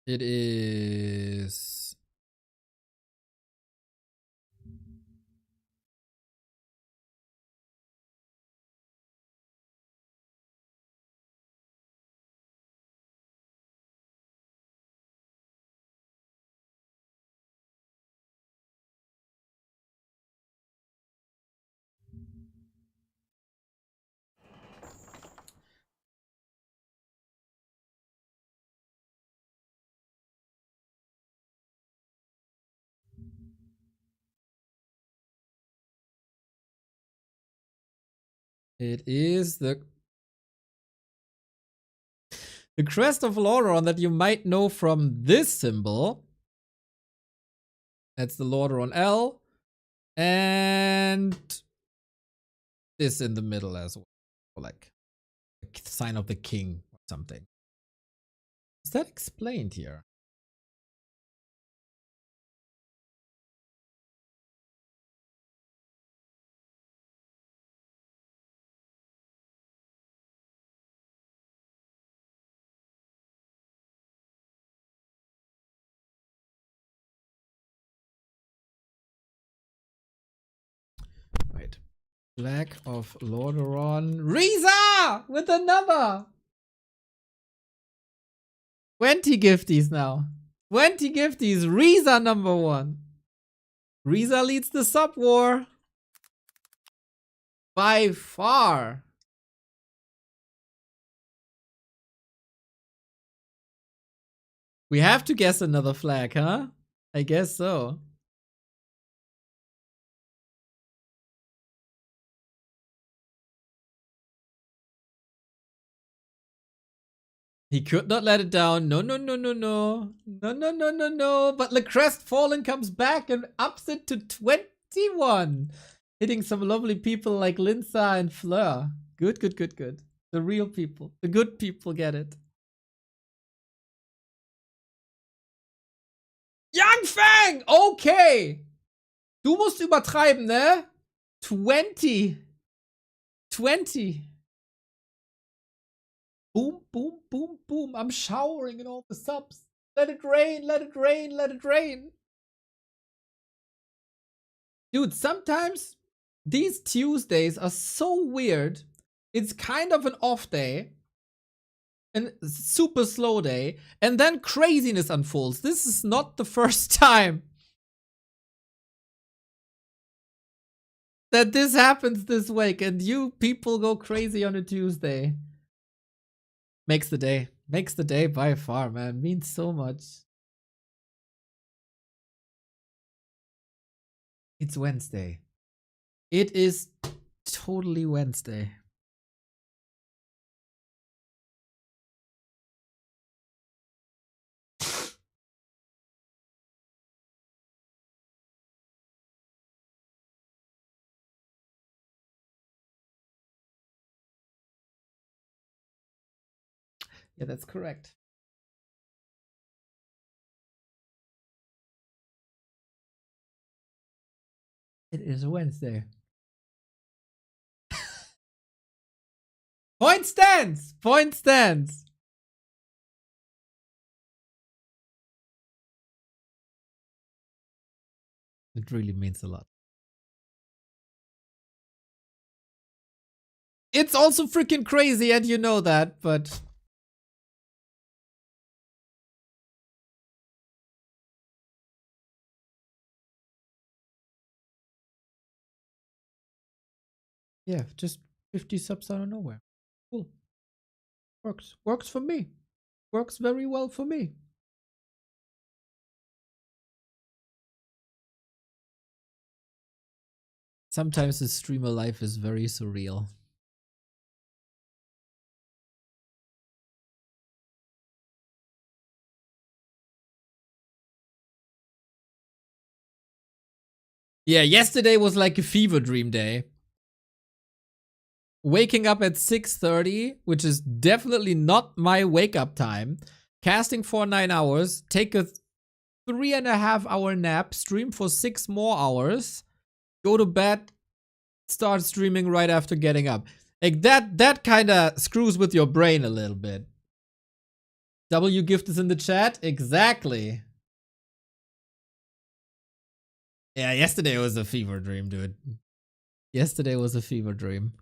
It is... It is the crest of Lordaeron that you might know from this symbol. That's the Lordaeron L. And this in the middle as well. Like the sign of the king or something. Is that explained here? Right. Flag of Lordaeron. Riza! With another! 20 gifties now. 20 gifties. Riza number 1. Riza leads the sub war. By far. We have to guess another flag, huh? I guess so. He could not let it down. No, no, no, no, no. No, no, no, no, no. But Le Crestfallen comes back and ups it to 21. Hitting some lovely people like Linsa and Fleur. Good, good, good, good. The real people. The good people get it. Young Fang! Okay. Du musst übertreiben, ne? 20. 20. Boom, boom, boom, boom. I'm showering in all the subs. Let it rain, let it rain, let it rain. Dude, sometimes these Tuesdays are so weird. It's kind of an off day. a super slow day, and then craziness unfolds. This is not the first time that this happens this week, and you people go crazy on a Tuesday. Makes the day. Makes the day by far, man. Means so much. It's Wednesday. It is totally Wednesday. Yeah, that's correct. It is Wednesday. Point stands! Point stands! It really means a lot. It's also freaking crazy, and you know that, but... yeah, just 50 subs out of nowhere. Cool. Works. Works for me. Works very well for me. Sometimes the streamer life is very surreal. Yeah, yesterday was like a fever dream day. Waking up at 6:30, which is definitely not my wake up time. Casting for 9 hours, take a 3.5 hour nap, stream for 6 more hours, go to bed, start streaming right after getting up. Like that kind of screws with your brain a little bit. W gift is in the chat. Exactly. Yeah, yesterday was a fever dream, dude. Yesterday was a fever dream.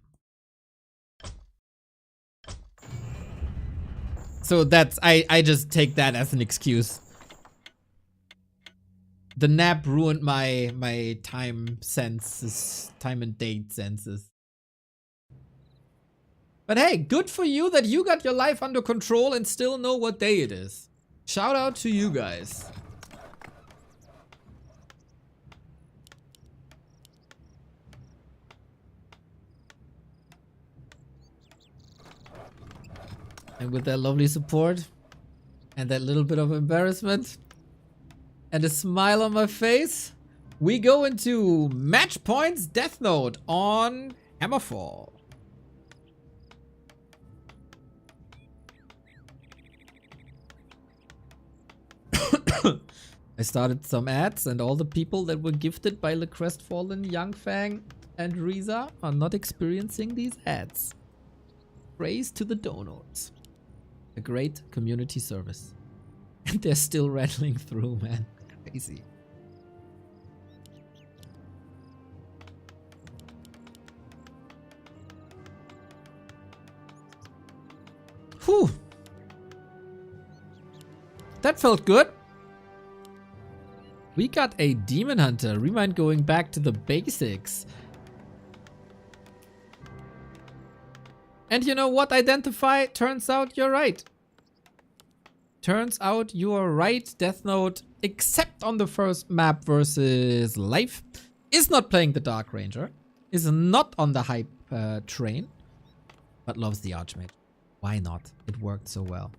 So that's I just take that as an excuse. The nap ruined my time senses, time and date senses. But hey, good for you that you got your life under control and still know what day it is. Shout out to you guys. And with that lovely support and that little bit of embarrassment and a smile on my face, we go into Match Points Deathnote on Hammerfall. I started some ads, and all the people that were gifted by the Crestfallen, Youngfang, and Riza are not experiencing these ads. Praise to the donuts. A great community service. And they're still rattling through, man. Crazy. Whew. That felt good. We got a Demon Hunter. ReMinD going back to the basics. And you know what, Identify? Turns out you're right. Turns out you are right. Deathnote, except on the first map versus Life, is not playing the Dark Ranger. Is not on the hype train. But loves the Archmage. Why not? It worked so well.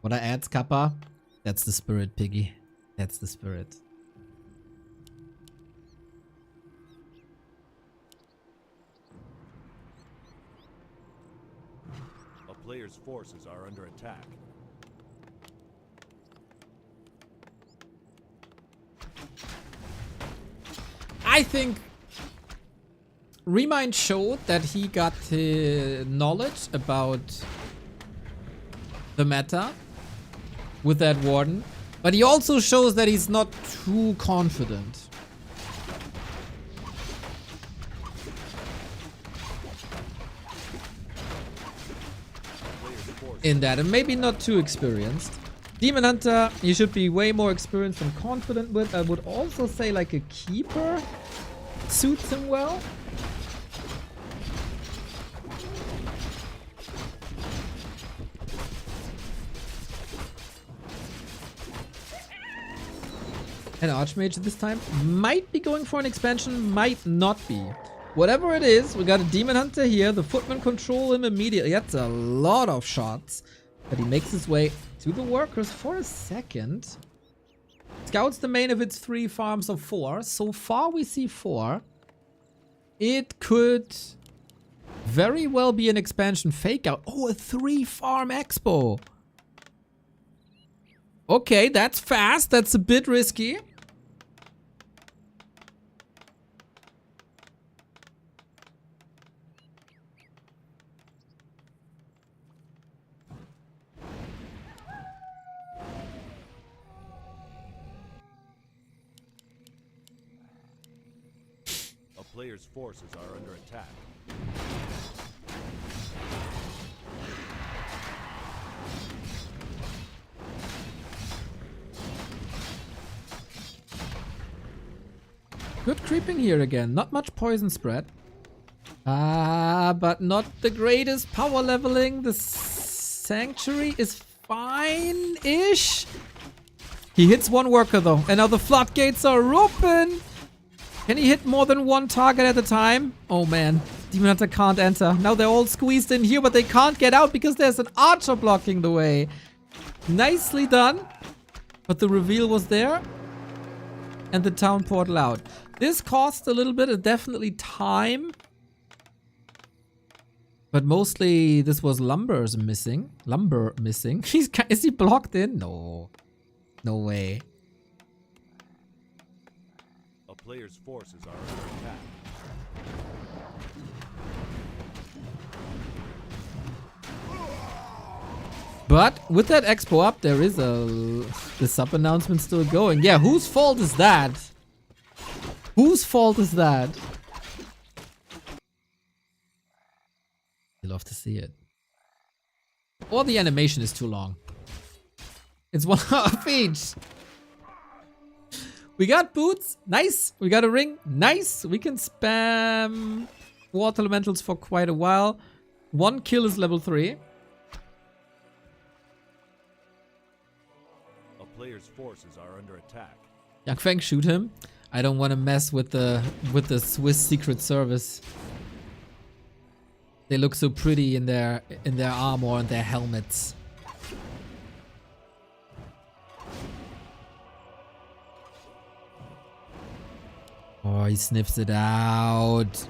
What are ads, Kappa? That's the spirit, Piggy. That's the spirit. A player's forces are under attack. I think ReMinD showed that he got knowledge about the meta with that Warden, but he also shows that he's not too confident. Player's forces in that, and maybe not too experienced. Demon Hunter, you should be way more experienced and confident with. I would also say like a Keeper suits him well. And Archmage this time might be going for an expansion, might not be. Whatever it is, we got a Demon Hunter here. The Footmen control him immediately. That's a lot of shots. But he makes his way to the workers for a second. Scouts the main of its 3 farms of 4. So far we see 4. It could very well be an expansion fake out. Oh, a 3 farm expo. Okay, that's fast. That's a bit risky. A player's forces are under attack. Good creeping here again. Not much poison spread. But not the greatest power leveling. The sanctuary is fine-ish. He hits one worker though. And now the floodgates are open. Can he hit more than one target at a time? Oh man. Demon Hunter can't enter. Now they're all squeezed in here, but they can't get out because there's an archer blocking the way. Nicely done. But the reveal was there. And the town portal out. This cost a little bit of definitely time. But mostly this was Lumber's missing. Lumber missing. Is he blocked in? No. No way. A player's forces are under attack. But with that expo up, there is the sub announcement still going. Yeah, whose fault is that? Whose fault is that? You love to see it. Or the animation is too long. It's one of each. We got boots. Nice. We got a ring. Nice. We can spam water elementals for quite a while. 1 kill is level 3. A player's forces are under attack. Yang Feng, shoot him. I don't want to mess with the Swiss Secret Service. They look so pretty in their armor and their helmets. Oh, he sniffs it out.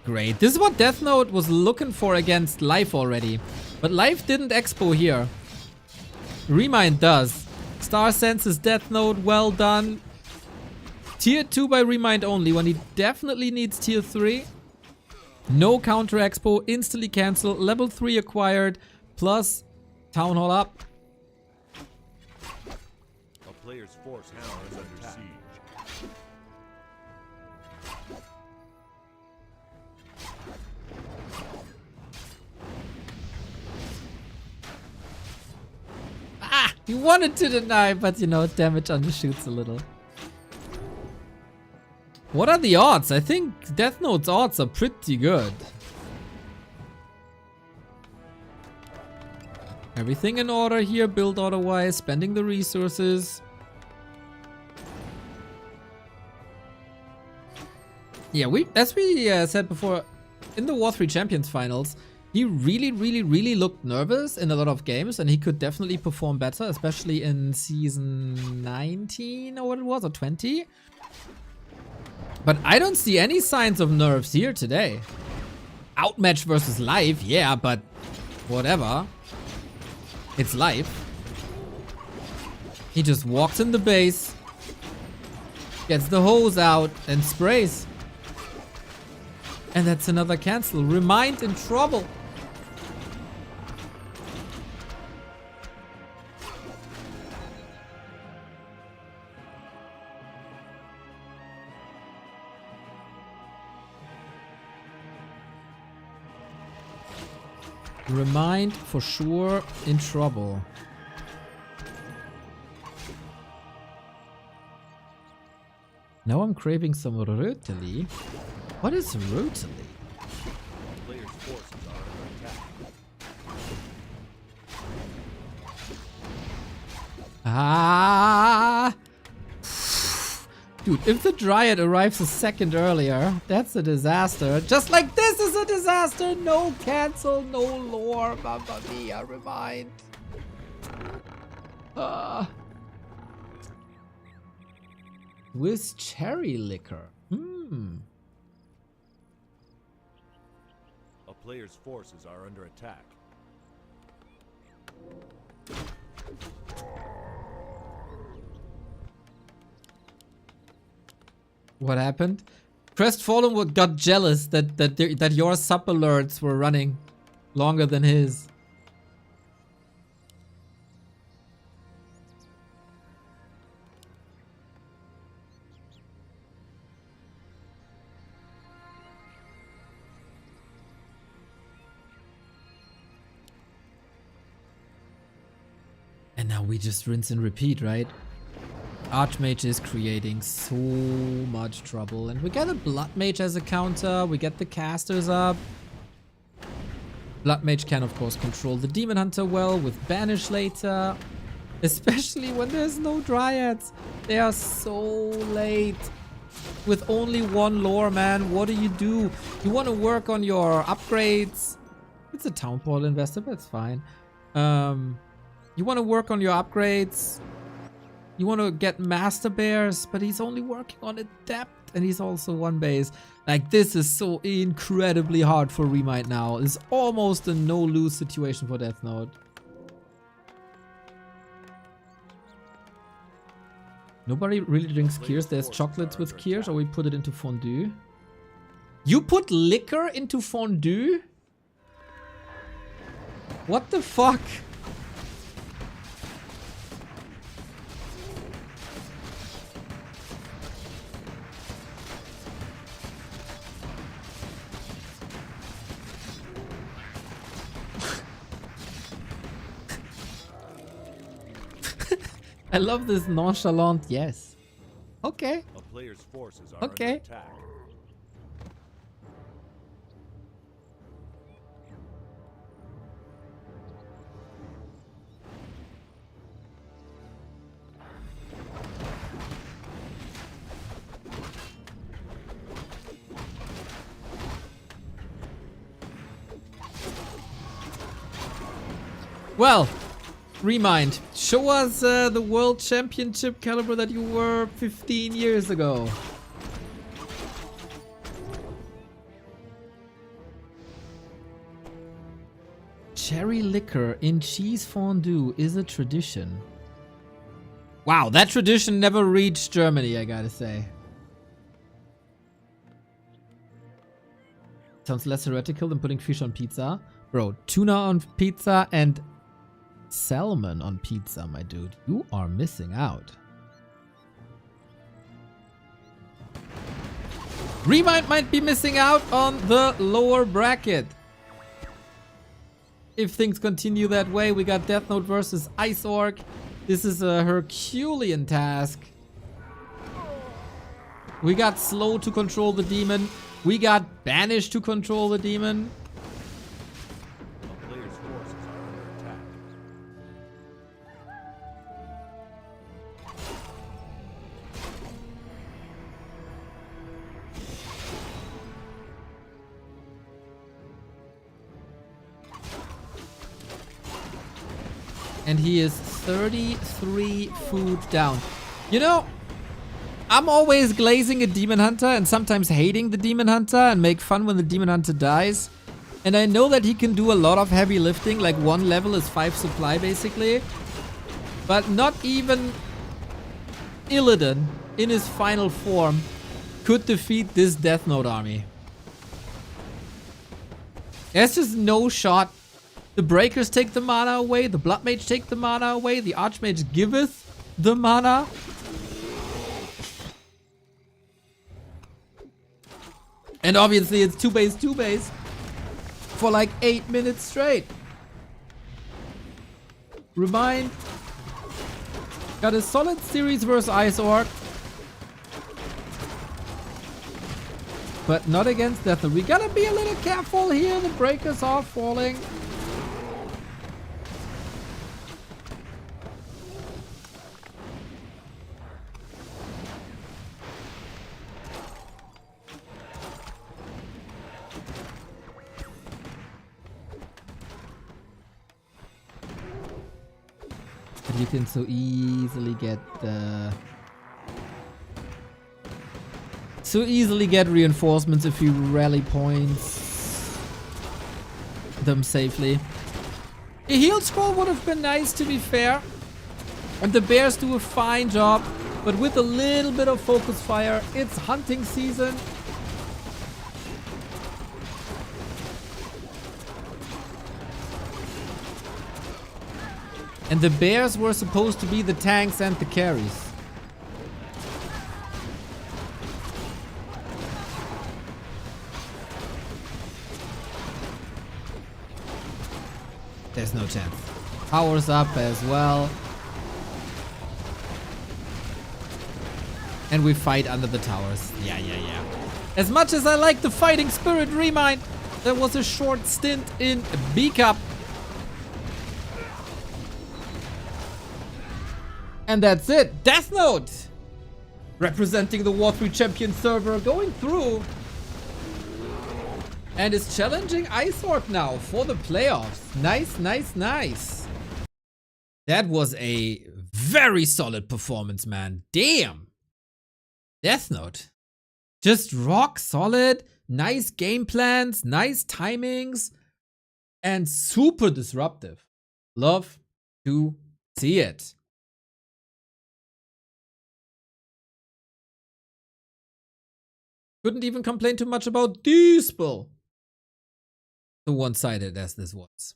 Great. This is what Deathnote was looking for against Life already. But Life didn't expo here. ReMinD does. Star senses Deathnote, well done. Tier 2 by ReMinD only when he definitely needs tier 3. No counter expo, instantly cancel, level 3 acquired, plus town hall up. A player's force now is under siege. Ah! He wanted to deny, but you know, damage undershoots a little. What are the odds? I think Deathnote's odds are pretty good. Everything in order here, build order-wise, spending the resources. Yeah, as we said before, in the War 3 Champions finals, he really looked nervous in a lot of games, and he could definitely perform better, especially in season 19 or what it was, or 20. But I don't see any signs of nerves here today. Outmatch versus Life, yeah, but whatever. It's Life. He just walks in the base, gets the hose out, and sprays. And that's another cancel. ReMinD in trouble. ReMinD for sure in trouble. Now I'm craving some röteli. What is röteli? Player's forces are under attack. Ah! Dude, if the Dryad arrives a second earlier, that's a disaster. Just like this is a disaster! No cancel, no lore, Mamma Mia, ReMinD. With cherry liquor. A player's forces are under attack. What happened? Crestfallen got jealous that your sub alerts were running longer than his. And now we just rinse and repeat, right? Archmage is creating so much trouble. And we get a Blood Mage as a counter. We get the casters up. Blood Mage can, of course, control the Demon Hunter well with Banish later. Especially when there's no Dryads. They are so late. With only one lore, man. What do? You want to work on your upgrades. It's a Town Portal investor, but it's fine. You want to work on your upgrades. You want to get Master Bears, but he's only working on Adept, and he's also one base. Like, this is so incredibly hard for ReMinD now. It's almost a no-lose situation for Deathnote. Nobody really drinks Kiers. There's chocolates with Kiers, or we put it into fondue. You put liquor into fondue? What the fuck? I love this nonchalant yes. Okay. A player's forces are Okay. under attack. Well, ReMinD, show us the World Championship caliber that you were 15 years ago. Cherry liquor in cheese fondue is a tradition. Wow, that tradition never reached Germany, I gotta say. Sounds less heretical than putting fish on pizza. Bro, tuna on pizza and salmon on pizza, my dude. You are missing out. ReMinD might be missing out on the lower bracket. If things continue that way, we got Deathnote versus Ice Orc. This is a Herculean task. We got Slow to control the demon. We got Banish to control the demon. A player's forces are under attack. And he is 33 food down. You know, I'm always glazing a Demon Hunter and sometimes hating the Demon Hunter and make fun when the Demon Hunter dies. And I know that he can do a lot of heavy lifting, like 1 level is 5 supply basically. But not even Illidan in his final form could defeat this Deathnote army. There's just no shot. The Breakers take the mana away, the Blood Mage take the mana away, the Archmage giveth the mana. And obviously it's 2 base, 2 base. for like 8 minutes straight. ReMinD got a solid series versus Ice Orc, but not against Deathnote. We gotta be a little careful here. The breakers are falling. But you can so easily get reinforcements if you rally points them safely. A heal scroll would have been nice, to be fair. And the bears do a fine job, but with a little bit of focus fire, it's hunting season. And the bears were supposed to be the tanks and the carries. There's no chance. Powers up as well. And we fight under the towers. Yeah. As much as I like the fighting spirit ReMinD, there was a short stint in B Cup. And that's it. Deathnote! Representing the War 3 champion server, going through. And is challenging Ice Orc now for the playoffs. Nice. That was a very solid performance, man. Damn. Deathnote. Just rock solid. Nice game plans. Nice timings. And super disruptive. Love to see it. Couldn't even complain too much about Dispel. So one-sided as this was.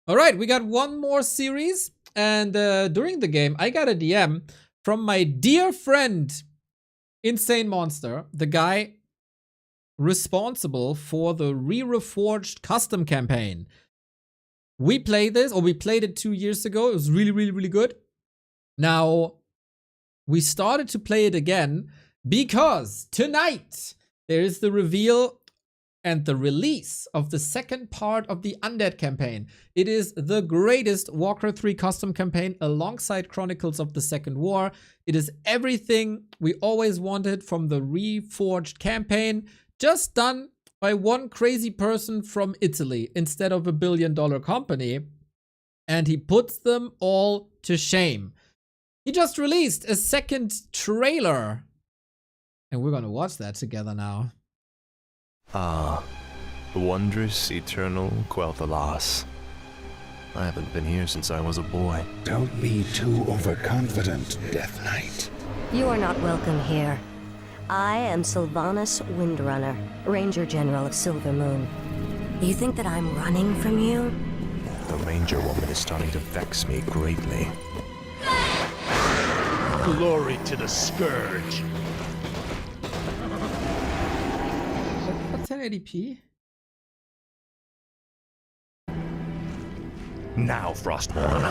Alright, we got one more series. And during the game, I got a DM from my dear friend, Insane Monster, the guy responsible for the Re-Reforged custom campaign. We played this, or we played it 2 years ago. It was really good. Now, we started to play it again because tonight there is the reveal and the release of the second part of the Undead campaign. It is the greatest Warcraft 3 custom campaign alongside Chronicles of the Second War. It is everything we always wanted from the Reforged campaign, just done by one crazy person from Italy instead of a billion-dollar company. And he puts them all to shame. He just released a second trailer. And we're gonna watch that together now. Ah, the wondrous, eternal Quel'Thalas. I haven't been here since I was a boy. Don't be too overconfident, Death Knight. You are not welcome here. I am Sylvanas Windrunner, Ranger General of Silver Moon. You think that I'm running from you? The Ranger woman is starting to vex me greatly. Glory to the Scourge! What's 1080p? Now, Frostborn.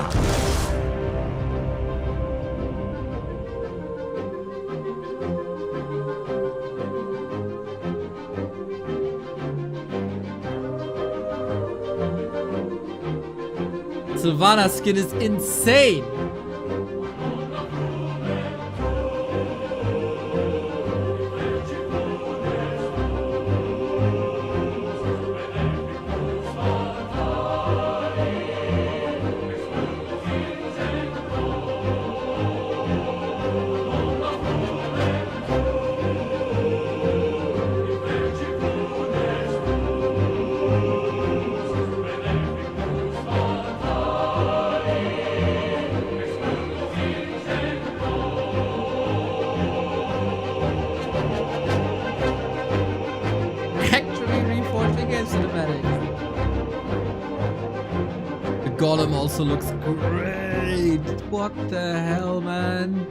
Sylvanas skin is insane. Golem also looks great. What the hell, man?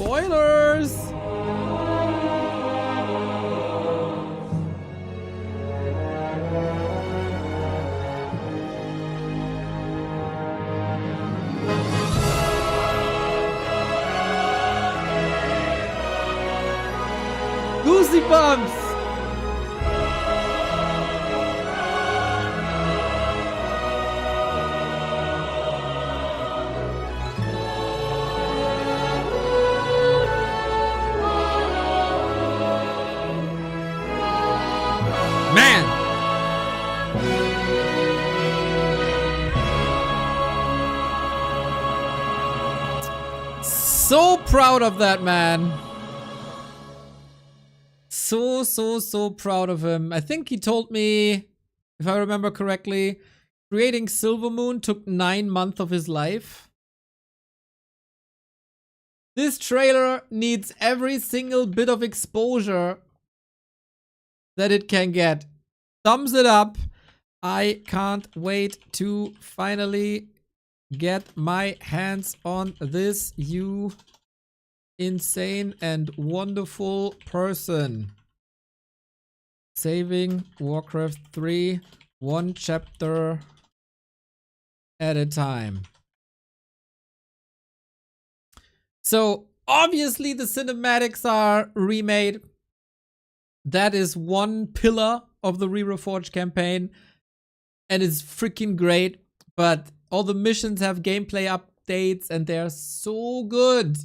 Spoilers! Goosebumps! Man! So proud of that man. So proud of him. I think he told me, if I remember correctly, creating Silvermoon took 9 months of his life. This trailer needs every single bit of exposure that it can get. Thumbs it up. I can't wait to finally get my hands on this, you insane and wonderful person. Saving Warcraft 3 one chapter at a time. So obviously the cinematics are remade. That is one pillar of the Reforged campaign, and it's freaking great. But all the missions have gameplay updates, and they're so good.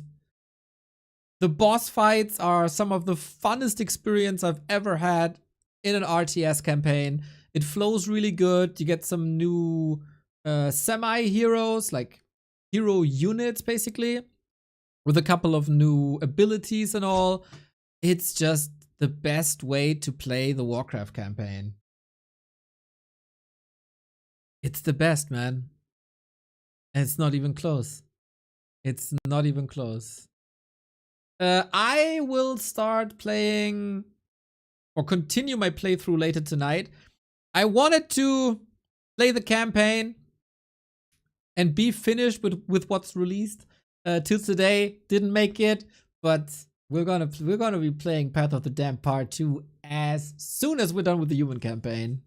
The boss fights are some of the funnest experience I've ever had in an RTS campaign. It flows really good. You get some new semi-heroes, like hero units, basically, with a couple of new abilities and all. It's just the best way to play the Warcraft campaign. It's the best, man. And it's not even close. It's not even close. I will start playing or continue my playthrough later tonight. I wanted to play the campaign and be finished with what's released till today. Didn't make it, but we're gonna be playing Path of the Damned Part 2 as soon as we're done with the human campaign.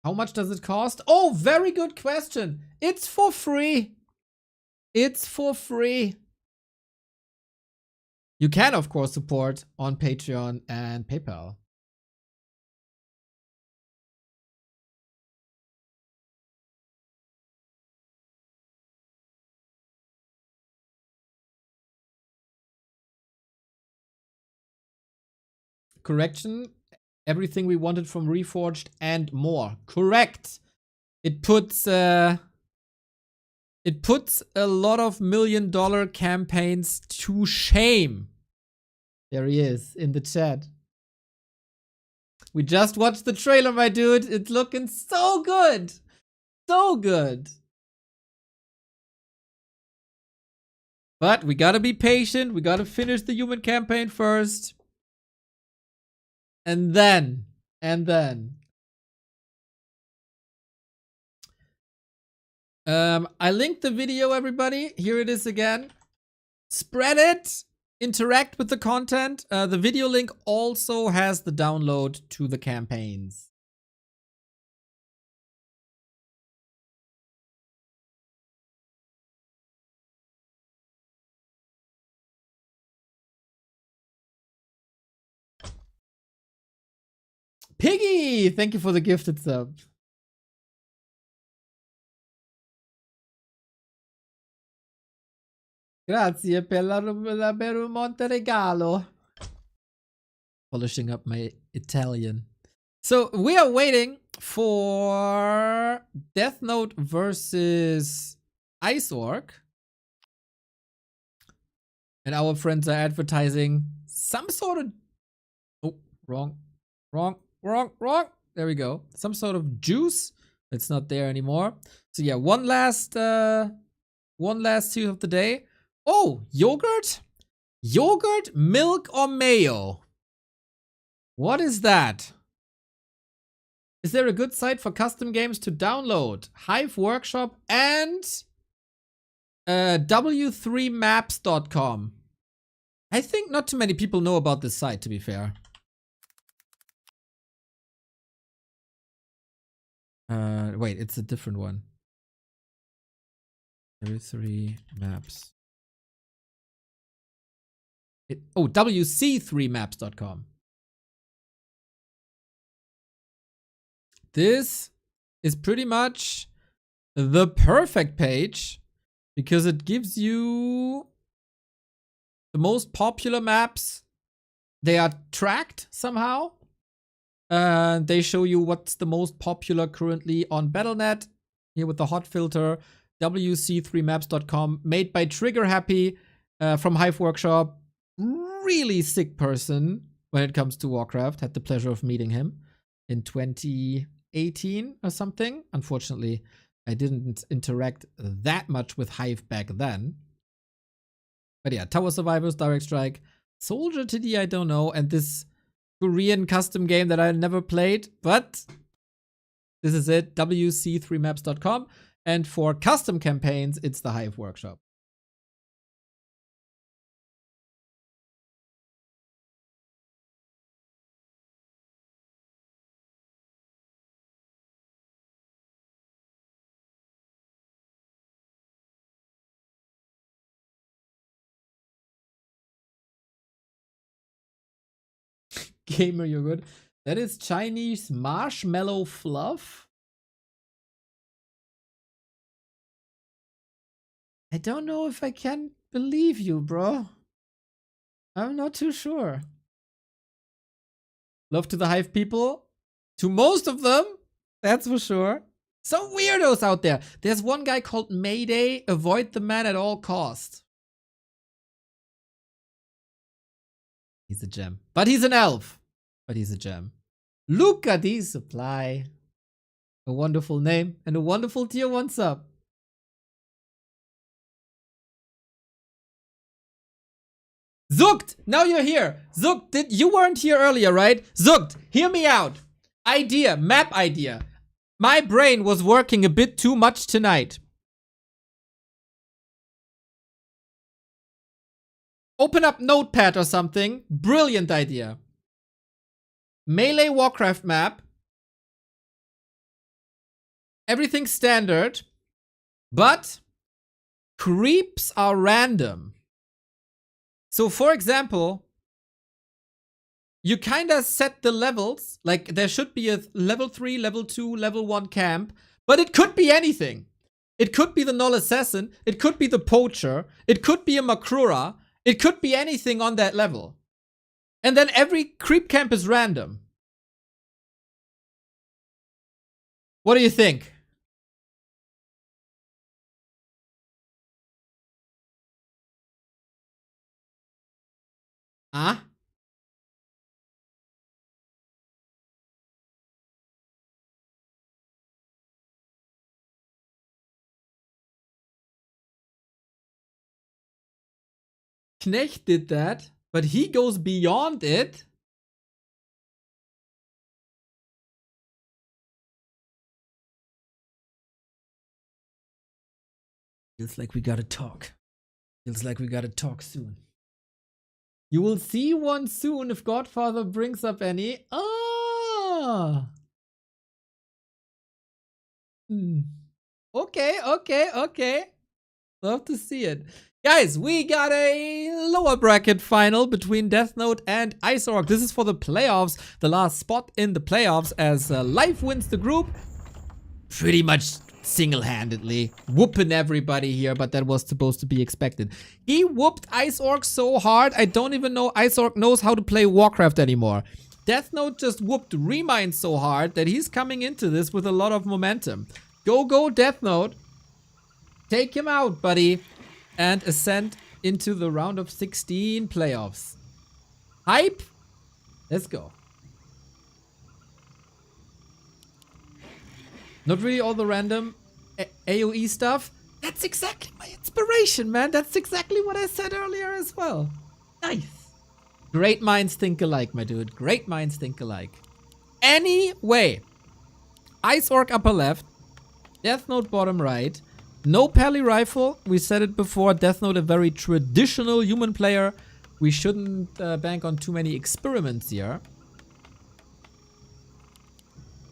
How much does it cost? Oh, very good question. It's for free. It's for free. You can, of course, support on Patreon and PayPal. Correction. Everything we wanted from Reforged and more. Correct. It puts a lot of $1 million campaigns to shame. There he is in the chat. We just watched the trailer, my dude. It's looking so good. So good. But we gotta be patient. We gotta finish the human campaign first. And then. I linked the video, everybody. Here it is again. Spread it. Interact with the content. The video link also has the download to the campaigns. Piggy! Thank you for the gifted sub. Grazie per il monte regalo. Polishing up my Italian. So we are waiting for Deathnote versus Ice Orc. And our friends are advertising some sort of... Oh, wrong. There we go. Some sort of juice. It's not there anymore. So yeah, one last two of the day. Oh, yogurt? Yogurt, milk, or mayo? What is that? Is there a good site for custom games to download? Hive Workshop and w3maps.com. I think not too many people know about this site, to be fair. Wait, it's a different one. W3maps. wc3maps.com. This is pretty much the perfect page because it gives you the most popular maps. They are tracked somehow. They show you what's the most popular currently on Battle.net. Here with the hot filter, wc3maps.com, made by Trigger Happy from Hive Workshop. Really sick person when it comes to Warcraft. Had the pleasure of meeting him in 2018 or something. Unfortunately, I didn't interact that much with Hive back then. But yeah, Tower Survivors, Direct Strike, Soldier TD, I don't know, and this Korean custom game that I never played, but this is it, wc3maps.com. And for custom campaigns, it's the Hive Workshop. Gamer, you're good. That is Chinese marshmallow fluff. I don't know if I can believe you, bro. I'm not too sure. Love to the Hive people. To most of them, that's for sure. Some weirdos out there. There's one guy called Mayday. Avoid the man at all costs. He's a gem. But he's an elf. But he's a gem. Look at these supply. A wonderful name and a wonderful tier 1 sub. Zukt! Now you're here. Zukt, you weren't here earlier, right? Zukt, hear me out. Idea, map idea. My brain was working a bit too much tonight. Open up Notepad or something. Brilliant idea. Melee Warcraft map. Everything standard. But creeps are random. So for example, you kind of set the levels. Like there should be a level 3, level 2, level 1 camp. But it could be anything. It could be the Null Assassin. It could be the Poacher. It could be a Makrura. It could be anything on that level. And then every creep camp is random. What do you think? Huh? Knecht did that, but he goes beyond it. Feels like we gotta talk. Feels like we gotta talk soon. You will see one soon if Godfather brings up any. Ah! Okay. Love to see it. Guys, we got a lower bracket final between Deathnote and Ice Orc. This is for the playoffs, the last spot in the playoffs as Life wins the group. Pretty much single-handedly whooping everybody here, but that was supposed to be expected. He whooped Ice Orc so hard, I don't even know Ice Orc knows how to play Warcraft anymore. Deathnote just whooped ReMinD so hard that he's coming into this with a lot of momentum. Go Deathnote. Take him out, buddy. And ascend into the round of 16 playoffs. Hype? Let's go. Not really all the random AoE stuff. That's exactly my inspiration, man. That's exactly what I said earlier as well. Nice. Great minds think alike, my dude. Great minds think alike. Anyway, Ice Orc upper left. Deathnote bottom right. No Pally rifle. We said it before. Deathnote a very traditional human player. We shouldn't bank on too many experiments here.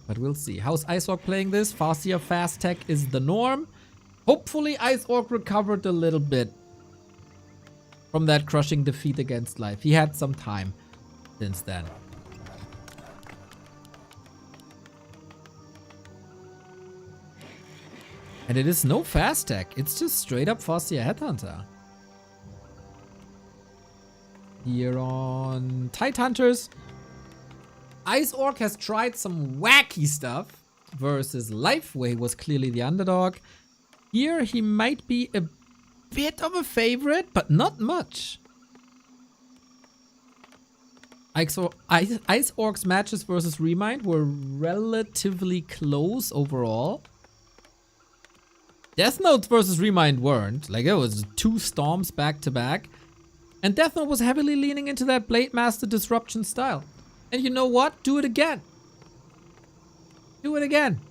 But we'll see. How's Ice Orc playing this? Farseer fast tech is the norm. Hopefully Ice Orc recovered a little bit from that crushing defeat against life. He had some time since then. And it is no fast tech. It's just straight up Farseer Headhunter. Here on Tidehunters, Ice Orc has tried some wacky stuff versus Lifeway was clearly the underdog. Here he might be a bit of a favorite, but not much. Ice Orc's matches versus ReMinD were relatively close overall. Deathnote versus ReMinD weren't. Like, it was 2 storms back to back. And Deathnote was heavily leaning into that Blade Master disruption style. And you know what? Do it again. Do it again.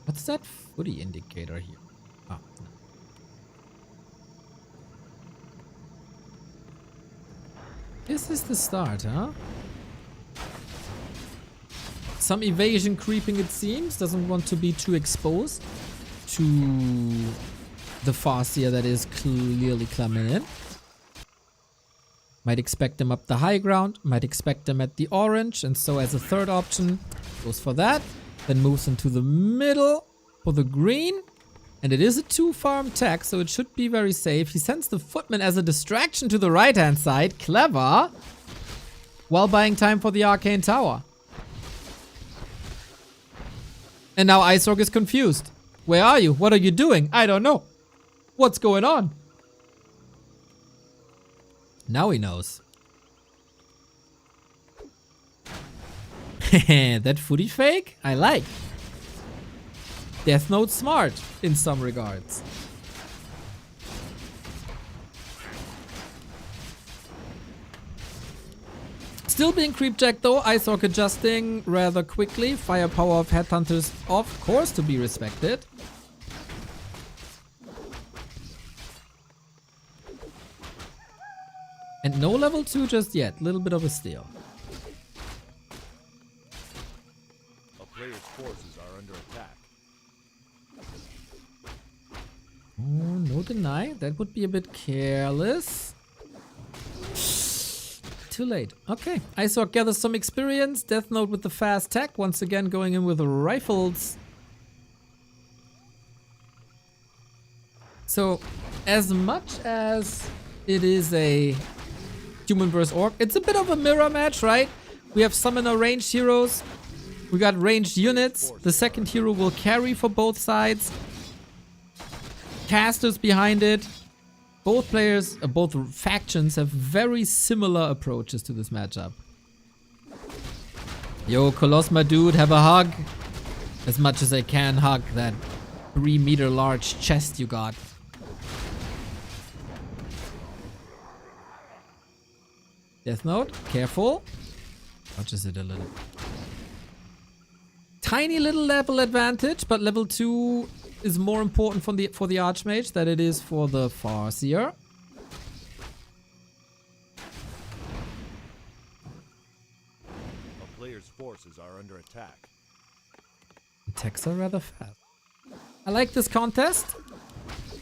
What's that footy indicator here? Oh, no. This is the start, huh? Some evasion creeping, it seems. Doesn't want to be too exposed to the Farseer that is clearly climbing in. Might expect them up the high ground. Might expect them at the orange. And so as a third option, goes for that. Then moves into the middle for the green. And it is a 2-farm tech, so it should be very safe. He sends the Footman as a distraction to the right-hand side. Clever. While buying time for the Arcane Tower. And now Ice Orc is confused. Where are you? What are you doing? I don't know. What's going on? Now he knows. That footy fake? I like. Deathnote smart in some regards. Still being creep checked though. Ice Orc adjusting rather quickly. Firepower of Headhunters, of course, to be respected. And no level 2 just yet. Little bit of a steal. A player's forces are under attack. Oh, no deny. That would be a bit careless. Too late. Okay. Ice Orc gathers some experience. Deathnote with the fast tech. Once again going in with the rifles. So, as much as it is a human versus orc, it's a bit of a mirror match, right? We have summoner ranged heroes. We got ranged units. The second hero will carry for both sides. Casters behind it. Both players, both factions have very similar approaches to this matchup. Yo, Coloss, my dude, have a hug. As much as I can hug that 3-meter large chest you got. Deathnote, careful. Watches it a little. Tiny little level advantage, but level 2 is more important for the Archmage than it is for the Farseer. A player's forces are under attack. Attacks are rather fast. I like this contest.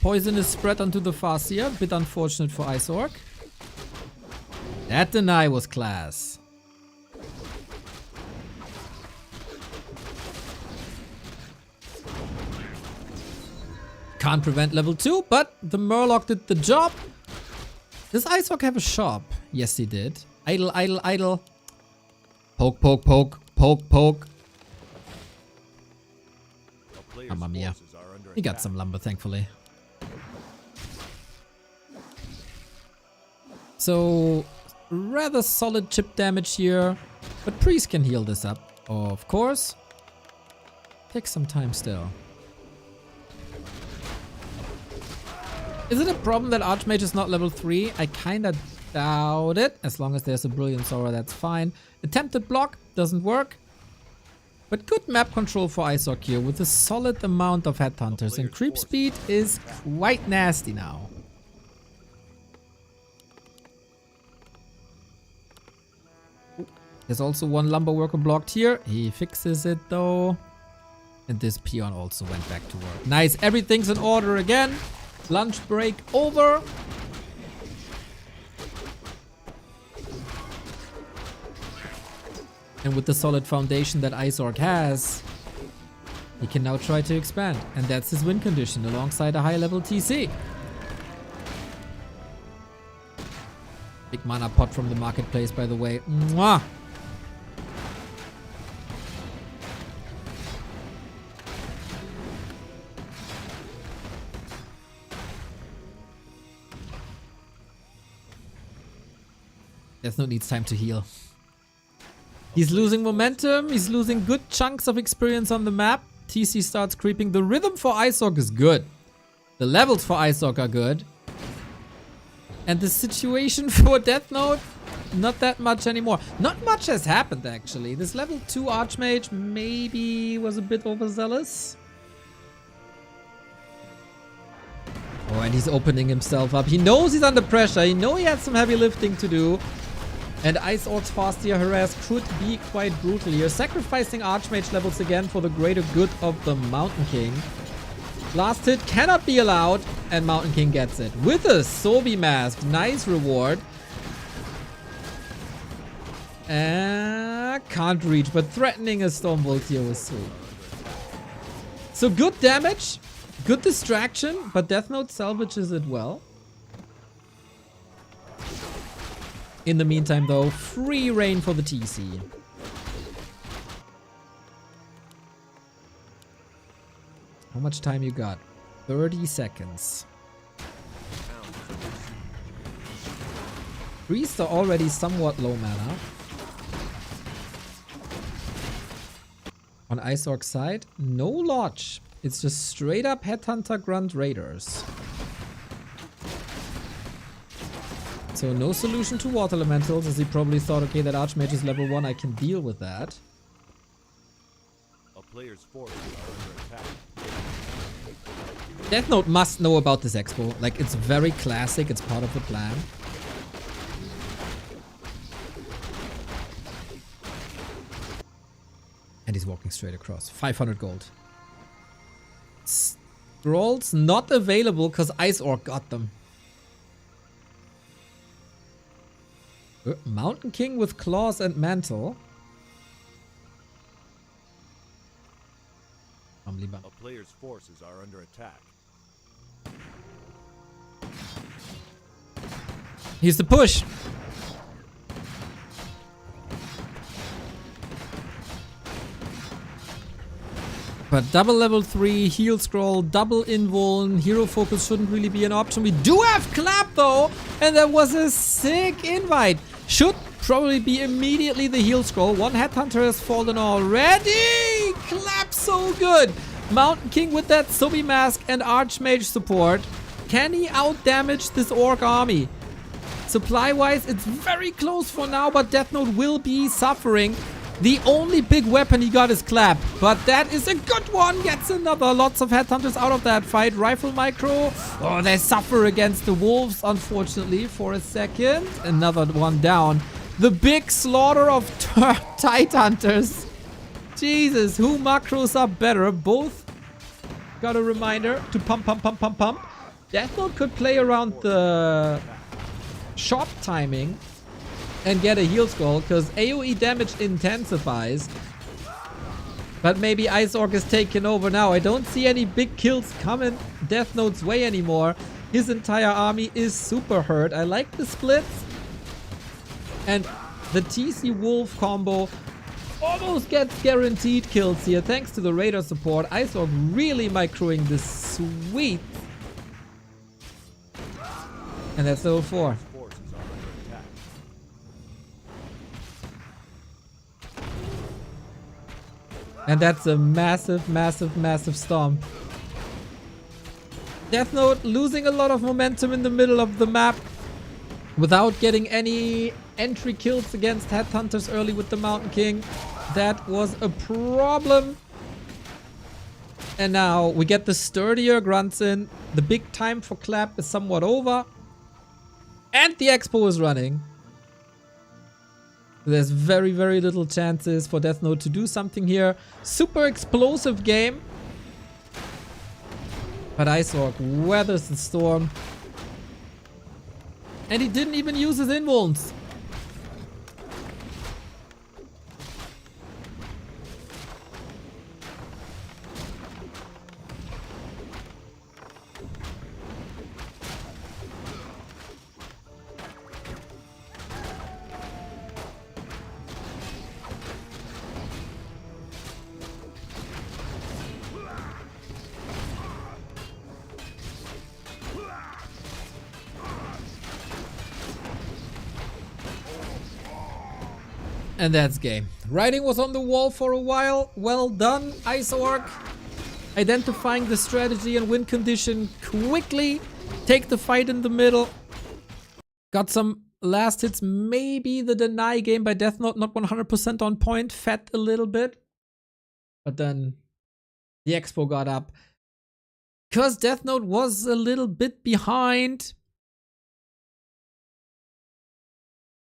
Poison is spread onto the Farseer. Bit unfortunate for Ice Orc. That deny was class. Can't prevent level 2, but the Murloc did the job. Does Ice Orc have a shop? Yes, he did. Idle, idle, idle. Poke, poke, poke, poke, poke. Mamma mia. He got some lumber, thankfully. So, rather solid chip damage here. But Priest can heal this up, of course. Takes some time still. Is it a problem that Archmage is not level 3? I kinda doubt it. As long as there's a Brilliant Aura, that's fine. Attempted block doesn't work. But good map control for Isork here with a solid amount of headhunters. And creep speed is quite nasty now. There's also one lumber worker blocked here. He fixes it though. And this peon also went back to work. Nice, everything's in order again. Lunch break over. And with the solid foundation that Isork has, he can now try to expand. And that's his win condition alongside a high level TC. Big mana pot from the marketplace, by the way. Mwah! Deathnote needs time to heal. He's losing momentum. He's losing good chunks of experience on the map. TC starts creeping. The rhythm for Isork is good. The levels for Isork are good. And the situation for Deathnote, not that much anymore. Not much has happened, actually. This level 2 Archmage maybe was a bit overzealous. Oh, and he's opening himself up. He knows he's under pressure. He knows he has some heavy lifting to do. And Isork's fast tier harass could be quite brutal here. Sacrificing Archmage levels again for the greater good of the Mountain King. Last hit cannot be allowed, and Mountain King gets it. With a Sobi Mask. Nice reward. Can't reach, but threatening a Stormbolt here was sweet. So good damage, good distraction, but Deathnote salvages it well. In the meantime, though, free reign for the TC. How much time you got? 30 seconds. Priests are already somewhat low mana. On Isork's side, no Lodge. It's just straight up Headhunter Grunt Raiders. So no solution to Water Elementals, as he probably thought, okay, that Archmage is level 1, I can deal with that. A player's forces are under attack. Deathnote must know about this expo. Like, it's very classic, it's part of the plan. And he's walking straight across. 500 gold. Scrolls not available because Isork got them. Mountain King with claws and mantle. A player's forces are under attack. Here's the push. But double level 3, heal scroll, double invuln, hero focus shouldn't really be an option. We do have clap though, and that was a sick invite. Should probably be immediately the heal scroll. One headhunter has fallen already. Clap so good. Mountain King with that Sobi Mask and Archmage support. Can he out-damage this Orc army? Supply-wise, it's very close for now, but Deathnote will be suffering. The only big weapon he got is Clap, but that is a good one. Gets another. Lots of headhunters out of that fight. Rifle micro. Oh, they suffer against the wolves, unfortunately, for a second. Another one down. The big slaughter of Tide Hunters. Jesus, who macros are better? Both got a reminder to pump. Deathnote could play around the shot timing and get a heal scroll, because AoE damage intensifies. But maybe Isork is taking over now. I don't see any big kills coming Deathnote's way anymore. His entire army is super hurt. I like the splits. And the TC Wolf combo almost gets guaranteed kills here, thanks to the Raider support. Isork really microing this sweet. And that's level 4. And that's a massive stomp. Deathnote losing a lot of momentum in the middle of the map without getting any entry kills against Headhunters early with the Mountain King. That was a problem. And now we get the sturdier grunts in. The big time for Clap is somewhat over. And the Expo is running. There's very, very little chances for Deathnote to do something here. Super explosive game. But Iceorc weathers the storm. And he didn't even use his invulns. And that's game. Writing was on the wall for a while. Well done, Iceorc. Identifying the strategy and win condition quickly. Take the fight in the middle. Got some last hits. Maybe the deny game by Deathnote not 100% on point. Fed a little bit. But then the Expo got up. Because Deathnote was a little bit behind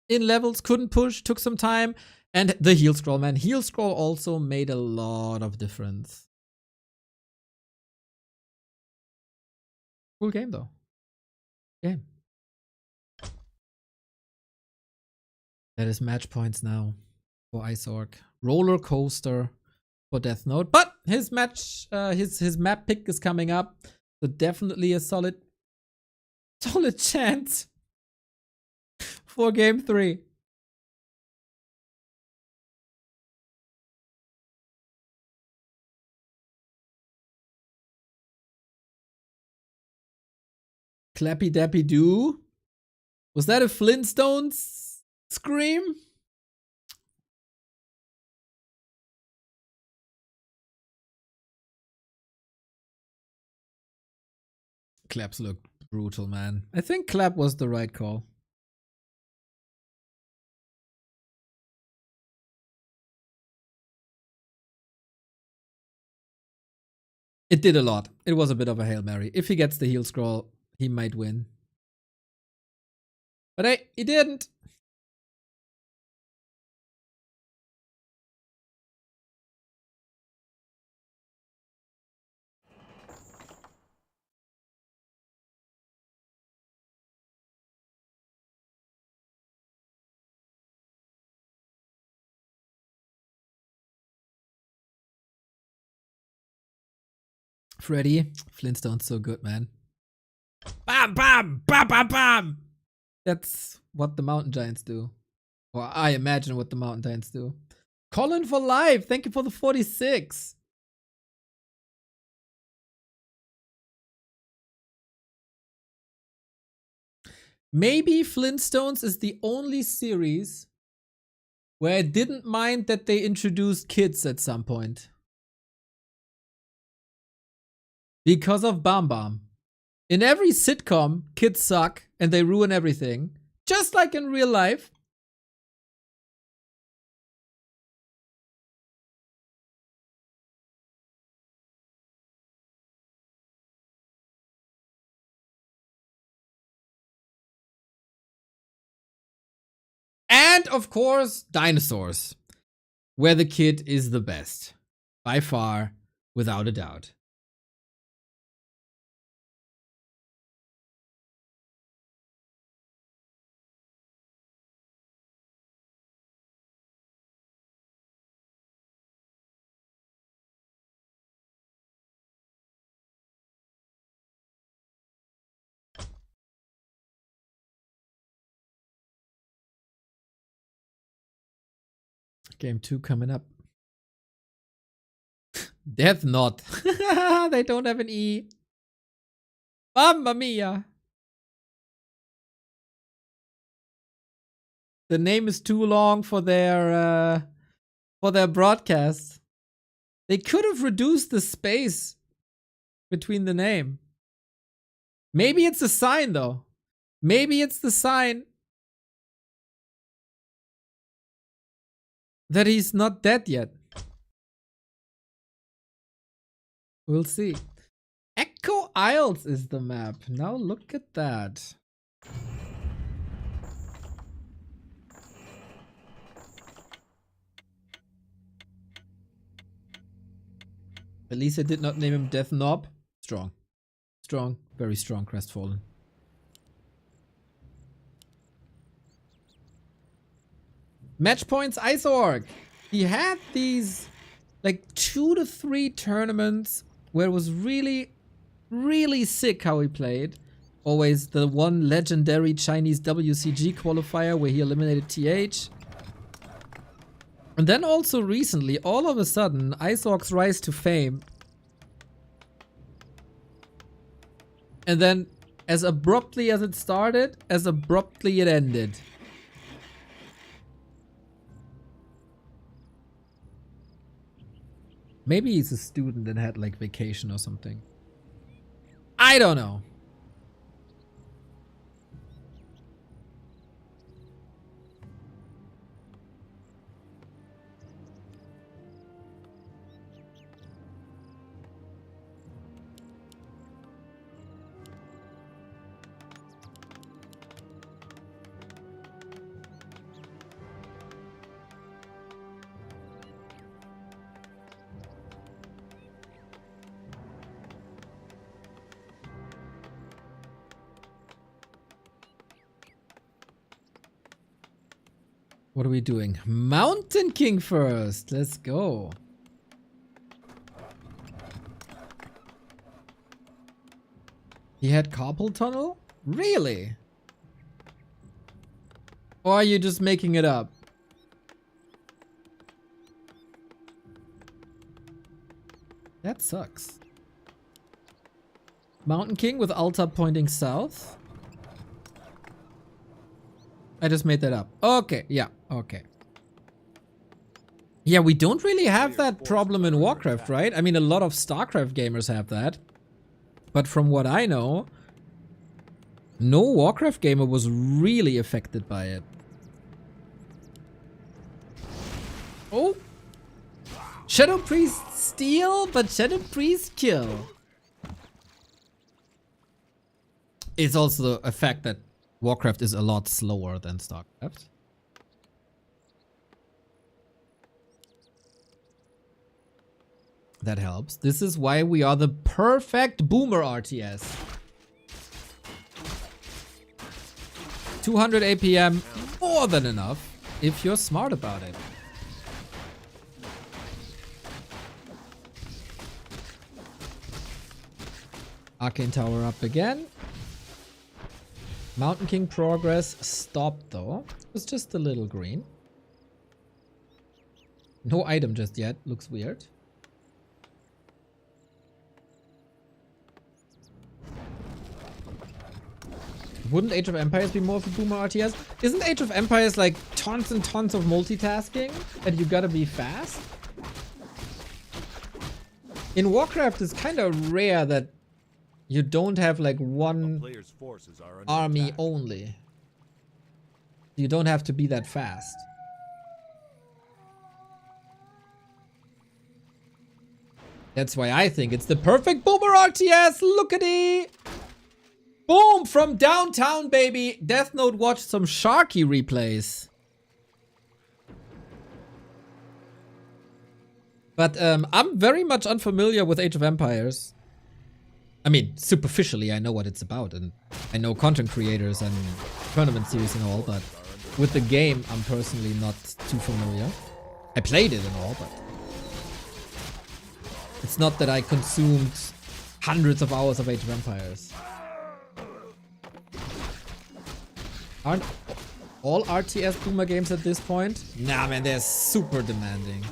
in levels, couldn't push, took some time. And the heal scroll, man. Heal scroll also made a lot of difference. Cool game, though. Game. That is match points now for Iceorc. Roller coaster for Deathnote. But his match, his map pick is coming up. So definitely a solid chance for game 3. Clappy Dappy Doo. Was that a Flintstones scream? Claps looked brutal, man. I think Clap was the right call. It did a lot. It was a bit of a Hail Mary. If he gets the heal scroll, he might win. But hey, he didn't. Freddy, Flintstone's so good, man. Bam, bam, bam, bam, bam. That's what the Mountain Giants do. Or I imagine what the Mountain Giants do. Colin for life. Thank you for the 46. Maybe Flintstones is the only series where I didn't mind that they introduced kids at some point. Because of Bam Bam. In every sitcom, kids suck and they ruin everything. Just like in real life. And of course, dinosaurs. Where the kid is the best. By far, without a doubt. Game 2 coming up. Deathnote. They don't have an E. Mamma mia. The name is too long for their broadcast. They could have reduced the space between the name. Maybe it's a sign, though. Maybe it's the sign that he's not dead yet. We'll see. Echo Isles is the map. Now look at that. At least I did not name him Deathnote. Strong. Strong. Very strong, Crestfallen. Match points, Iceorg. He had these like 2 to 3 tournaments where it was really, really sick how he played. Always the one legendary Chinese WCG qualifier where he eliminated TH. And then also recently, all of a sudden, Iceorg's rise to fame. And then, as abruptly as it started, as abruptly it ended. Maybe he's a student that had like vacation or something. I don't know. What are we doing? Mountain King first. Let's go. He had carpal tunnel? Really? Or are you just making it up? That sucks. Mountain King with Alta pointing south. I just made that up. Okay, yeah, okay. Yeah, we don't really have that problem in Warcraft, right? I mean, a lot of StarCraft gamers have that. But from what I know, no Warcraft gamer was really affected by it. Oh! Shadow Priest steal, but Shadow Priest kill. It's also a fact that Warcraft is a lot slower than StarCraft. That helps. This is why we are the perfect boomer RTS. 200 APM, more than enough if you're smart about it. Arcane Tower up again. Mountain King progress stopped though. It was just a little green. No item just yet. Looks weird. Wouldn't Age of Empires be more of a boomer RTS? Isn't Age of Empires like tons and tons of multitasking and you gotta be fast? In Warcraft it's kind of rare that you don't have like one army only. You don't have to be that fast. That's why I think it's the perfect boomer RTS. Look-a-dee! Boom! From downtown, baby! Deathnote watched some Sharky replays. But I'm very much unfamiliar with Age of Empires. I mean, superficially, I know what it's about, and I know content creators and tournament series and all, but with the game, I'm personally not too familiar. I played it and all, but it's not that I consumed hundreds of hours of Age of Empires. Aren't all RTS boomer games at this point? Nah, man, they're super demanding.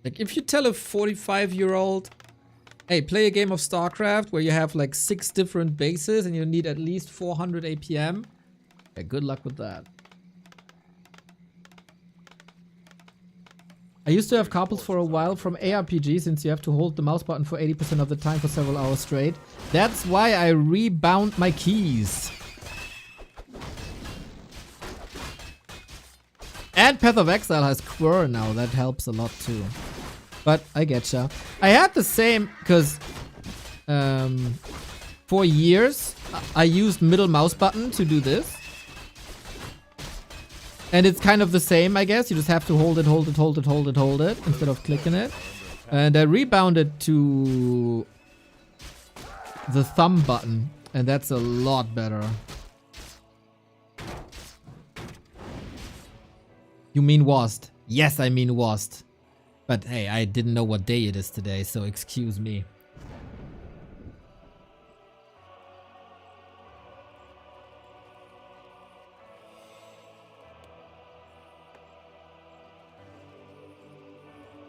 Like, if you tell a 45-year-old, hey, play a game of StarCraft where you have like 6 different bases and you need at least 400 APM, hey, good luck with that. I used to have carpals for a while from ARPG since you have to hold the mouse button for 80% of the time for several hours straight. That's why I rebound my keys. And Path of Exile has Quir now, that helps a lot too. But I getcha. I had the same, because for years I used middle mouse button to do this. And it's kind of the same, I guess. You just have to hold it instead of clicking it. And I rebounded to the thumb button, and that's a lot better. You mean WASD? Yes, I mean WASD. But hey, I didn't know what day it is today, so excuse me.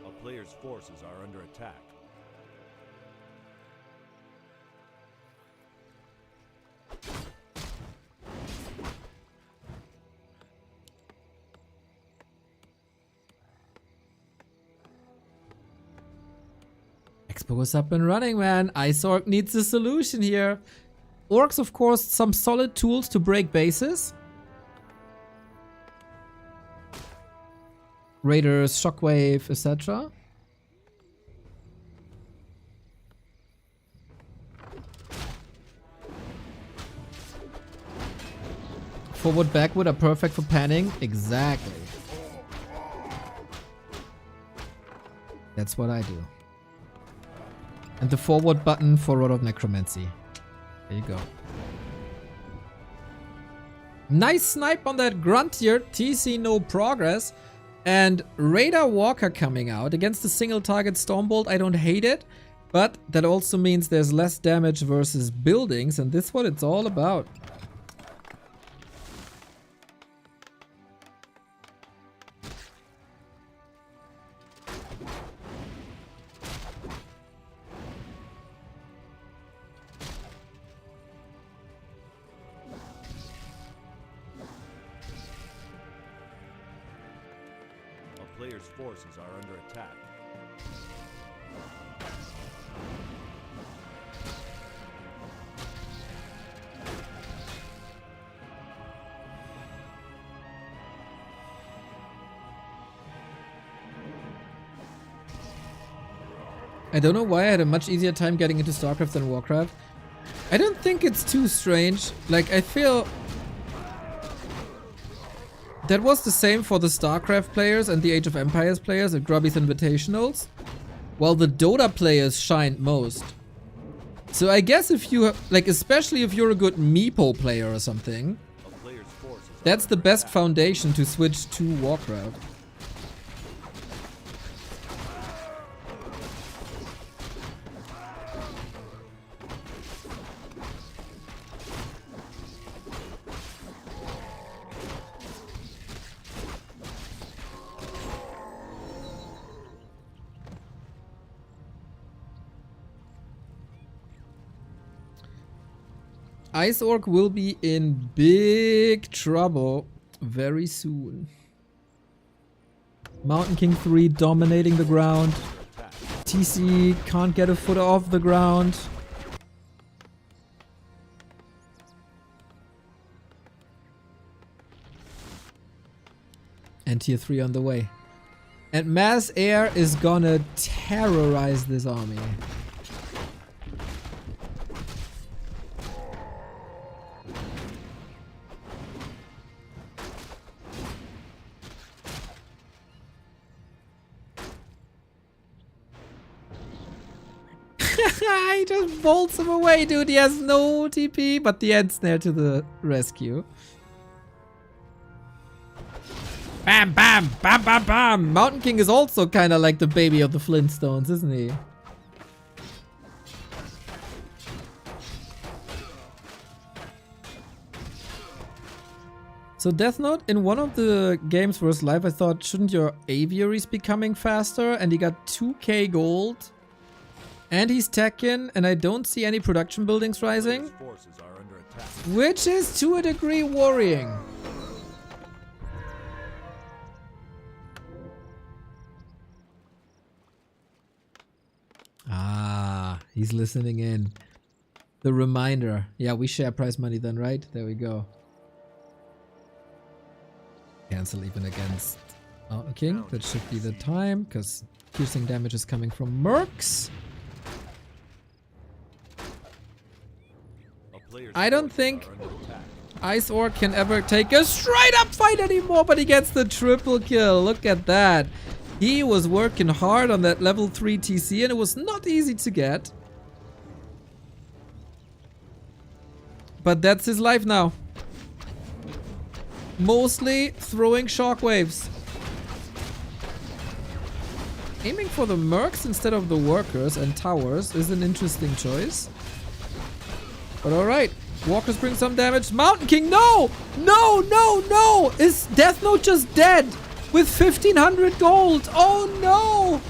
A player's forces are under attack. Expo is up and running, man. Ice Orc needs a solution here. Orcs, of course, some solid tools to break bases. Raiders, Shockwave, etc. Forward, backward are perfect for panning. Exactly. That's what I do. And the forward button for Rod of Necromancy. There you go. Nice snipe on that Gruntier. TC no progress. And Raider Walker coming out against the single target Stormbolt. I don't hate it, but that also means there's less damage versus buildings, and this is what it's all about. Player's forces are under attack. I don't know why I had a much easier time getting into StarCraft than Warcraft. I don't think it's too strange. Like, I feel that was the same for the StarCraft players and the Age of Empires players at Grubby's Invitationals, while the Dota players shined most. So I guess if you, like, especially if you're a good Meepo player or something, that's the best foundation to switch to Warcraft. Ice Orc will be in big trouble very soon. Mountain King 3 dominating the ground. TC can't get a foot off the ground. And tier 3 on the way. And Mass Air is gonna terrorize this army. He just bolts him away, dude. He has no TP, but the end snare to the rescue. Bam, bam, bam, bam, bam. Mountain King is also kind of like the baby of the Flintstones, isn't he? So Deathnote, in one of the games versus live, I thought, shouldn't your aviaries be coming faster? And he got 2k gold. And he's Tekken, and I don't see any production buildings rising. Which is, to a degree, worrying. Ah, he's listening in. The reminder. Yeah, we share prize money then, right? There we go. Cancel even against Mountain King. That should be the time, because piercing damage is coming from mercs. I don't think Ice Orc can ever take a straight up fight anymore, but he gets the triple kill. Look at that. He was working hard on that level 3 TC and it was not easy to get. But that's his life now. Mostly throwing shockwaves. Aiming for the mercs instead of the workers and towers is an interesting choice. But alright. Walkers bring some damage. Mountain King, no! No, no, no! Is Deathnote just dead? With 1500 gold! Oh no!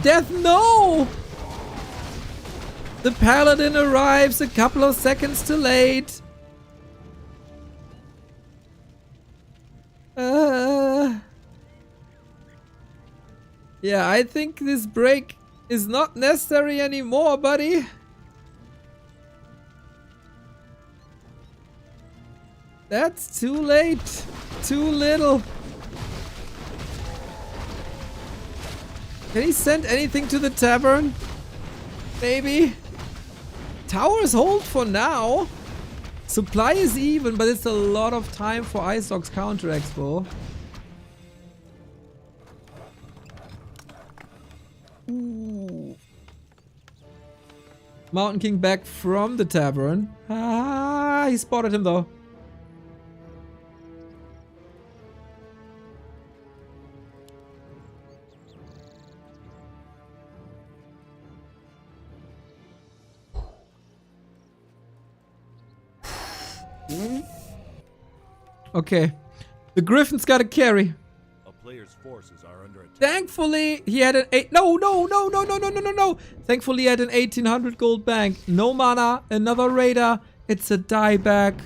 Death, no! The paladin arrives a couple of seconds too late. Yeah, I think this break is not necessary anymore, buddy. That's too late. Too little. Can he send anything to the tavern? Maybe. Towers hold for now. Supply is even, but it's a lot of time for Iceorc's counter expo. Ooh. Mountain King back from the tavern. Ah, he spotted him though. Okay. The Griffin's got to carry. A player's forces are under attack. Thankfully, he had an 8... No. Thankfully, he had an 1800 gold bank. No mana. Another raider. It's a dieback.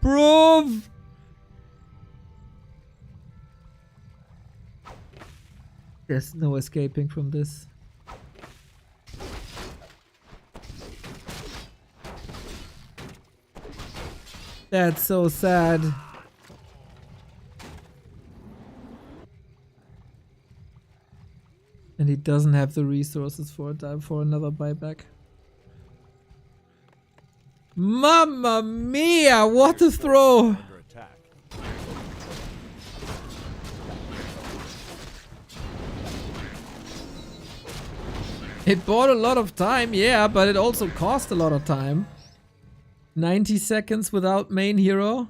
Bruv. There's no escaping from this. That's so sad. And he doesn't have the resources for another buyback. Mamma mia! What a throw! Under attack. It bought a lot of time, yeah, but it also cost a lot of time. 90 seconds without main hero.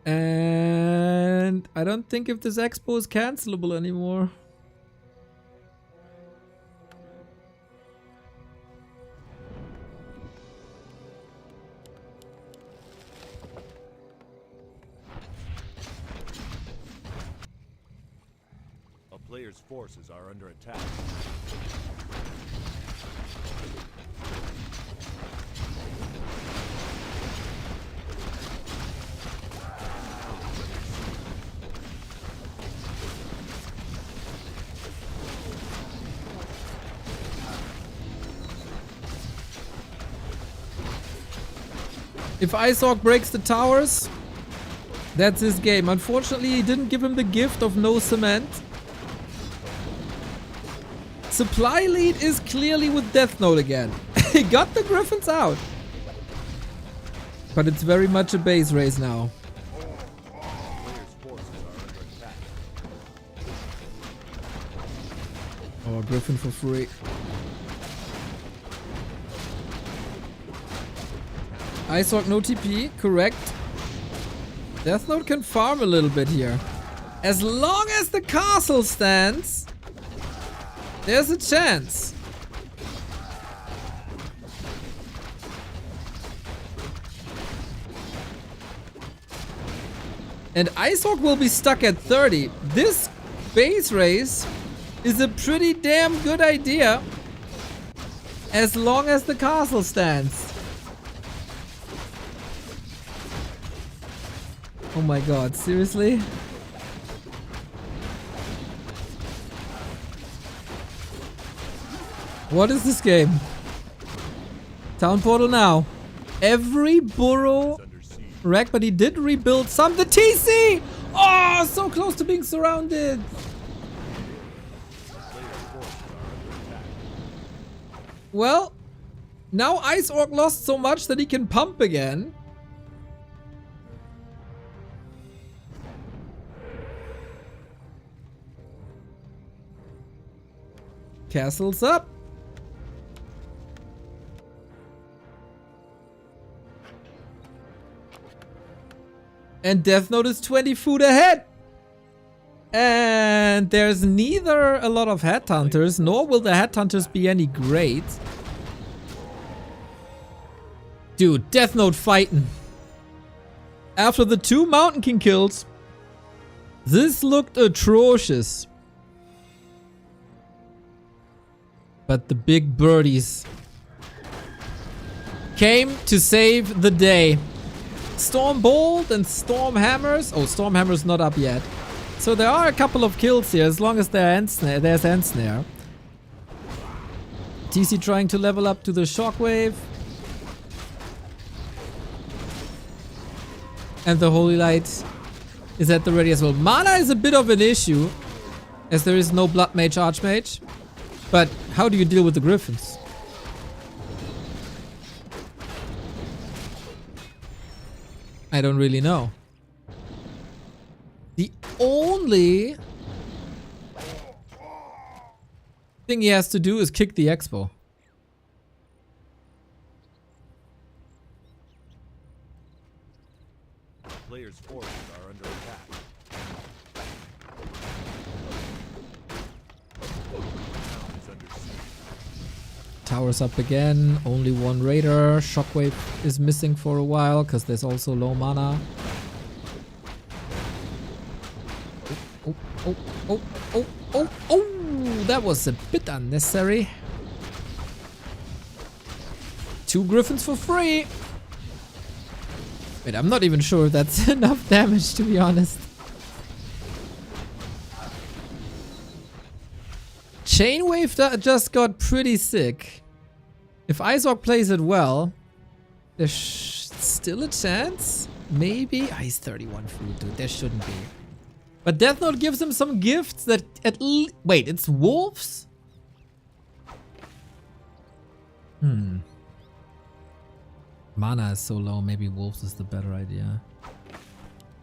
And I don't think if this expo is cancelable anymore. A player's forces are under attack. If Iceorc breaks the towers, that's his game. Unfortunately, he didn't give him the gift of no cement. Supply lead is clearly with Deathnote again. He got the Griffins out. But it's very much a base race now. Player's forces are under attack. Oh, Griffin for free. Iceorc no TP, correct. Deathnote can farm a little bit here. As long as the castle stands, there's a chance. And Iceorc will be stuck at 30. This base race is a pretty damn good idea as long as the castle stands. Oh my god, seriously? What is this game? Town portal now. Every burrow wreck, but he did rebuild some. The TC! Oh, so close to being surrounded. Well, now Ice Orc lost so much that he can pump again. Castle's up. And Deathnote is 20 foot ahead. And there's neither a lot of headhunters, nor will the headhunters be any great. Dude, Deathnote fighting. After the 2 Mountain King kills, this looked atrocious. But the big birdies came to save the day. Storm Bolt and Storm Hammers. Oh, Storm Hammer's not up yet. So there are a couple of kills here as long as there's End Snare. TC trying to level up to the Shockwave. And the Holy Light is at the ready as well. Mana is a bit of an issue as there is no Blood Mage Archmage. But how do you deal with the Griffins? I don't really know. The only thing he has to do is kick the Expo. Players' forces are under attack. Town is under siege. Towers up again. Only one Raider. Shockwave is missing for a while because there's also low mana. Oh, oh, oh, oh, oh, oh! That was a bit unnecessary. 2 Griffins for free. Wait, I'm not even sure if that's enough damage, to be honest. Chainwave just got pretty sick. If Iceorc plays it well, there's still a chance. Maybe. Oh, he's 31 food, dude. There shouldn't be. But Deathnote gives him some gifts that at least... Wait, it's wolves? Mana is so low, maybe wolves is the better idea.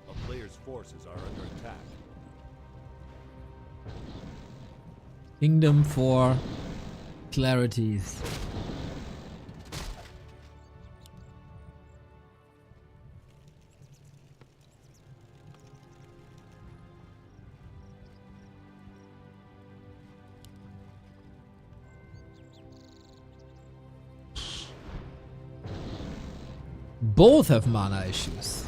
A player's forces are under attack. Kingdom for clarities. Both have mana issues.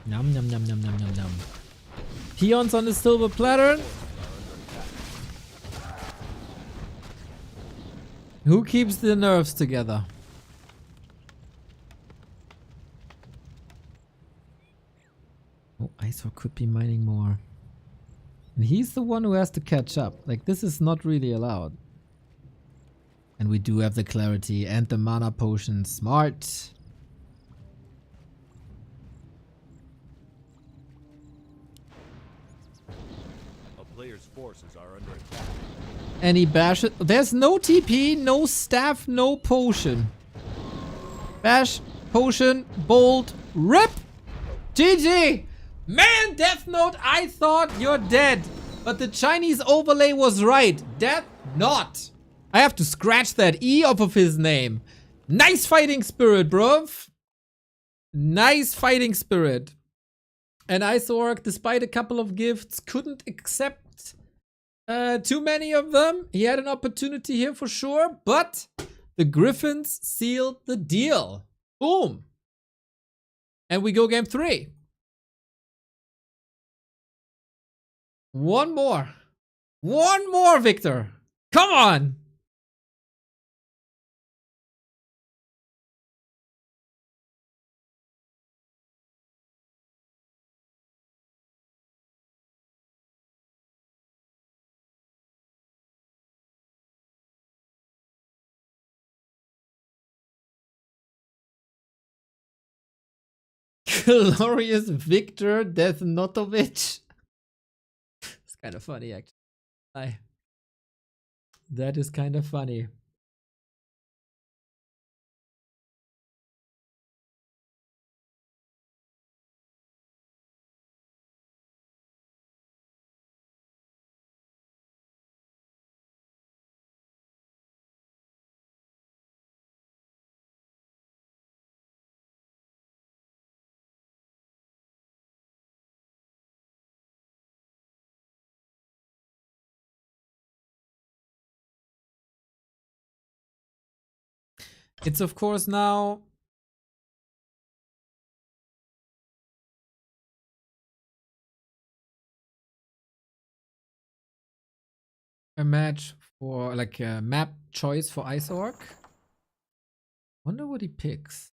Yum yum yum yum yum yum yum. Peons on the silver platter. Who keeps the nerves together? Oh, Iceor could be mining more. And he's the one who has to catch up. Like, this is not really allowed. And we do have the clarity and the mana potion. Smart. A player's forces are under attack. And he bashes. There's no TP, no staff, no potion. Bash, potion, bolt, rip! GG! Man, Deathnote, I thought you're dead. But the Chinese overlay was right. Deathnote. I have to scratch that E off of his name. Nice fighting spirit, bruv. Nice fighting spirit. And Iceorc, despite a couple of gifts, couldn't accept too many of them. He had an opportunity here for sure, but the Griffins sealed the deal. Boom. And we go game 3. One more. One more, Victor. Come on. Glorious Victor Deathnotovich. It's kind of funny, actually. That is kind of funny. It's of course now a match for like a map choice for Isork. Wonder what he picks.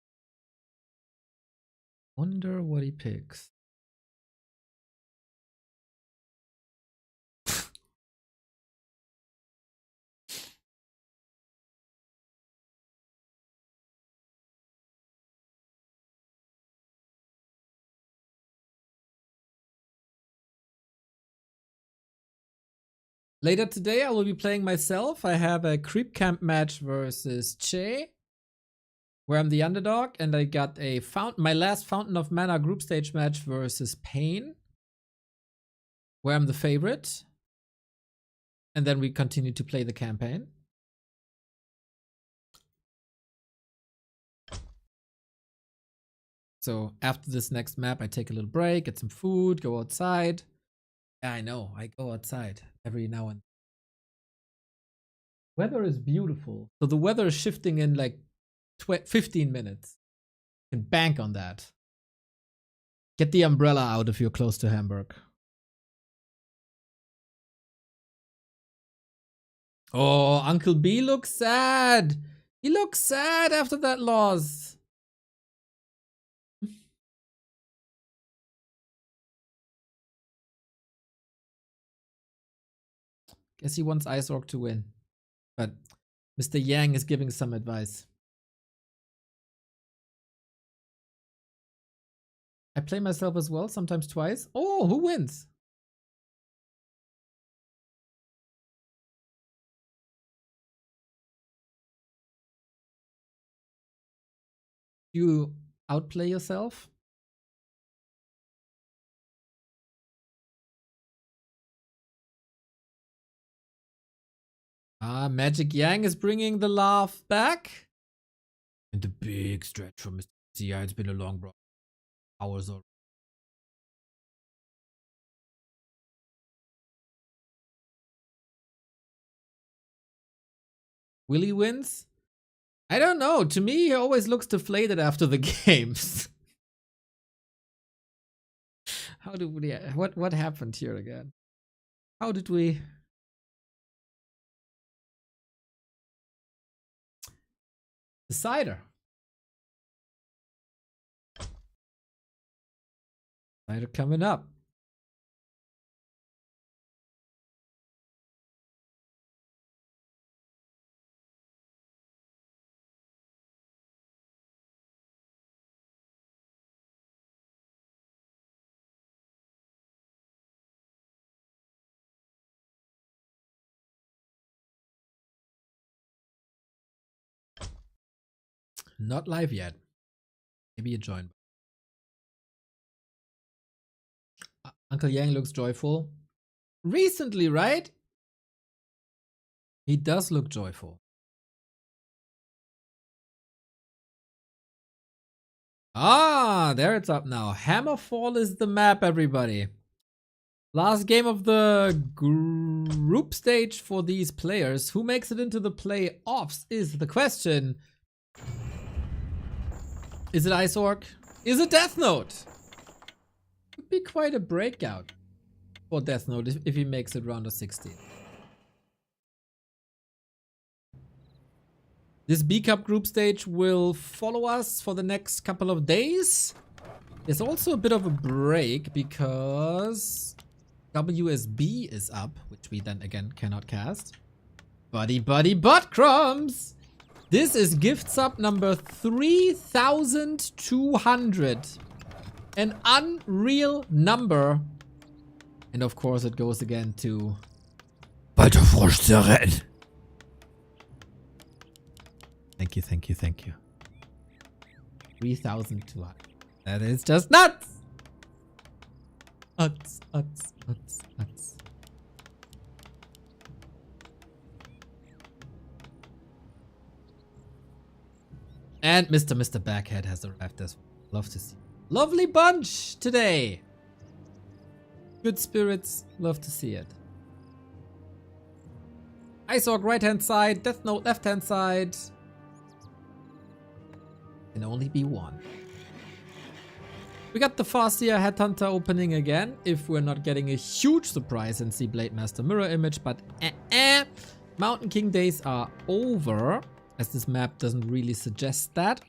Wonder what he picks. Later today, I will be playing myself. I have a creep camp match versus Che, where I'm the underdog, and I got a my last Fountain of Mana group stage match versus Pain, where I'm the favorite. And then we continue to play the campaign. So after this next map, I take a little break, get some food, go outside. Yeah, I know, I go outside every now and then. Weather is beautiful. So the weather is shifting in like 15 minutes. You can bank on that. Get the umbrella out if you're close to Hamburg. Oh, Uncle B looks sad. He looks sad after that loss. Guess he wants Isork to win. But Mr. Yang is giving some advice. I play myself as well, sometimes twice. Oh, who wins? You outplay yourself? Ah, Magic Yang is bringing the laugh back. And the big stretch from Mr. Yeah, it's been a long hours already. Willie wins? I don't know. To me, he always looks deflated after the games. How did we... What happened here again? How did we... Decider. Decider coming up. Not live yet. Maybe you join. Uncle Yang looks joyful. Recently, right? He does look joyful. Ah, there it's up now. Hammerfall is the map, everybody. Last game of the group stage for these players. Who makes it into the playoffs is the question. Is it Isork? Is it Deathnote? Could be quite a breakout for Deathnote if he makes it round of 16. This B-Cup group stage will follow us for the next couple of days. There's also a bit of a break because WSB is up, which we then again cannot cast. Buddy butt crumbs! This is gift sub number 3,200. An unreal number. And of course it goes again to... Weiter Frosch zu retten. Thank you, thank you, thank you. 3,200. That is just nuts! Nuts, nuts, nuts, nuts. And Mr. Backhead has arrived as well. Love to see. Lovely bunch today. Good spirits. Love to see it. Isorg right hand side. Deathnote left hand side. Can only be one. We got the Farseer Headhunter opening again. If we're not getting a huge surprise and see Blade Master mirror image. But Mountain King days are over. As this map doesn't really suggest that.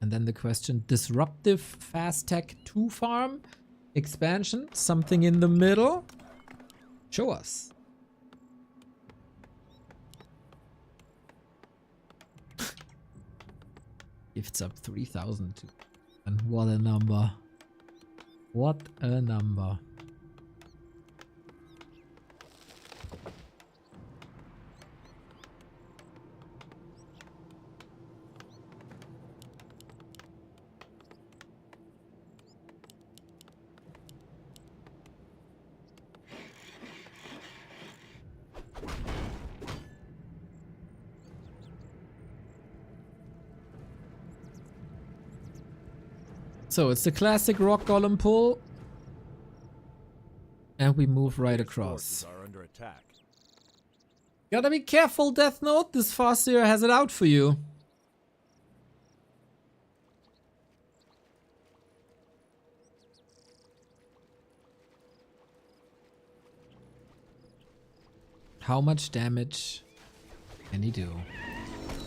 And then the question, disruptive fast tech 2 farm expansion, something in the middle. Show us. Gifts up 3,000 too. And what a number. What a number. So it's the classic rock golem pull. And we move right across. Are under attack. Gotta be careful, Deathnote. This Farseer has it out for you. How much damage can he do?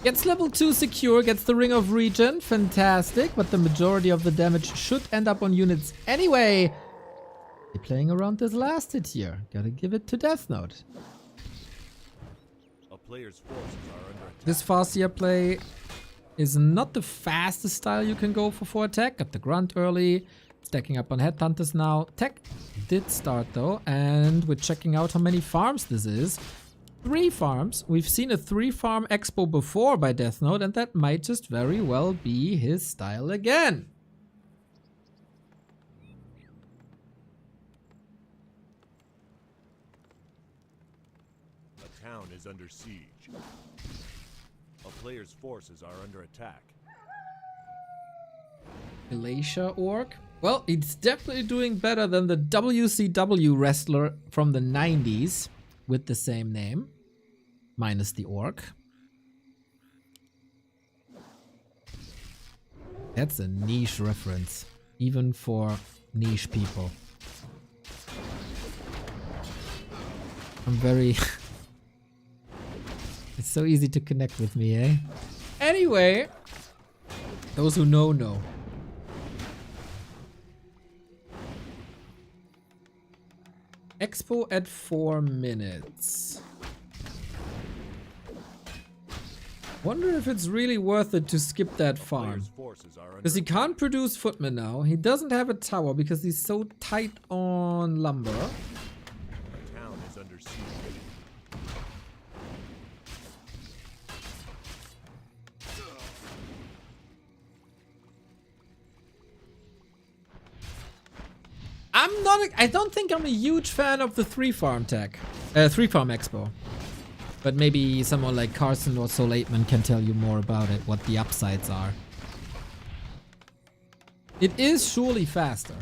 Gets level 2 secure, gets the Ring of Regen, fantastic, but the majority of the damage should end up on units anyway. They're playing around this last hit here. Gotta give it to Deathnote. A player's forces are under attack. This Farseer play is not the fastest style you can go for attack. Got the Grunt early, stacking up on Headhunters now. Tech did start though, and we're checking out how many farms this is. 3 farms. We've seen a 3-farm expo before by Deathnote, and that might just very well be his style again. A town is under siege. A player's forces are under attack. Glacier Orc. Well, it's definitely doing better than the WCW wrestler from the 90s with the same name. Minus the orc. That's a niche reference. Even for niche people. I'm very... It's so easy to connect with me, eh? Anyway. Those who know. Expo at 4 minutes. Wonder if it's really worth it to skip that farm. Because he can't produce footmen now. He doesn't have a tower because he's so tight on lumber. A town is under siege. I don't think I'm a huge fan of the 3-farm tech. 3-farm expo. But maybe someone like Carson or Soul 8man can tell you more about it, what the upsides are. It is surely faster.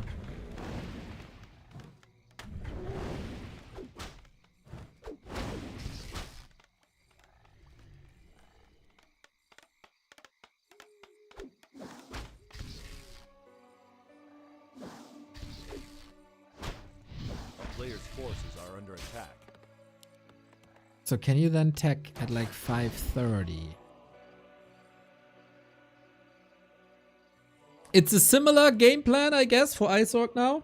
A player's forces are under attack. So can you then tech at like 5:30? It's a similar game plan, I guess, for Isorg now.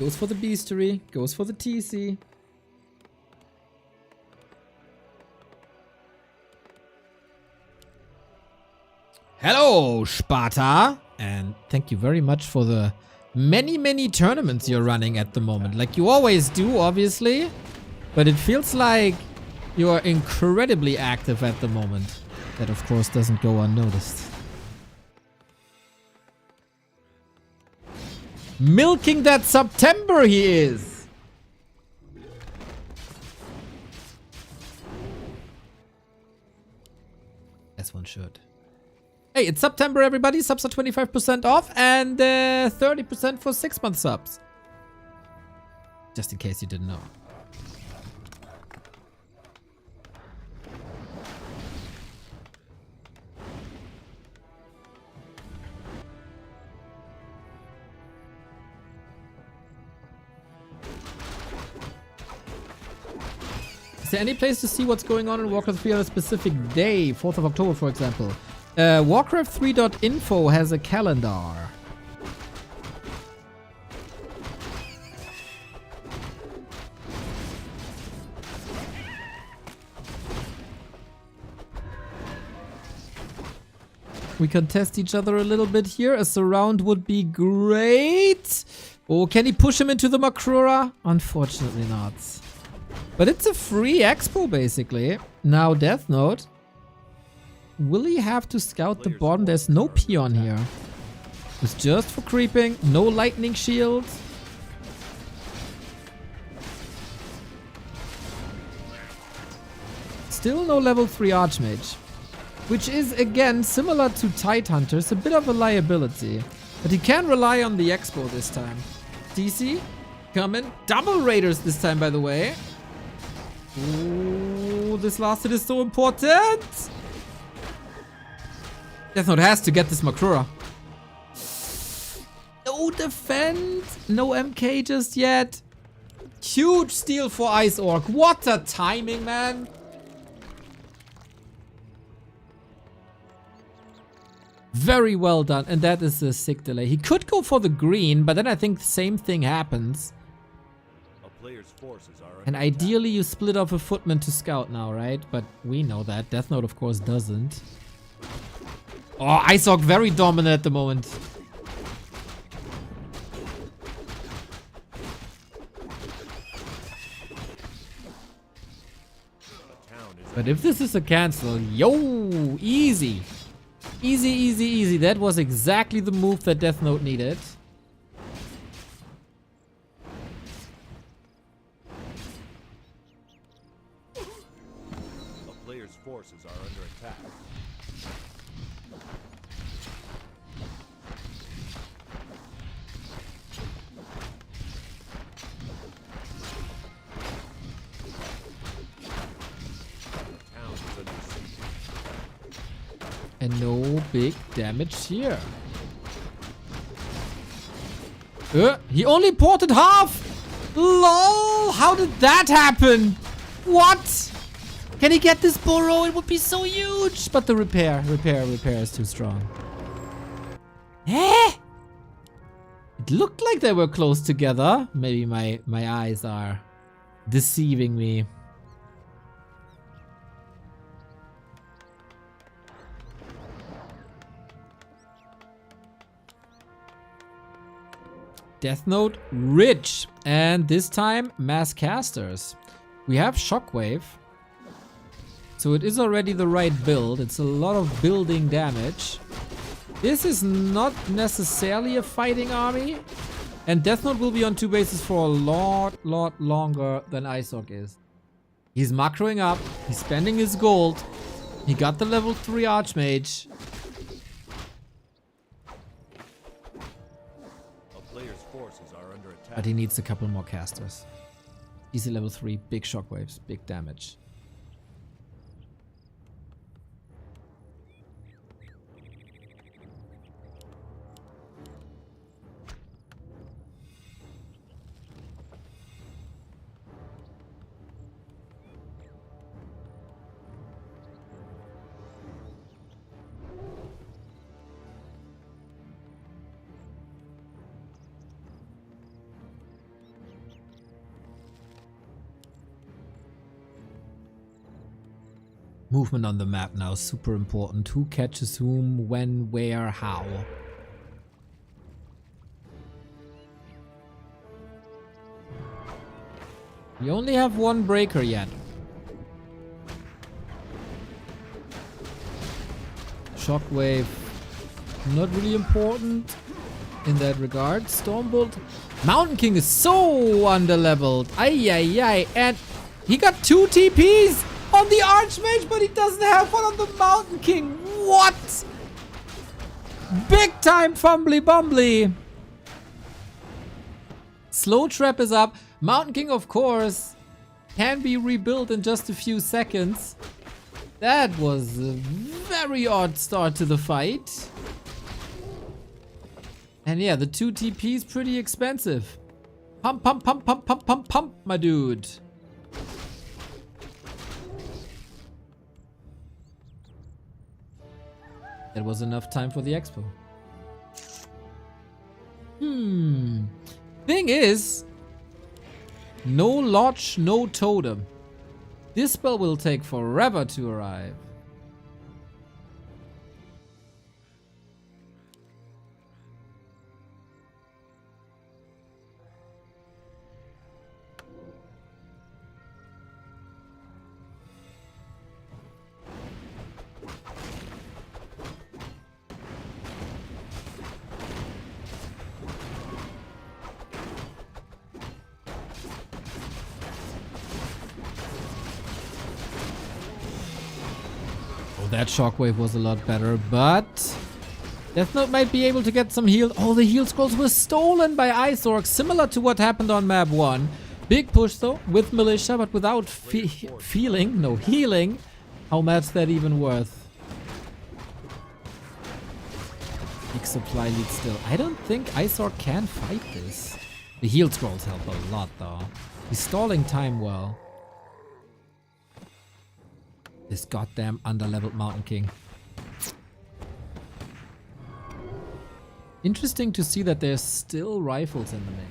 Goes for the Beastery, goes for the TC. Hello, Sparta! And thank you very much for the many tournaments you're running at the moment. Like you always do, obviously. But it feels like you are incredibly active at the moment. That, of course, doesn't go unnoticed. Milking that Subtember he is! As one should. Hey, it's Subtember, everybody. Subs are 25% off and 30% for 6-month subs. Just in case you didn't know. Is there any place to see what's going on in Warcraft 3 on a specific day? 4th of October, for example. Warcraft3.info has a calendar. We can test each other a little bit here. A surround would be great. Oh, can he push him into the Makrura? Unfortunately not. But it's a free expo, basically. Now, Deathnote. Will he have to scout the bottom? There's no peon here. It's just for creeping. No lightning shield. Still no level 3 Archmage. Which is, again, similar to Tidehunters. A bit of a liability. But he can rely on the expo this time. DC, coming. Double Raiders this time, by the way. Ooh, this last hit is so important. Deathnote has to get this Makrura. No defend. No MK just yet. Huge steal for Ice Orc. What a timing, man. Very well done. And that is a sick delay. He could go for the green, but then I think the same thing happens. And ideally you split off a footman to scout now, right? But we know that. Deathnote, of course, doesn't. Oh, Ice Orc very dominant at the moment. But if this is a cancel, yo, easy. Easy, easy, easy. That was exactly the move that Deathnote needed. Forces are under attack. And no big damage here. He only ported half! LOL! How did that happen? What? Can he get this burrow? It would be so huge! But the repair is too strong. Eh? It looked like they were close together. Maybe my eyes are deceiving me. Deathnote rich. And this time, mass casters. We have Shockwave. So it is already the right build. It's a lot of building damage. This is not necessarily a fighting army. And Deathnote will be on 2 bases for a lot longer than Ice Orc is. He's macroing up. He's spending his gold. He got the level 3 Archmage. But he needs a couple more casters. Easy level 3, big shockwaves, big damage. Movement on the map now, super important. Who catches whom, when, where, how. We only have one breaker yet. Shockwave, not really important in that regard. Stormbolt. Mountain King is so underleveled. Ay, ay, ay. And he got 2 TPs on the Archmage, but he doesn't have one on the Mountain King. What? Big time fumbly bumbly. Slow trap is up. Mountain King, of course, can be rebuilt in just a few seconds. That was a very odd start to the fight. And yeah, the 2 TPs pretty expensive. Pump, pump, pump, pump, pump, pump, pump, my dude. That was enough time for the expo. Thing is, no lodge, no totem. This spell will take forever to arrive. That shockwave was a lot better, but Deathnote might be able to get some heal. Oh, the heal scrolls were stolen by Isorg, similar to what happened on map 1. Big push though, with Militia, but without healing. How much that even worth? Big supply lead still. I don't think Isorg can fight this. The heal scrolls help a lot though. He's stalling time well. This goddamn underleveled Mountain King. Interesting to see that there's still rifles in the mix.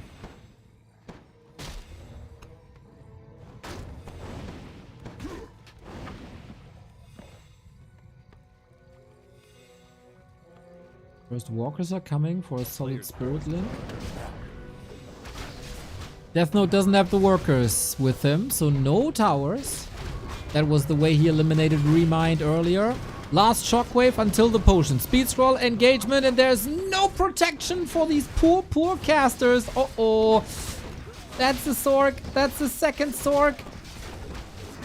First walkers are coming for a solid spirit link. Deathnote doesn't have the workers with him, so no towers. That was the way he eliminated ReMinD earlier. Last shockwave until the potion. Speed scroll, engagement, and there's no protection for these poor casters. Uh-oh. That's the Sork. That's the second Sork.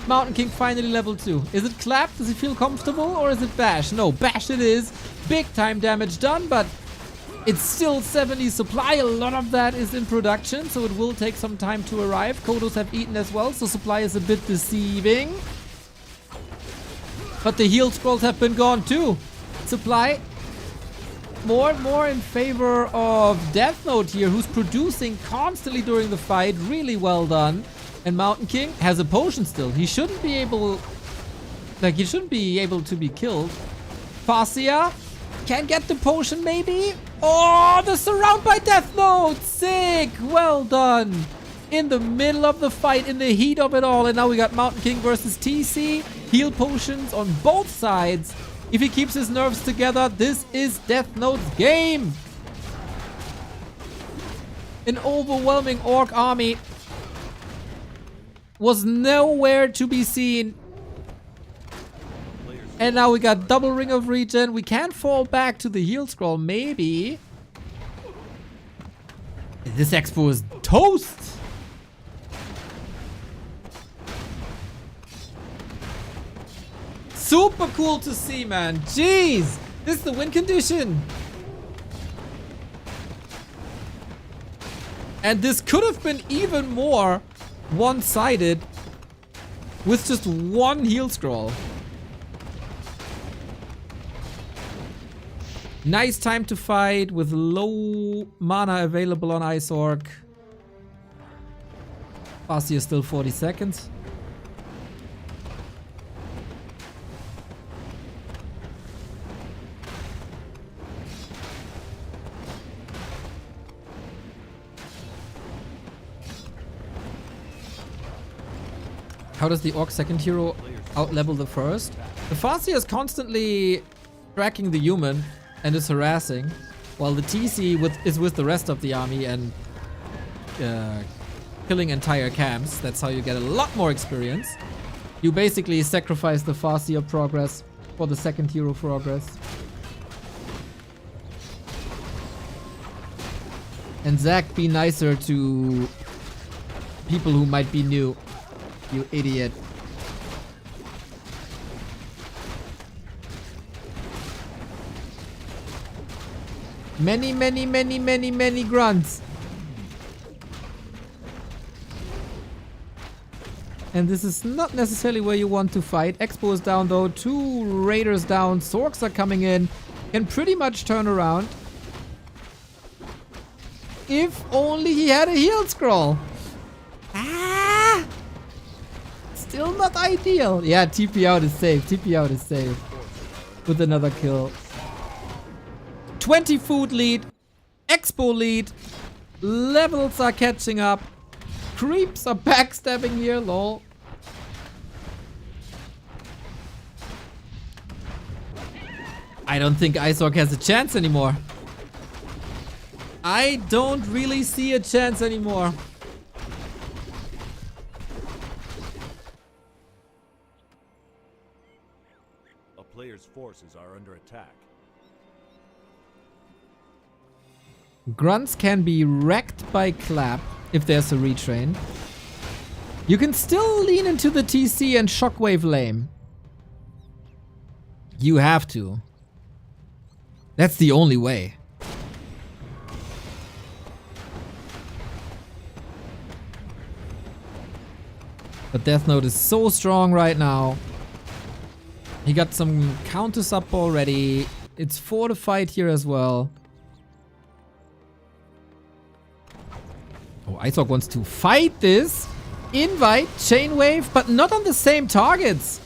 Mountain King finally level 2. Is it clap? Does he feel comfortable? Or is it bash? No, bash it is. Big time damage done, but it's still 70 supply. A lot of that is in production, so it will take some time to arrive. Kodos have eaten as well, so supply is a bit deceiving. But the heal scrolls have been gone too. Supply more and more in favor of Deathnote here, who's producing constantly during the fight. Really well done. And Mountain King has a potion still. He shouldn't be able... he shouldn't be able to be killed. Fascia can get the potion maybe? Oh, the surround by Deathnote! Sick! Well done! In the middle of the fight, in the heat of it all. And now we got Mountain King versus TC. Heal potions on both sides. If he keeps his nerves together, this is Deathnote's game. An overwhelming orc army was nowhere to be seen. And now we got double ring of regen. We can't fall back to the heal scroll, maybe. This expo is toast. Super cool to see, man. Jeez. This is the win condition. And this could have been even more one-sided with just one heal scroll. Nice time to fight with low mana available on Isorg. Fascia is still 40 seconds. How does the orc second hero out-level the first. The Farseer is constantly tracking the human and is harassing, while the TC is with the rest of the army and killing entire camps. That's how you get a lot more experience. You basically sacrifice the Farseer progress for the second hero progress. And Zach, be nicer to people who might be new. You idiot. Many grunts. And this is not necessarily where you want to fight. Expo is down though. 2 raiders down. Sorks are coming in. Can pretty much turn around. If only he had a heal scroll. Ah! Still not ideal. Yeah, TP out is safe. TP out is safe. With another kill. 20 food lead. Expo lead. Levels are catching up. Creeps are backstabbing here, lol. I don't think Isork has a chance anymore. I don't really see a chance anymore. A player's forces are under attack. Grunts can be wrecked by Clap if there's a retrain. You can still lean into the TC and Shockwave lame. You have to. That's the only way. But Deathnote is so strong right now. He got some counters up already. It's fortified here as well. Oh, Isork wants to fight this. Invite, chain wave, but not on the same targets.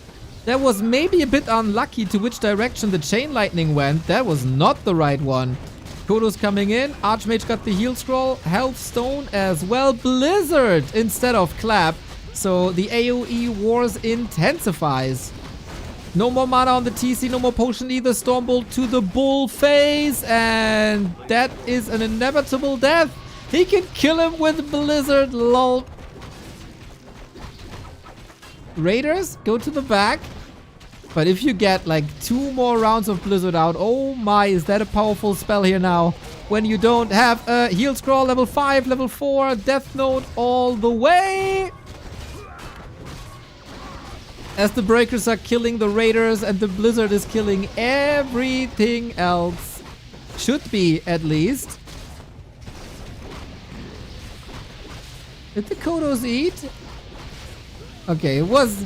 That was maybe a bit unlucky to which direction the chain lightning went. That was not the right one. Kodo's coming in. Archmage got the heal scroll. Health stone as well. Blizzard instead of Clap. So the AoE wars intensifies. No more mana on the TC, no more potion either. Stormbolt to the bull face, and that is an inevitable death. He can kill him with Blizzard, lol. Raiders, go to the back. But if you get like 2 more rounds of Blizzard out, oh my, is that a powerful spell here now? When you don't have a heal scroll, level 5, level 4, Deathnote all the way. As the breakers are killing the raiders and the blizzard is killing everything else. Should be, at least. Did the Kodos eat? Okay, it was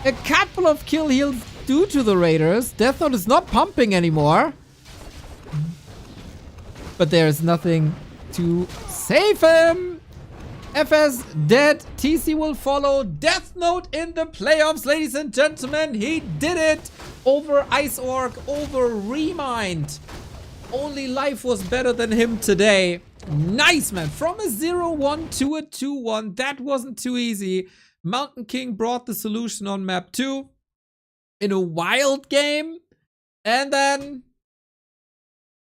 a couple of kill heals due to the raiders. Deathnote is not pumping anymore. But there's nothing to save him. FS dead. TC will follow. Deathnote in the playoffs, ladies and gentlemen. He did it over Isork, over ReMinD. Only life was better than him today. Nice, man. From a 0-1 to a 2-1. That wasn't too easy. Mountain King brought the solution on map 2 in a wild game. And then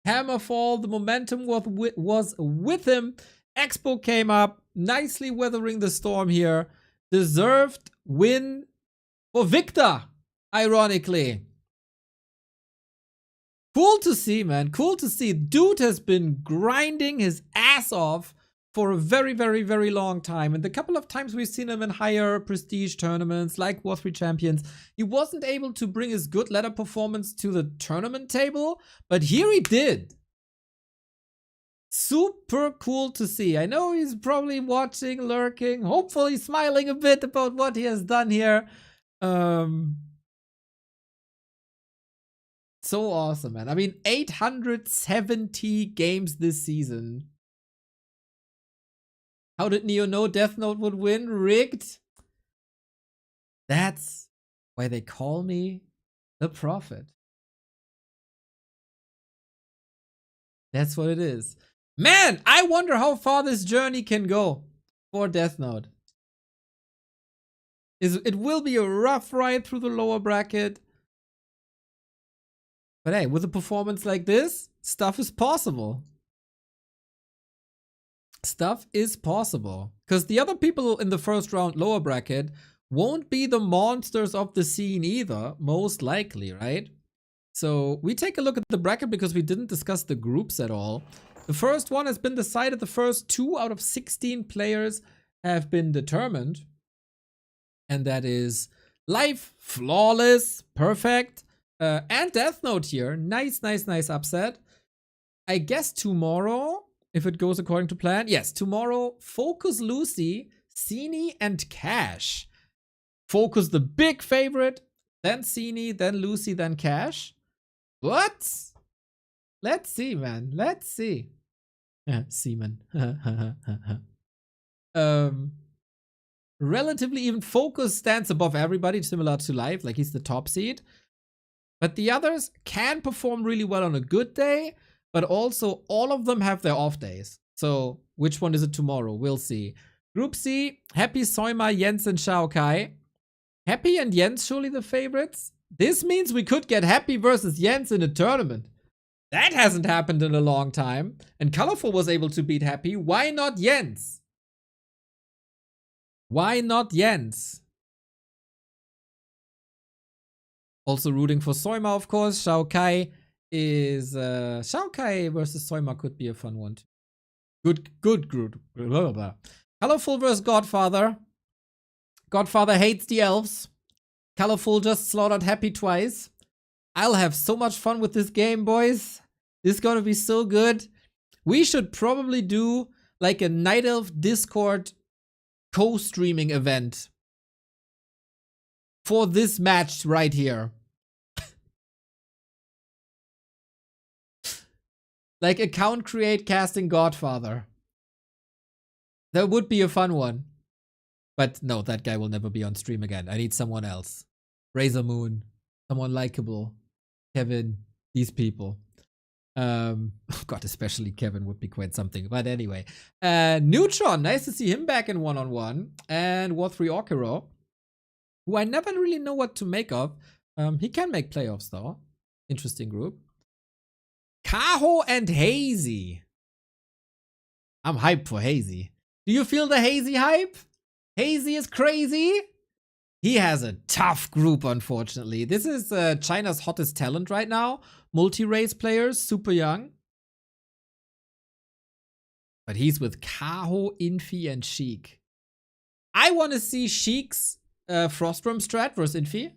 Hammerfall, the momentum was with him. Expo came up, nicely weathering the storm here. Deserved win for Victor, ironically. Cool to see, man. Cool to see. Dude has been grinding his ass off for a very, very, very long time. And the couple of times we've seen him in higher prestige tournaments like War 3 Champions, he wasn't able to bring his good ladder performance to the tournament table, but here he did. Super cool to see. I know he's probably watching, lurking, hopefully smiling a bit about what he has done here. So awesome, man. I mean, 870 games this season. How did Neo know Deathnote would win? Rigged? That's why they call me the Prophet. That's what it is. Man, I wonder how far this journey can go for Deathnote. It will be a rough ride through the lower bracket. But hey, with a performance like this, stuff is possible. Stuff is possible. Because the other people in the first round lower bracket won't be the monsters of the scene either, most likely, right? So we take a look at the bracket because we didn't discuss the groups at all. The first one has been decided. The first 2 out of 16 players have been determined. And that is Life, Flawless, Perfect, and Deathnote here. Nice upset. I guess tomorrow, if it goes according to plan, yes, tomorrow, Focus Lucy, Cini, and Cash. Focus the big favorite, then Cini, then Lucy, then Cash. What? Let's see, man. Let's see. Seaman. Relatively even Focus stands above everybody, similar to Life, like he's the top seed. But the others can perform really well on a good day, but also all of them have their off days. So which one is it tomorrow? We'll see. Group C, Happy, Soima, Jens, and Shao Kai. Happy and Jens surely the favorites? This means we could get Happy versus Jens in a tournament. That hasn't happened in a long time. And Colorful was able to beat Happy. Why not Jens? Why not Jens? Also rooting for Soima, of course. Shao Kai is... Shao Kai versus Soima could be a fun one. Good group. Blah, blah. Colorful versus Godfather. Godfather hates the elves. Colorful just slaughtered Happy twice. I'll have so much fun with this game, boys. This is gonna be so good. We should probably do like a Night Elf Discord co-streaming event for this match right here. Like account create casting Godfather. That would be a fun one. But no, that guy will never be on stream again. I need someone else. Razor Moon. Someone likable. Kevin. These people. God, especially Kevin would be quite something. But anyway. Neutron. Nice to see him back in one-on-one. And War3 Okiro, who I never really know what to make of. He can make playoffs though. Interesting group. Kaho and Hazy. I'm hyped for Hazy. Do you feel the Hazy hype? Hazy is crazy. He has a tough group, unfortunately. This is China's hottest talent right now. Multi-race players, super young. But he's with Kaho, Infi, and Sheik. I want to see Sheik's Frostrum strat versus Infi.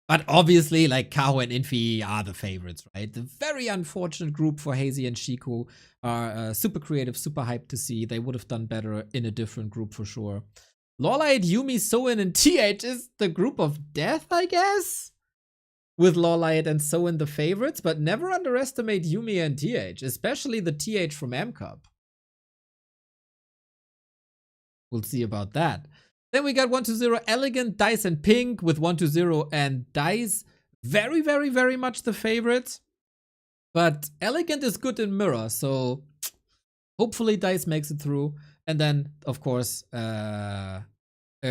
But obviously, like, Kaho and Infi are the favorites, right? The very unfortunate group for Hazy and Sheik, who are super creative, super hyped to see. They would have done better in a different group for sure. Lawlight, Yumi, Soin, and TH is the group of death, I guess? With Lawlight and Soin the favorites, but never underestimate Yumi and TH, especially the TH from M-Cup. We'll see about that. Then we got 1-0 Elegant, Dice, and Pink with 1-0 and Dice. Very, very, very much the favorites. But Elegant is good in Mirror, so hopefully Dice makes it through. And then, of course, a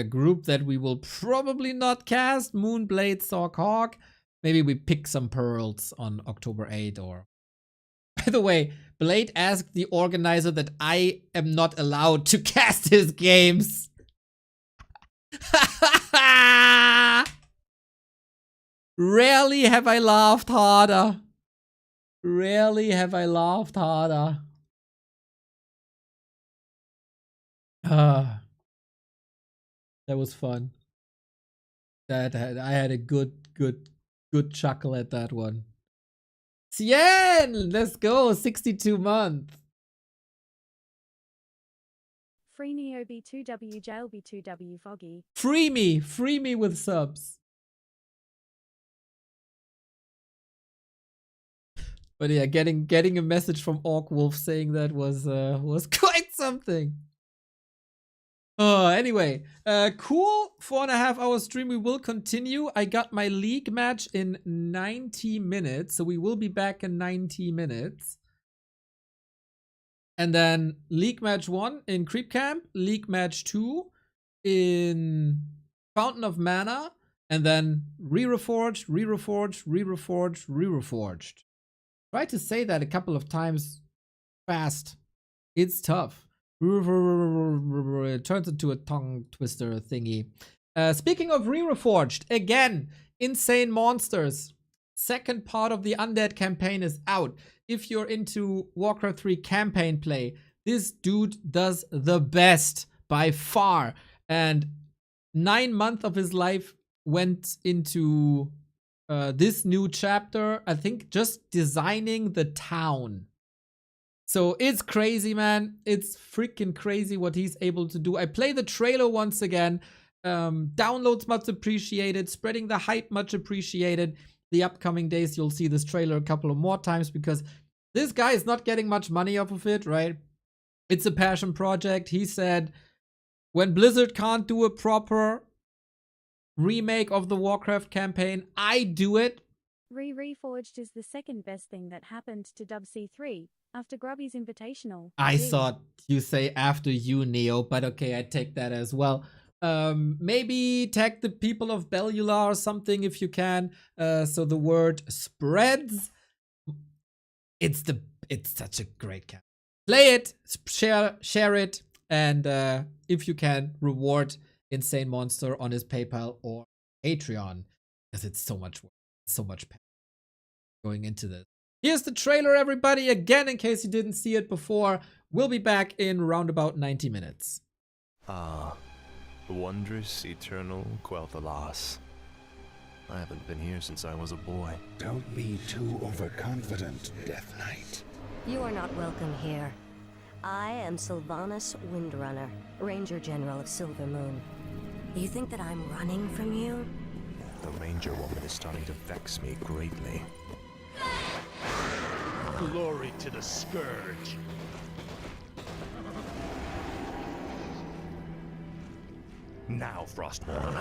group that we will probably not cast, Moonblade, Sork, Hawk. Maybe we pick some pearls on October 8 or... By the way, Blade asked the organizer that I am not allowed to cast his games. Rarely have I laughed harder. Rarely have I laughed harder. That was fun. I had a good chuckle at that one. Cien! Let's go! 62 month. Free Neo B2W Jail B2W Foggy. Free me with subs. But yeah, getting a message from Orc Wolf saying that was quite something. Anyway, cool 4.5 hour stream. We will continue. I got my league match in 90 minutes, so we will be back in 90 minutes. And then League Match 1 in Creep Camp, League Match 2 in Fountain of Mana, and then re-reforged, re-reforged, re-reforged, re-reforged. Try to say that a couple of times fast. It's tough. It turns into a tongue twister thingy. Speaking of re-reforged, again, Insane Monsters. Second part of the Undead campaign is out. If you're into Warcraft 3 campaign play, this dude does the best by far. And 9 months of his life went into this new chapter. I think just designing the town. So it's crazy, man. It's freaking crazy what he's able to do. I play the trailer once again. Downloads much appreciated. Spreading the hype much appreciated. The upcoming days you'll see this trailer a couple of more times because this guy is not getting much money off of it, right? It's a passion project. He said when Blizzard can't do a proper remake of the Warcraft campaign, I do it. Reforged is the second best thing that happened to Dub C3 after Grubby's Invitational. I Gee. thought you say after you, Neo, but okay, I take that as well. Maybe tag the people of Bellula or something if you can, so the word spreads. It's such a great campaign. Play it, share it, and if you can, reward Insane Monster on his PayPal or Patreon, because it's so much work, so much passion going into this. Here's the trailer, everybody, again, in case you didn't see it before. We'll be back in round about 90 minutes. Ah, wondrous, eternal Quel'Thalas. I haven't been here since I was a boy. Don't be too overconfident, Death Knight. You are not welcome here. I am Sylvanas Windrunner, Ranger General of Silver Moon. You think that I'm running from you? The Ranger woman is starting to vex me greatly. Glory to the Scourge. Now, Frostborn.